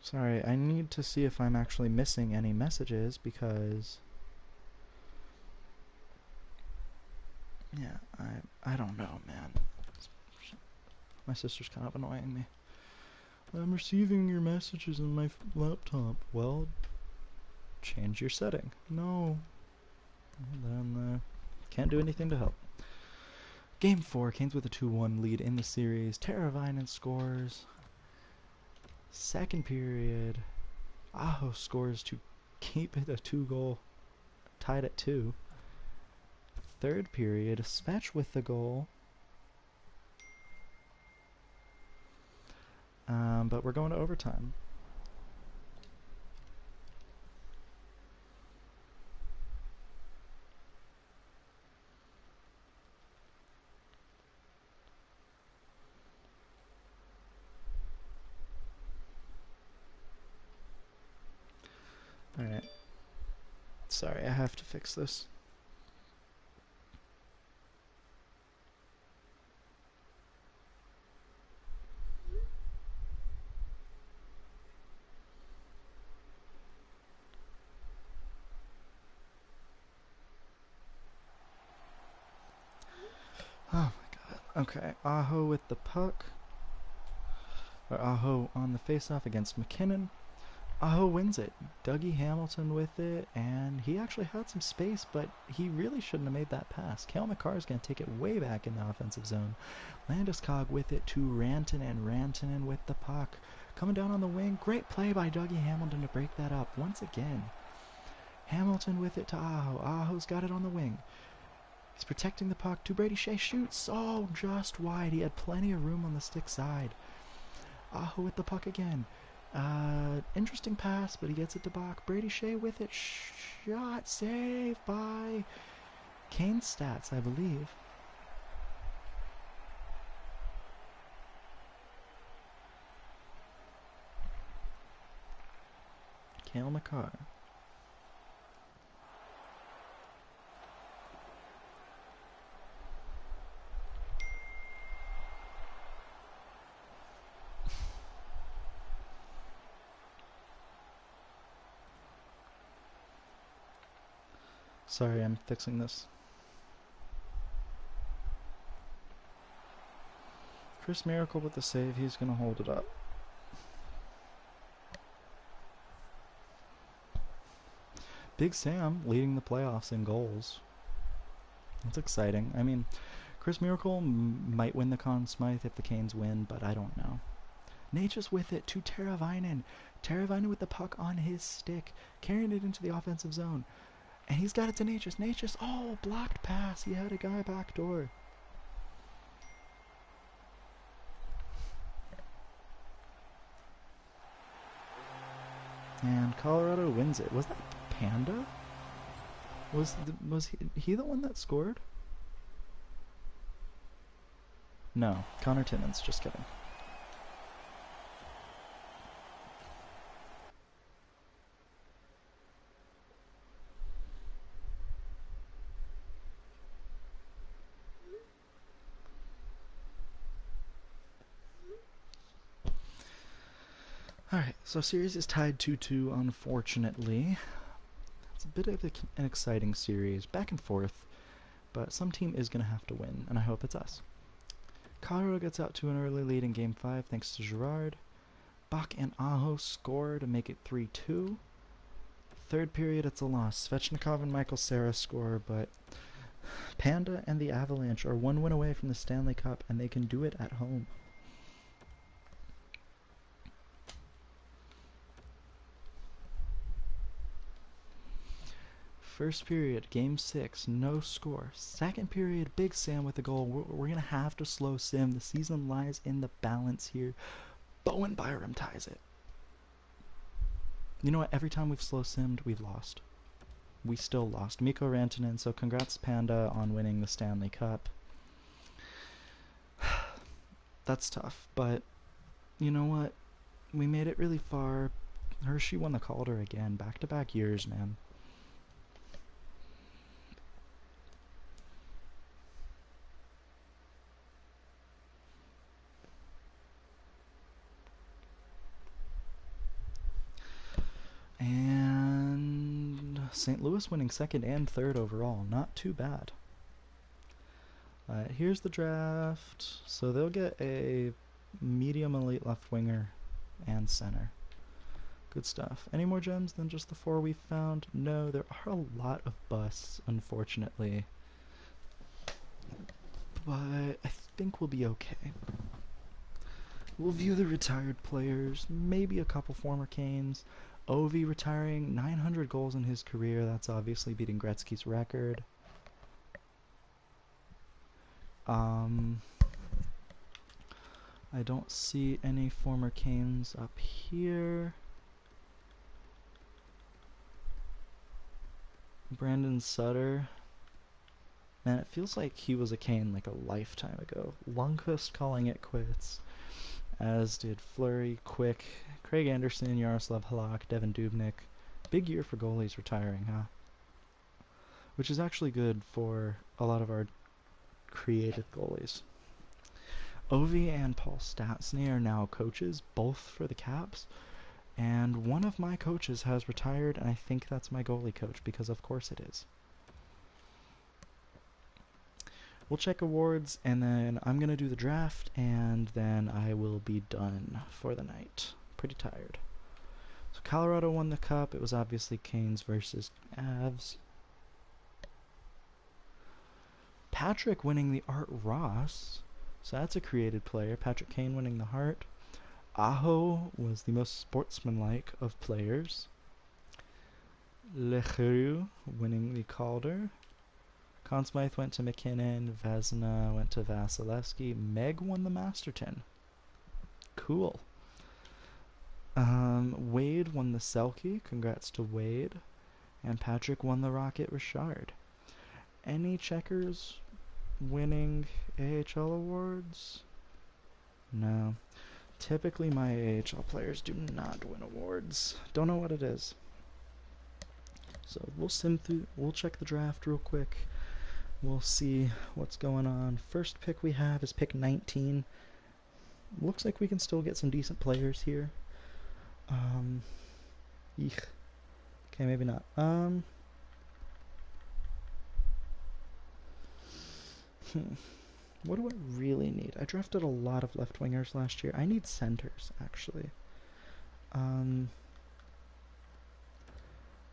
Sorry, I need to see if I'm actually missing any messages because yeah, I don't know, man. My sister's kind of annoying me. I'm receiving your messages on my laptop. Well, change your setting. No. Then can't do anything to help. Game 4, Canes with a 2-1 lead in the series. Teravainen scores. Second period, Aho scores to keep it a 2-goal, tied at 2. Third period, Svech with the goal. But we're going to overtime. Alright. Sorry, I have to fix this. Oh my god. Okay, Aho with the puck. Or Aho on the faceoff against McKinnon. Aho wins it. Dougie Hamilton with it, and he actually had some space, but he really shouldn't have made that pass. Cale Makar is going to take it way back in the offensive zone. Landeskog with it to Rantanen. Rantanen with the puck. Coming down on the wing. Great play by Dougie Hamilton to break that up once again. Hamilton with it to Aho. Aho's got it on the wing. He's protecting the puck. To Brady Shea shoots. Oh, just wide. He had plenty of room on the stick side. Aho with the puck again. Interesting pass, but he gets it to Bach. Brady Shea with it. Shot save by Kane Stats, I believe. Cale Makar. Sorry, I'm fixing this. Chris Miracle with the save. He's going to hold it up. Big Sam leading the playoffs in goals. That's exciting. I mean, Chris Miracle might win the Conn Smythe if the Canes win, but I don't know. Natchez with it to Teravainen. Teravainen with the puck on his stick, carrying it into the offensive zone. And he's got it to Natchez. Natchez, oh, blocked pass. He had a guy back door. And Colorado wins it. Was that Panda? Was he the one that scored? No, Connor Timmins. Just kidding. Alright, so series is tied 2-2, unfortunately. It's a bit of an exciting series, back and forth, but some team is going to have to win, and I hope it's us. Colorado gets out to an early lead in Game 5 thanks to Girard. Bach and Aho score to make it 3-2. Third period, it's a loss. Svechnikov and Michael Cera score, but Panda and the Avalanche are one win away from the Stanley Cup, and they can do it at home. First period, Game 6, no score. Second period, Big Sam with a goal. We're going to have to slow sim. The season lies in the balance here. Bowen Byram ties it. You know what? Every time we've slow simmed, we've lost. We still lost. Mikko Rantanen, so congrats Panda on winning the Stanley Cup. That's tough, but you know what? We made it really far. Hershey won the Calder again. Back-to-back years, man. And St. Louis winning second and third overall. Not too bad. Here's the draft. So they'll get a medium elite left winger and center. Good stuff. Any more gems than just the 4 we found? No, there are a lot of busts, unfortunately. But I think we'll be okay. We'll view the retired players, maybe a couple former Canes. Ovi retiring, 900 goals in his career. That's obviously beating Gretzky's record. I don't see any former Canes up here. Brandon Sutter. Man, it feels like he was a Cane like a lifetime ago. Lundqvist calling it quits, as did Fleury, Quick, Craig Anderson, Yaroslav Halak, Devin Dubnyk. Big year for goalies retiring, huh? Which is actually good for a lot of our creative goalies. Ovi and Paul Stastny are now coaches, both for the Caps. And one of my coaches has retired, and I think that's my goalie coach, because of course it is. We'll check awards, and then I'm going to do the draft, and then I will be done for the night. Pretty tired. So Colorado won the cup. It was obviously Canes versus Avs. Patrick winning the Art Ross. So that's a created player. Patrick Kane winning the Hart. Aho was the most sportsmanlike of players. Leheru winning the Calder. Conn Smythe went to McKinnon. Vezina went to Vasilevsky. Meg won the Masterton. Cool. Wade won the Selke. Congrats to Wade. And Patrick won the Rocket Richard. Any checkers winning AHL awards? No. Typically my AHL players do not win awards. Don't know what it is. So we'll sim through, we'll check the draft real quick. We'll see what's going on. First pick we have is pick 19. Looks like we can still get some decent players here. Eek. Okay, maybe not. What do I really need? I drafted a lot of left wingers last year. I need centers, actually.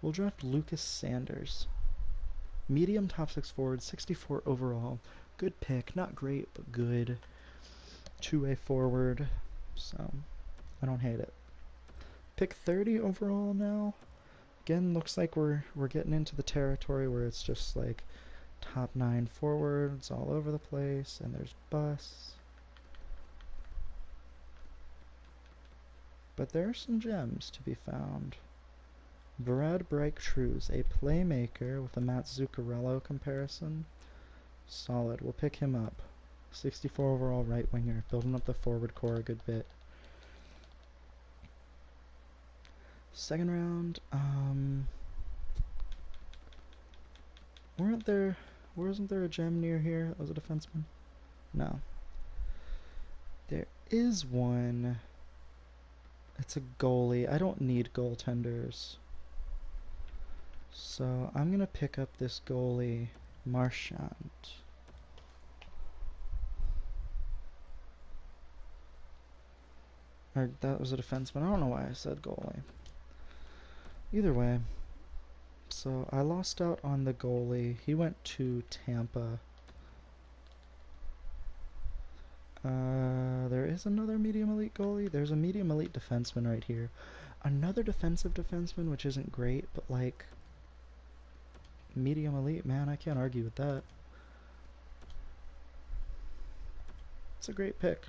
We'll draft Lucas Sanders. Medium top 6 forward, 64 overall. Good pick. Not great, but good. Two-way forward. So, I don't hate it. Pick 30 overall now. Again, looks like we're getting into the territory where it's just like top 9 forwards all over the place, and there's busts. But there are some gems to be found. Brad Break-Trues, a playmaker with a Matt Zuccarello comparison. Solid. We'll pick him up. 64 overall right winger, building up the forward core a good bit. Second round, wasn't there a gem near here that was a defenseman? No. There is one. It's a goalie. I don't need goaltenders. So I'm going to pick up this goalie, Marchand. Or that was a defenseman. I don't know why I said goalie. Either way. So I lost out on the goalie. He went to Tampa. There is another medium elite goalie. There's a medium elite defenseman right here. Another defensive defenseman, which isn't great, but like medium elite, man, I can't argue with that. It's a great pick.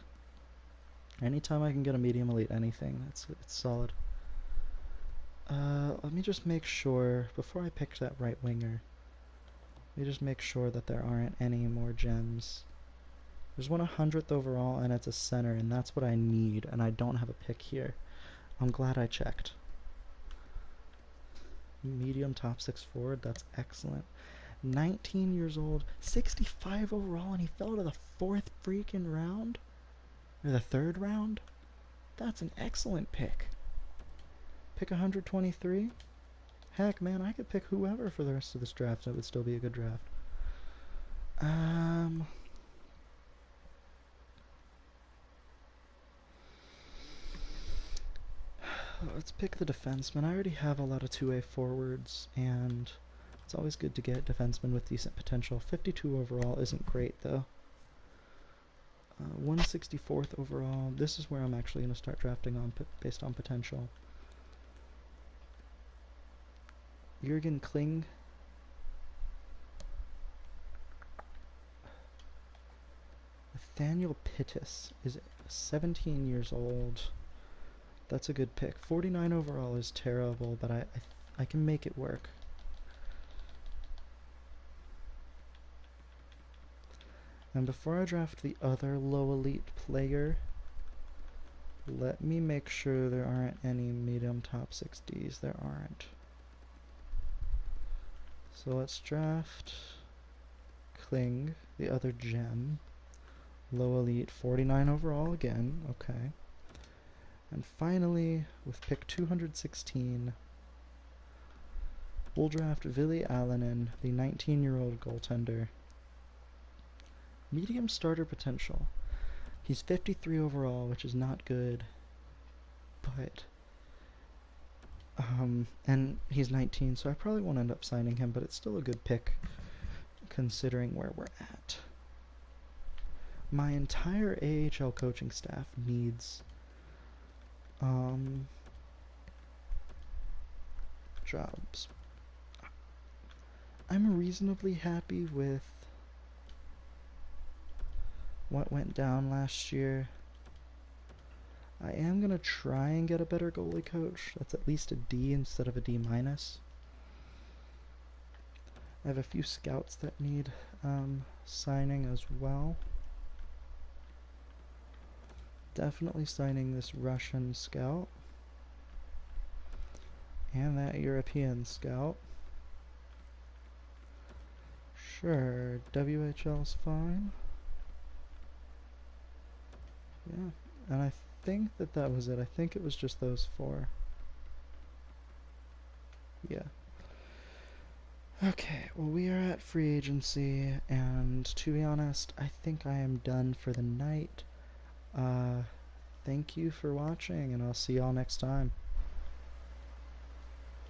Anytime I can get a medium elite anything, it's solid. Let me just make sure, before I pick that right winger, let me just make sure that there aren't any more gems. There's one 100th overall, and it's a center, and that's what I need, and I don't have a pick here. I'm glad I checked. Medium top 6 forward, that's excellent. 19 years old, 65 overall, and he fell to the 4th freaking round? Or the 3rd round? That's an excellent pick. Pick 123? Heck, man, I could pick whoever for the rest of this draft. It would still be a good draft. Let's pick the defenseman. I already have a lot of two-way forwards, and it's always good to get defensemen with decent potential. 52 overall isn't great, though. 164th overall. This is where I'm actually going to start drafting on based on potential. Jurgen Kling. Nathaniel Pittis is 17 years old. That's a good pick. 49 overall is terrible, but I can make it work. And before I draft the other low elite player, let me make sure there aren't any medium top 60s. There aren't. So let's draft Kling, the other gem. Low elite, 49 overall again. Okay. And finally, with pick 216, we'll draft Ville Allonen, the 19-year-old goaltender. medium starter potential. He's 53 overall, which is not good, but and he's 19, so I probably won't end up signing him, but it's still a good pick considering where we're at. My entire AHL coaching staff needs jobs. I'm reasonably happy with what went down last year. I am going to try and get a better goalie coach. That's at least a D instead of a D minus. I have a few scouts that need signing as well. Definitely signing this Russian scout. And that European scout. Sure, WHL's fine. Yeah, and I think that was it. I think it was just those four. Yeah. Okay, well, we are at free agency, and to be honest, I think I am done for the night. Thank you for watching, and I'll see y'all next time.